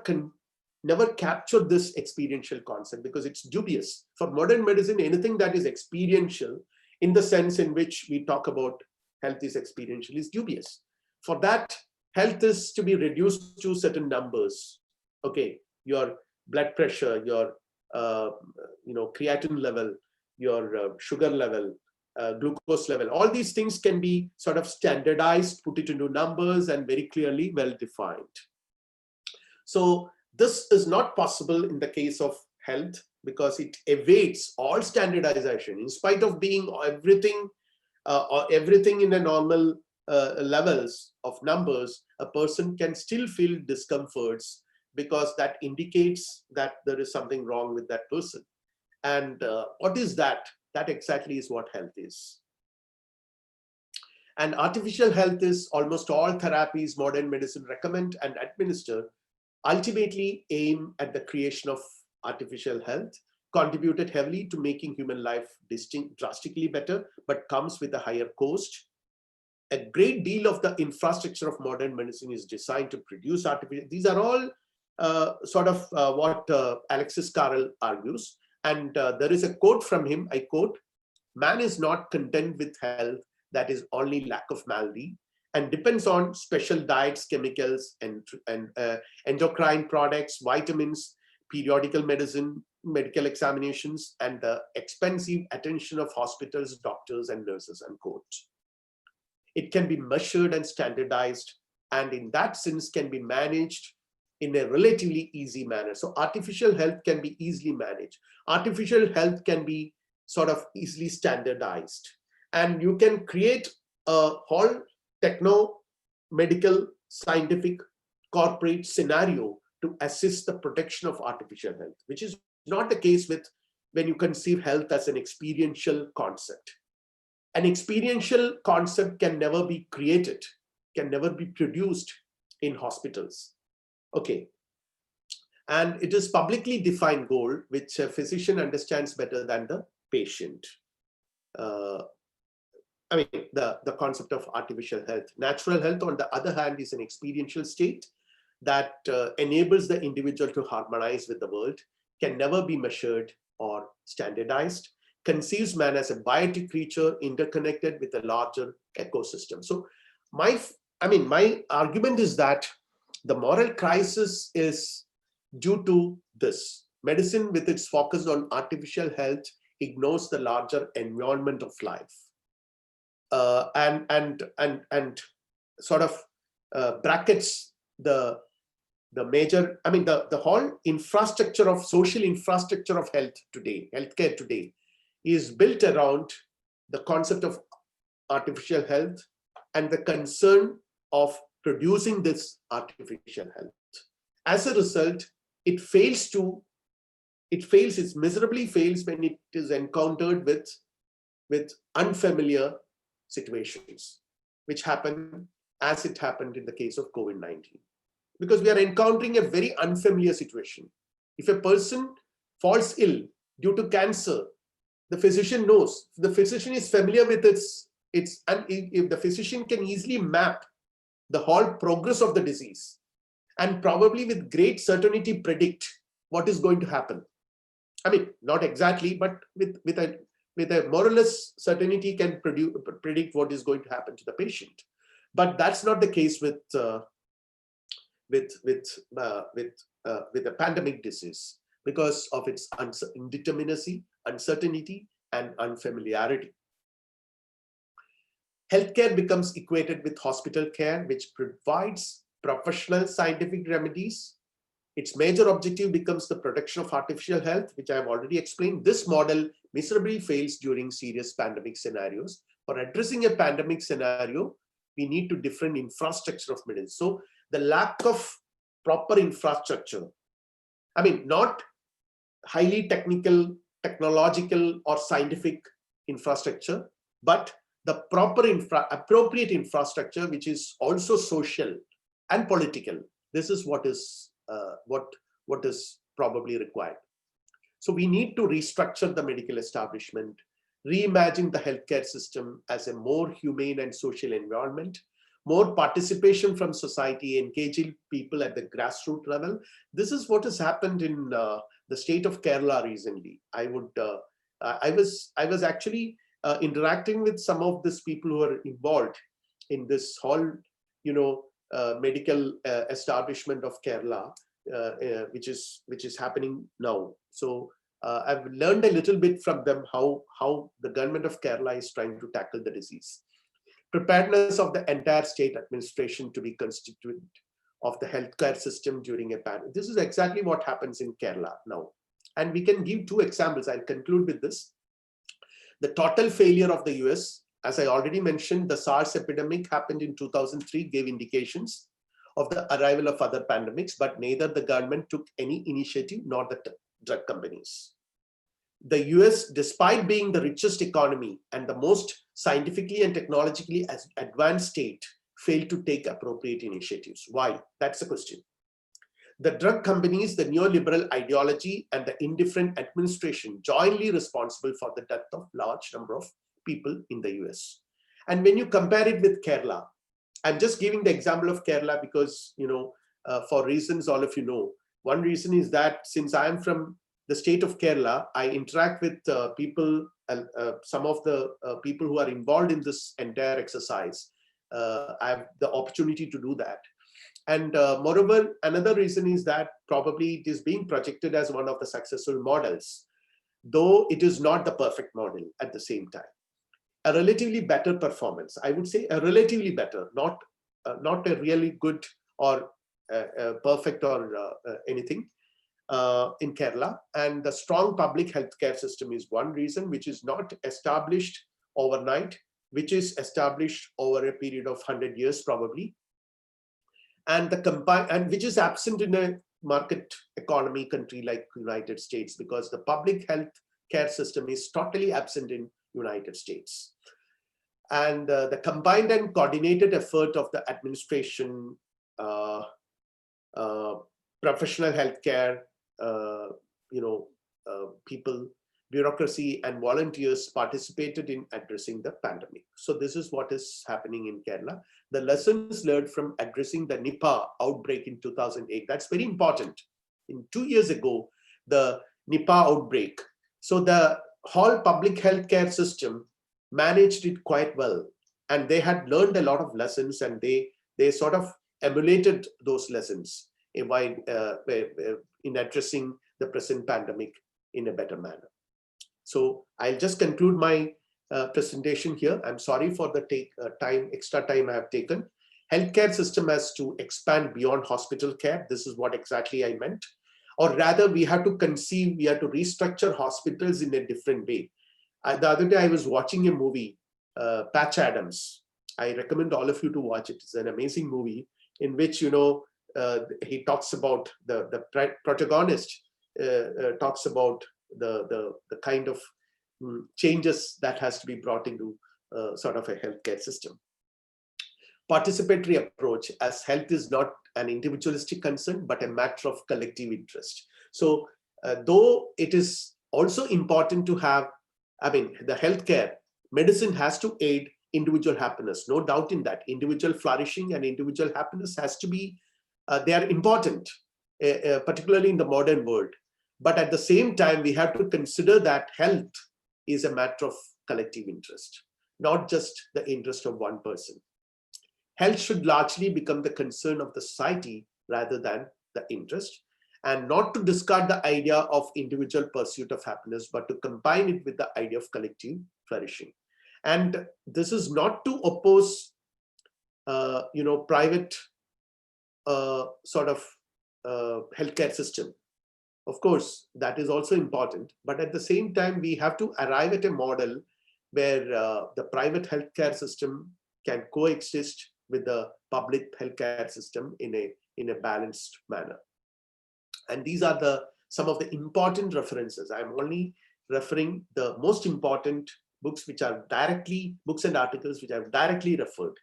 capture this experiential concept, because it's dubious. For modern medicine, anything that is experiential, in the sense in which we talk about health is experiential, is dubious. For that, health is to be reduced to certain numbers. Okay, your blood pressure, your creatinine level, your sugar level, glucose level, all these things can be sort of standardized, put it into numbers, and very clearly well defined. So this is not possible in the case of health, because it evades all standardization. In spite of being everything in a normal levels of numbers, a person can still feel discomforts, because that indicates that there is something wrong with that person. And what is that? That exactly is what health is. And artificial health is almost all therapies modern medicine recommend and administer ultimately aim at the creation of artificial health, contributed heavily to making human life drastically better, but comes with a higher cost. A great deal of the infrastructure of modern medicine is designed to produce artificial. These are all what Alexis Carrel argues. And there is a quote from him, I quote, "Man is not content with health that is only lack of malady, and depends on special diets, chemicals, and endocrine products, vitamins, periodical medicine, medical examinations, and the expensive attention of hospitals, doctors, and nurses," unquote. It can be measured and standardized, and in that sense can be managed in a relatively easy manner. So artificial health can be easily managed. Artificial health can be sort of easily standardized. And you can create a whole techno-medical, scientific, corporate scenario to assist the protection of artificial health, which is not the case with when you conceive health as an experiential concept. An experiential concept can never be created, can never be produced in hospitals. Okay. And it is publicly defined goal, which a physician understands better than the patient. I mean, the concept of artificial health. Natural health, on the other hand, is an experiential state that enables the individual to harmonize with the world, can never be measured or standardized, conceives man as a biotic creature interconnected with a larger ecosystem. So my argument is that the moral crisis is due to this. Medicine, with its focus on artificial health, ignores the larger environment of life, and sort of brackets the major. I mean, the whole infrastructure of social infrastructure of health today, healthcare today, is built around the concept of artificial health and the concern of producing this artificial health. As a result, it miserably fails when it is encountered with unfamiliar situations, which happen as it happened in the case of COVID-19. Because we are encountering a very unfamiliar situation. If a person falls ill due to cancer, the physician knows, the physician is familiar with and if the physician can easily map the whole progress of the disease and probably with great certainty predict what is going to happen. I mean, not exactly, but with a more or less certainty can predict what is going to happen to the patient. But that's not the case with a pandemic disease because of its indeterminacy, uncertainty, and unfamiliarity. Healthcare becomes equated with hospital care, which provides professional scientific remedies. Its major objective becomes the protection of artificial health, which I have already explained. This model miserably fails during serious pandemic scenarios. For addressing a pandemic scenario, we need to different infrastructure of medicine. So the lack of proper infrastructure, I mean, not highly technical, technological, or scientific infrastructure, but the proper appropriate infrastructure, which is also social and political. This is what is probably required. So we need to restructure the medical establishment, reimagine the healthcare system as a more humane and social environment, more participation from society, engaging people at the grassroots level. This is what has happened in the state of Kerala recently. I was actually interacting with some of these people who are involved in this whole, medical establishment of Kerala, which is happening now. So I've learned a little bit from them how the government of Kerala is trying to tackle the disease. Preparedness of the entire state administration to be constituent of the healthcare system during a pandemic. This is exactly what happens in Kerala now. And we can give two examples. I'll conclude with this. The total failure of the US, as I already mentioned, the SARS epidemic happened in 2003, gave indications of the arrival of other pandemics, but neither the government took any initiative nor the drug companies. The US, despite being the richest economy and the most scientifically and technologically advanced state, failed to take appropriate initiatives. Why? That's the question. The drug companies, the neoliberal ideology, and the indifferent administration jointly responsible for the death of large number of people in the US. And when you compare it with Kerala, I'm just giving the example of Kerala because, for reasons all of you know. One reason is that since I am from the state of Kerala, I interact with people, some of the people who are involved in this entire exercise. I have the opportunity to do that. And moreover, another reason is that probably it is being projected as one of the successful models, though it is not the perfect model at the same time. A relatively better performance, I would say a relatively better, not a really good or perfect or anything in Kerala. And the strong public healthcare system is one reason, which is not established overnight, which is established over a period of 100 years probably. And which is absent in a market economy country like United States, because the public health care system is totally absent in United States. And the combined and coordinated effort of the administration, professional healthcare, people, bureaucracy, and volunteers participated in addressing the pandemic. So this is what is happening in Kerala. The lessons learned from addressing the Nipah outbreak in 2008, that's very important. In 2 years ago, the Nipah outbreak. So the whole public healthcare system managed it quite well. And they had learned a lot of lessons, and they sort of emulated those lessons in addressing the present pandemic in a better manner. So I'll just conclude my presentation here. I'm sorry for the extra time I have taken. Healthcare system has to expand beyond hospital care. This is what exactly I meant. Or rather, we have to restructure hospitals in a different way. The other day I was watching a movie, Patch Adams. I recommend all of you to watch it. It's an amazing movie in which, he talks about the protagonist talks about the kind of changes that has to be brought into sort of a healthcare system. Participatory approach, as health is not an individualistic concern, but a matter of collective interest. So though it is also important to have, the healthcare, medicine has to aid individual happiness, no doubt in that. Individual flourishing and individual happiness has to be, they are important, particularly in the modern world. But at the same time, we have to consider that health is a matter of collective interest, not just the interest of one person. Health should largely become the concern of the society rather than the interest, and not to discard the idea of individual pursuit of happiness, but to combine it with the idea of collective flourishing. And this is not to oppose, private sort of healthcare system. Of course, that is also important. But at the same time, we have to arrive at a model where the private healthcare system can coexist with the public healthcare system in a balanced manner. And these are some of the important references. I'm only referring the most important books books and articles which I've directly referred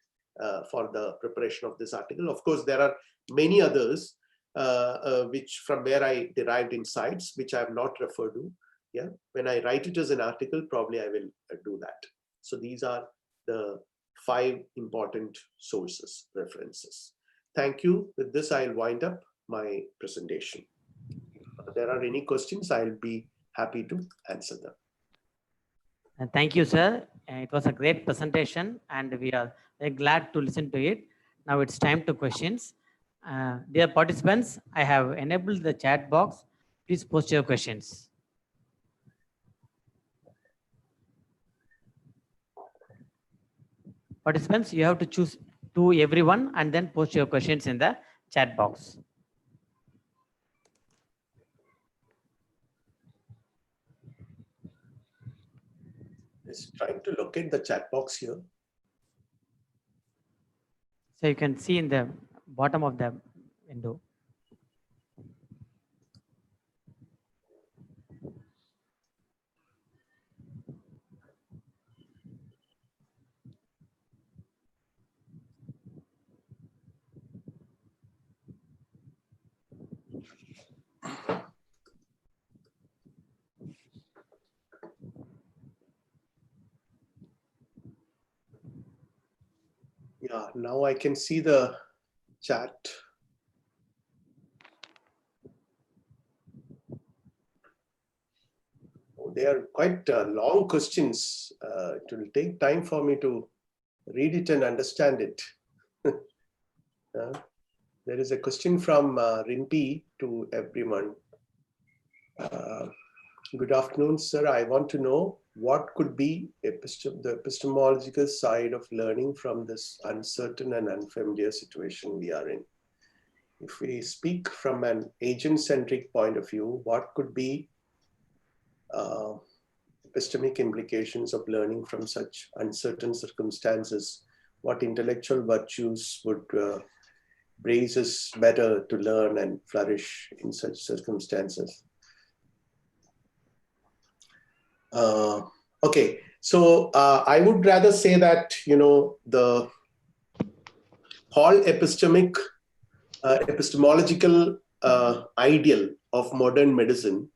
for the preparation of this article. Of course, there are many others which from where I derived insights, which I have not referred to. Yeah, when I write it as an article, probably I will do that. So these are the 5 important sources, references. Thank you. With this, I'll wind up my presentation. If there are any questions, I'll be happy to answer them. Thank you, sir. It was a great presentation, and we are very glad to listen to it. Now it's time to questions. Dear participants, I have enabled the chat box. Please post your questions. Participants, you have to choose to everyone and then post your questions in the chat box. Just trying to locate the chat box here. So you can see in the bottom of the window. Yeah, now I can see the chat. Oh, they are quite long questions. It will take time for me to read it and understand it. There is a question from Rimpi to everyone. Good afternoon, sir. I want to know what could be the epistemological side of learning from this uncertain and unfamiliar situation we are in. If we speak from an agent-centric point of view, what could be epistemic implications of learning from such uncertain circumstances? What intellectual virtues would braces better to learn and flourish in such circumstances. Okay, so I would rather say that, you know, the whole epistemological ideal of modern medicine,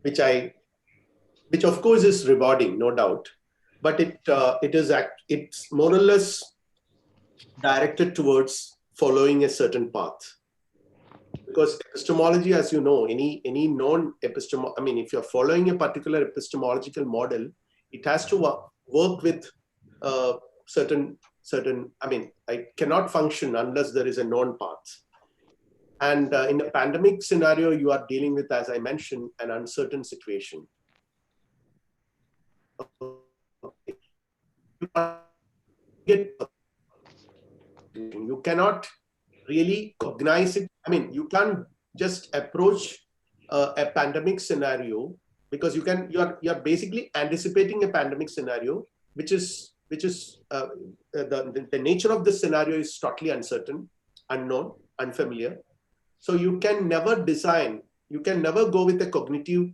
which of course is rewarding, no doubt, but it's more or less directed towards following a certain path. Because epistemology, as you know, any known epistemology, I mean, if you're following a particular epistemological model, it has to work with certain, I mean, I cannot function unless there is a known path. And in a pandemic scenario, you are dealing with, as I mentioned, an uncertain situation. You cannot really cognize it. I mean, you can't just approach a pandemic scenario, because you're basically anticipating a pandemic scenario, which is the nature of the scenario is totally uncertain, unknown, unfamiliar. So you can never go with a cognitive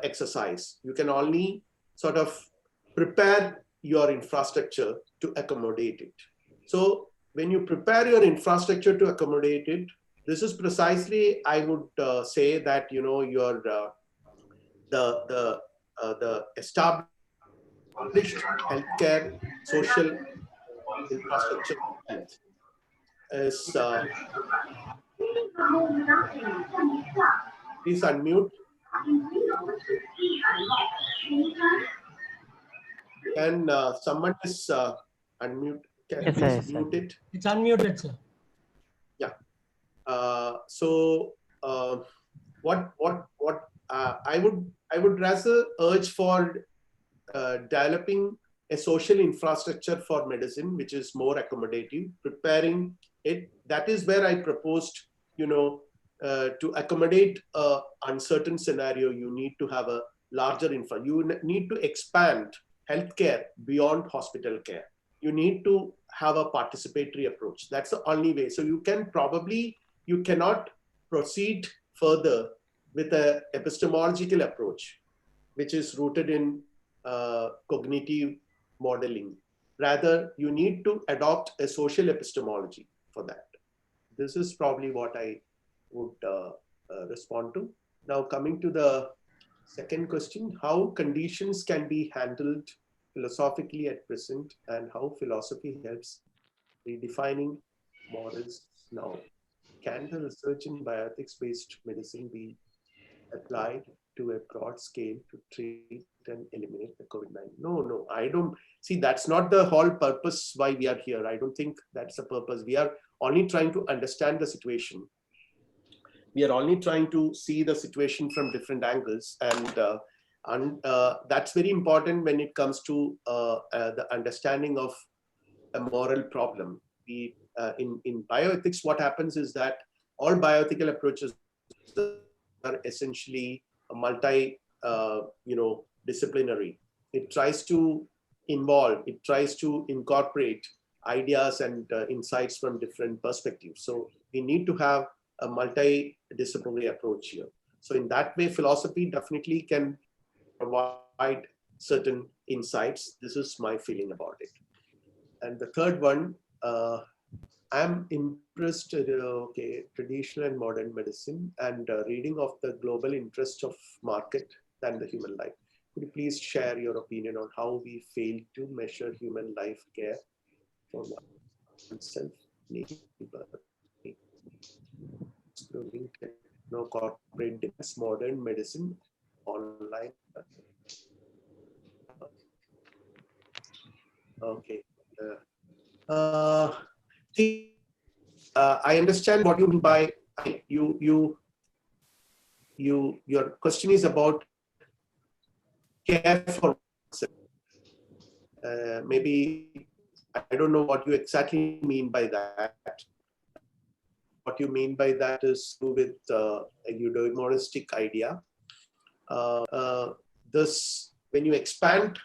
exercise. You can only sort of prepare your infrastructure to accommodate it. So when you prepare your infrastructure to accommodate it, this is precisely, I would say that, you know, your the established healthcare, social infrastructure health is. Please unmute. Can someone just unmute? Can Yes, please sir. mute it? It's unmuted, sir. Yeah. What I would rather urge for developing a social infrastructure for medicine, which is more accommodative, preparing it. That is where I proposed, you know, to accommodate an uncertain scenario, you need to have a larger infra. You need to expand healthcare beyond hospital care. You need to have a participatory approach. That's the only way. So you cannot proceed further with an epistemological approach, which is rooted in cognitive modeling. Rather, you need to adopt a social epistemology for that. This is probably what I would respond to. Now, coming to the second question, how conditions can be handled philosophically at present, and how philosophy helps redefining morals now. Can the research in bioethics-based medicine be applied to a broad scale to treat and eliminate the COVID-19? No, I don't see. That's not the whole purpose why we are here. I don't think that's the purpose. We are only trying to understand the situation. We are only trying to see the situation from different angles, and that's very important when it comes to the understanding of a moral problem. In bioethics, what happens is that all bioethical approaches are essentially disciplinary. It tries to incorporate ideas and insights from different perspectives. So we need to have a multidisciplinary approach here. So in that way, philosophy definitely can provide certain insights. This is my feeling about it. And the third one, I'm impressed, traditional and modern medicine and reading of the global interest of market than the human life. Could you please share your opinion on how we fail to measure human life care for oneself, neighbor, including corporate defense, modern medicine, online? Okay. I understand what you mean by your question is about care for oneself. Maybe I don't know what you exactly mean by that. What you mean by that is to do with a eudaimonistic idea. This, when you expand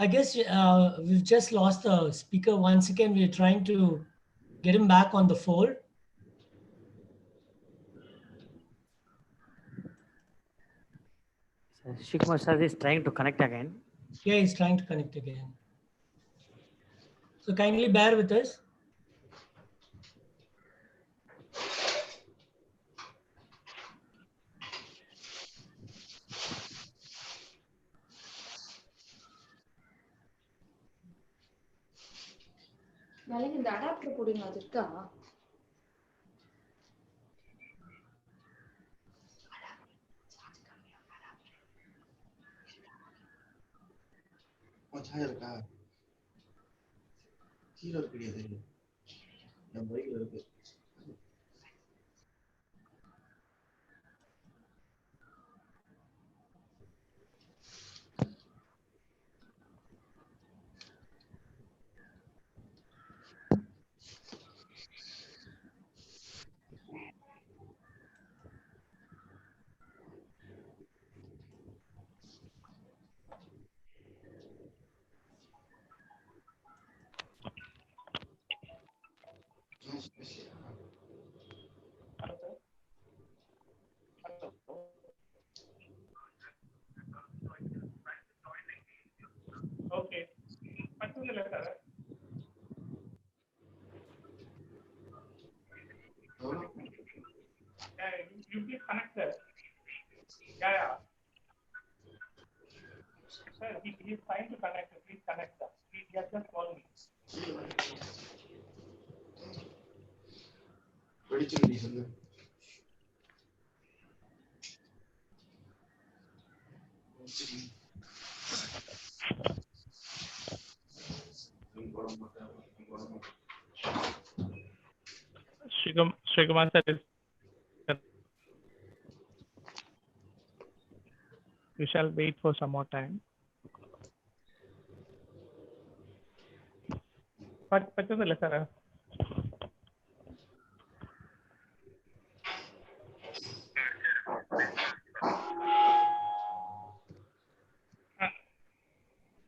I guess we've just lost the speaker. Once again, we're trying to get him back on the fold. Shikumar sir is trying to connect again. Yeah, he's trying to connect again. So kindly bear with us. நாளைக்கு இந்த adapter போடுங்க அது இருக்கா இருக்கா கீழே இருக்கு தெரியும் என் பைக்ல இருக்கு Okay. பக்கத்துல sir. Yeah, you please connect sir. Yeah. Sir, he is trying to connect. Please connect sir. He has just called me. வெடிச்சிருடி சொல்லு Shikumar sir is. We shall wait for some more time. பக்கத்துல sir.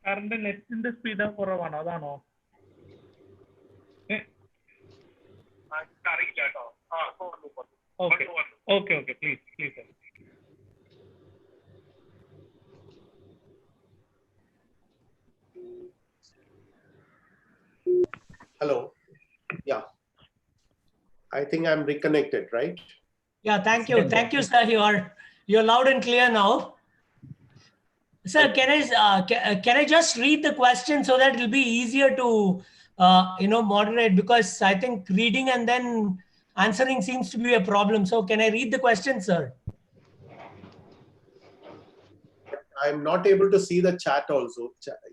Current നെറ്റിന്റെ speed കുറവാണോ അതാണോ അറിയില്ല കേട്ടോ okay okay okay please please Hello. Yeah. I think I'm reconnected, right? Yeah, thank you. Thank you, sir. You're loud and clear now. Sir, can I just read the question so that it'll be easier to moderate, because I think reading and then answering seems to be a problem. So can I read the question, sir? I'm not able to see the chat also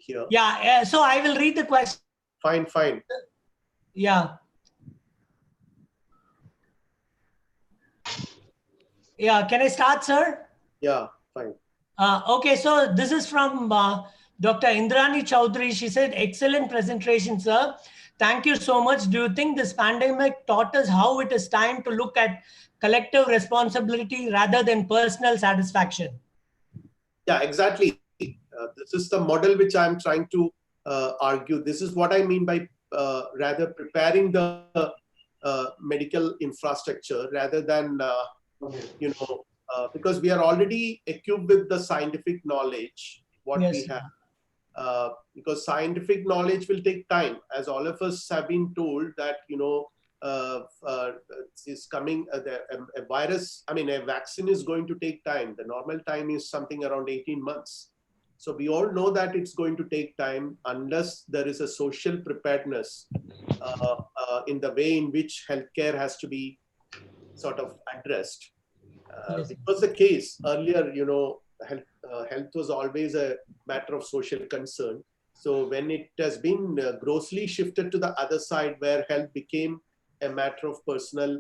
here. Yeah, so I will read the question. Fine. Yeah. Yeah, can I start, sir? Yeah, fine. Okay, so this is from Dr. Indrani Chowdhury. She said, excellent presentation, sir. Thank you so much. Do you think this pandemic taught us how it is time to look at collective responsibility rather than personal satisfaction? Yeah, exactly. This is the model which I'm trying to argue. This is what I mean by rather preparing the medical infrastructure rather than, because we are already equipped with the scientific knowledge, what Yes, we have. Because scientific knowledge will take time, as all of us have been told that, is coming, a virus, a vaccine is going to take time. The normal time is something around 18 months. So we all know that it's going to take time unless there is a social preparedness in the way in which healthcare has to be sort of addressed. Yes. It was the case earlier, health was always a matter of social concern. So when it has been grossly shifted to the other side, where health became a matter of personal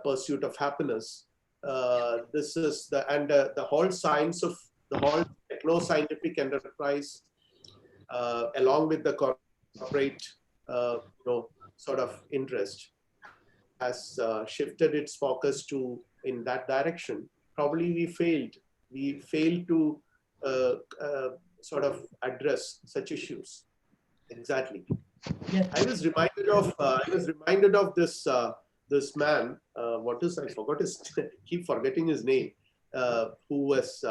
pursuit of happiness, this is the whole science of the whole techno-scientific enterprise, along with the corporate, sort of interest, has shifted its focus to in that direction. Probably we failed to sort of address such issues. Exactly. Yes. I was reminded of this this man. What is, I forgot his keep forgetting his name. Who was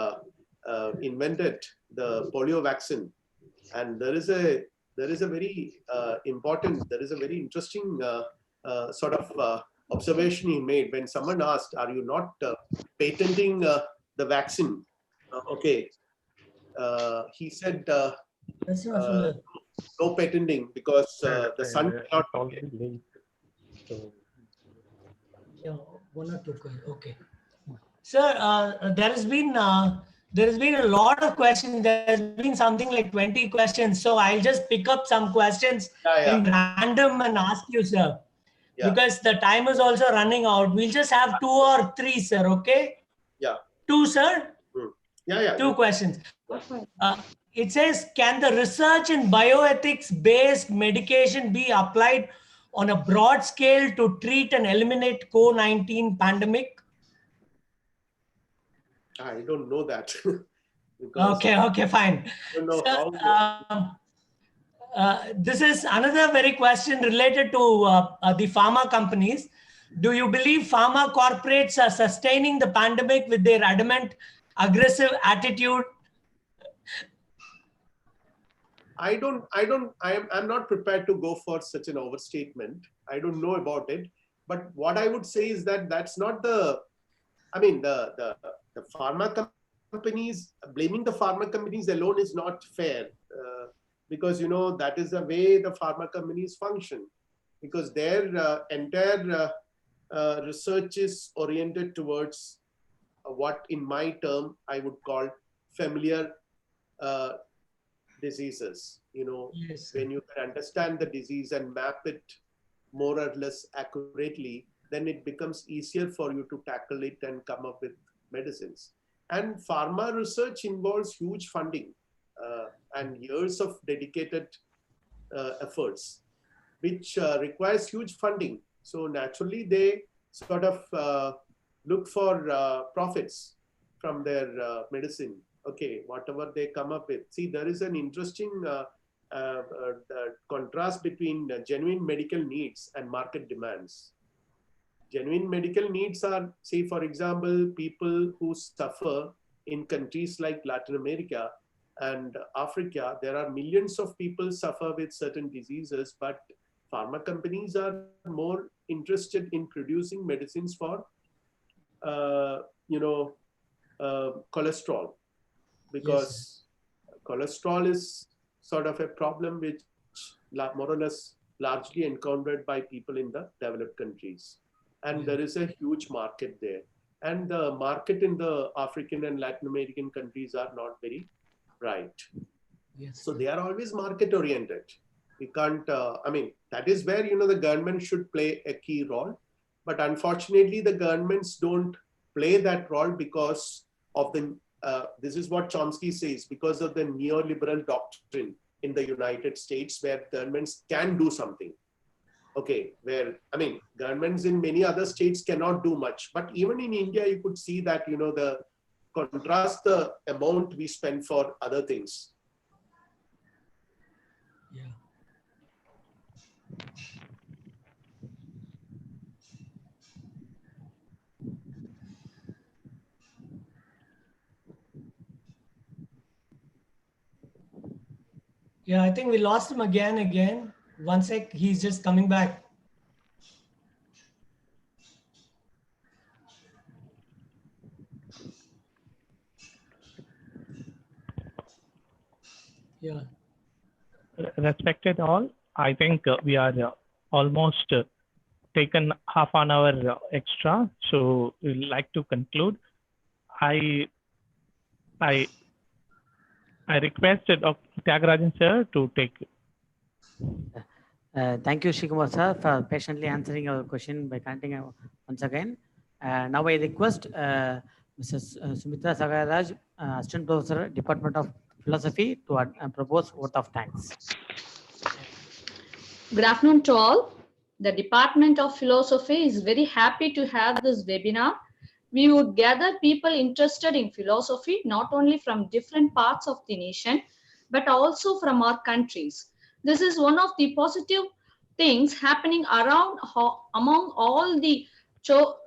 invented the polio vaccine, and there is a very interesting sort of observation he made when someone asked, "Are you not patenting the vaccine?" Okay, he said. That's not from the. No patenting because the sun cannot. It's already late. So Yeah, 1 or 2. Okay. Sir, there has been a lot of questions. There has been something like 20 questions. So I'll just pick up some questions in random and ask you, sir. Yeah. Because the time is also running out. We'll just have 2 or 3, sir. Okay. Yeah. 2, sir. Yeah. 2 questions. It says, can the research in bioethics-based medication be applied on a broad scale to treat and eliminate COVID-19 pandemic? I don't know that. Okay, fine. I don't know So, this is another very question related to the pharma companies. Do you believe pharma corporates are sustaining the pandemic with their adamant, aggressive attitude? I'm not prepared to go for such an overstatement. I don't know about it. But what I would say is that that's not the, I mean, the pharma companies, blaming the pharma companies alone is not fair. Because, that is the way the pharma companies function. Because their entire research is oriented towards what in my term I would call familiar diseases. Yes. When you can understand the disease and map it more or less accurately, then it becomes easier for you to tackle it and come up with medicines. And pharma research involves huge funding and years of dedicated efforts, which requires huge funding. So naturally, they sort of look for profits from their medicine. Okay, whatever they come up with. See, there is an interesting contrast between genuine medical needs and market demands. Genuine medical needs are, say, for example, people who suffer in countries like Latin America and Africa. There are millions of people suffer with certain diseases, but pharma companies are more interested in producing medicines for, cholesterol, because cholesterol is sort of a problem which more or less largely encountered by people in the developed countries. And there is a huge market there. And the market in the African and Latin American countries are not very bright. Yes. So they are always market oriented. We can't, that is where, the government should play a key role. But unfortunately, the governments don't play that role because of the, this is what Chomsky says, because of the neoliberal doctrine in the United States, where governments can do something. Okay, where, governments in many other states cannot do much. But even in India, you could see that, the contrast the amount we spend for other things. Yeah. Yeah, I think we lost him again. 1 sec, he's just coming back. Yeah. respected all, I think we are almost taken half an hour extra. So we'd like to conclude. I requested of Tyagarajan sir to take. Thank you, Shikumar sir, for patiently answering our question by continuing once again. Now I request Mrs. Sumitra Sagaraj, Assistant Professor, Department of Philosophy, to propose vote of thanks. Good afternoon to all. The Department of Philosophy is very happy to have this webinar. We would gather people interested in philosophy, not only from different parts of the nation, but also from our countries. This is one of the positive things happening around among all the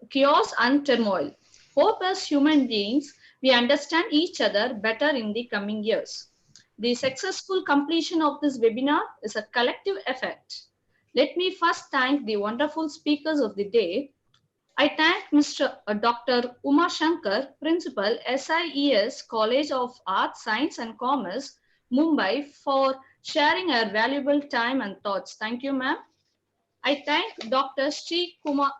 chaos and turmoil. Hope as human beings, we understand each other better in the coming years. The successful completion of this webinar is a collective effort. Let me first thank the wonderful speakers of the day. I thank Dr. Uma Shankar, Principal, SIES College of Arts, Science and Commerce, Mumbai, for sharing her valuable time and thoughts. Thank you, ma'am. I thank Dr. Sri Kumar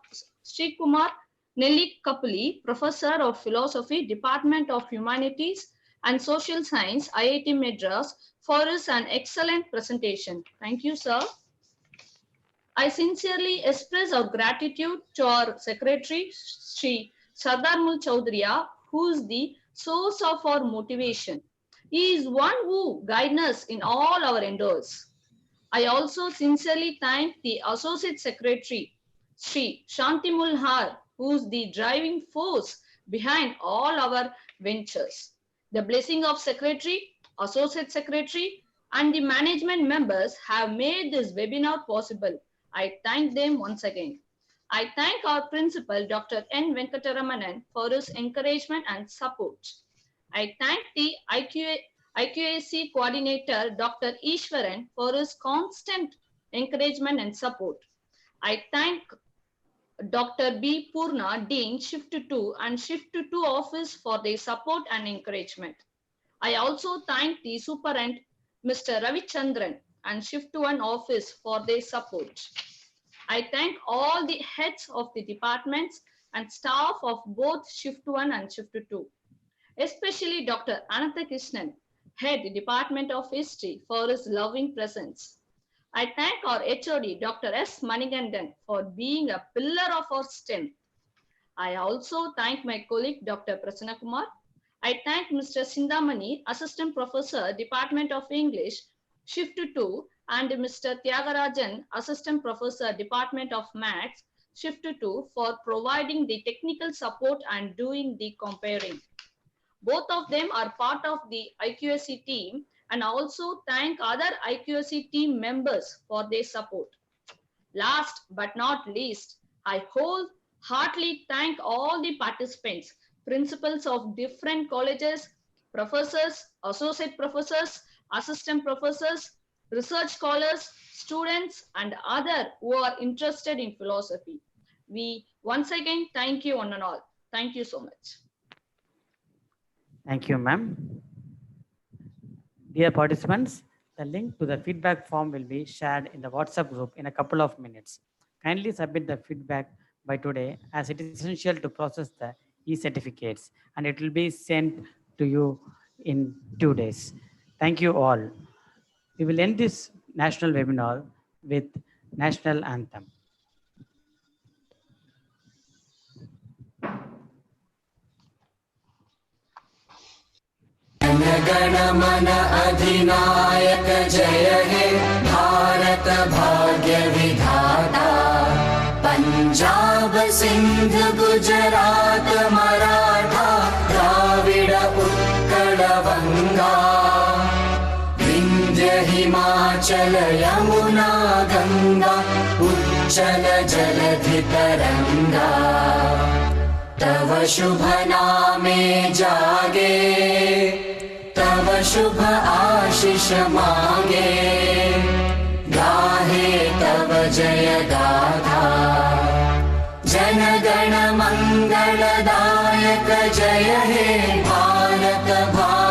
Nellikapuli, Professor of Philosophy, Department of Humanities and Social Science, IIT Madras, for his an excellent presentation. Thank you, sir. I sincerely express our gratitude to our Secretary, Sri Sardarmul Chaudhuriya, who is the source of our motivation. He is one who guides us in all our endeavors. I also sincerely thank the Associate Secretary, Sri Shanti Mulhar, who is the driving force behind all our ventures. The blessing of Secretary, Associate Secretary, and the management members have made this webinar possible. I thank them once again. I thank our principal, Dr. N. Venkataramanan, for his encouragement and support. I thank the IQAC coordinator, Dr. Ishwaran, for his constant encouragement and support. I thank Dr. B. Purna, Dean, Shift 2 and Shift 2 office for their support and encouragement. I also thank the Superintendent, Mr. Ravichandran, and Shift 1 office for their support. I thank all the heads of the departments and staff of both Shift 1 and Shift 2, especially Dr. Anantha Krishnan, Head Department of History, for his loving presence. I thank our HOD, Dr. S. Manigandan, for being a pillar of our STEM. I also thank my colleague, Dr. Prasanna Kumar. I thank Mr. Sindamani, Assistant Professor, Department of English, Shift 2, and Mr. Tyagarajan, Assistant Professor, Department of Maths, Shift 2, for providing the technical support and doing the comparing. Both of them are part of the IQAC team, and also thank other IQAC team members for their support. Last but not least, I wholeheartedly thank all the participants, principals of different colleges, professors, associate professors, assistant professors, research scholars, students, and others who are interested in philosophy. We once again thank you one and all. Thank you so much. Thank you, ma'am. Dear participants, the link to the feedback form will be shared in the WhatsApp group in a couple of minutes. Kindly submit the feedback by today, as it is essential to process the e-certificates, and it will be sent to you in 2 days. Thank you all. We will end this national webinar with national anthem. गण मन अधिनायक जय हे भारत भाग्य विधाता पंजाब सिंध गुजरात मराठा द्राविड उत्कल बंगा विंध्य हिमाचल यमुना गंगा उच्चल जलधि तरंगा तव शुभ नामे जागे तव शुभ आशीष मांगे गाहे तव जय गाथा जन गण मंगलदायक जय हे भारत भाग्य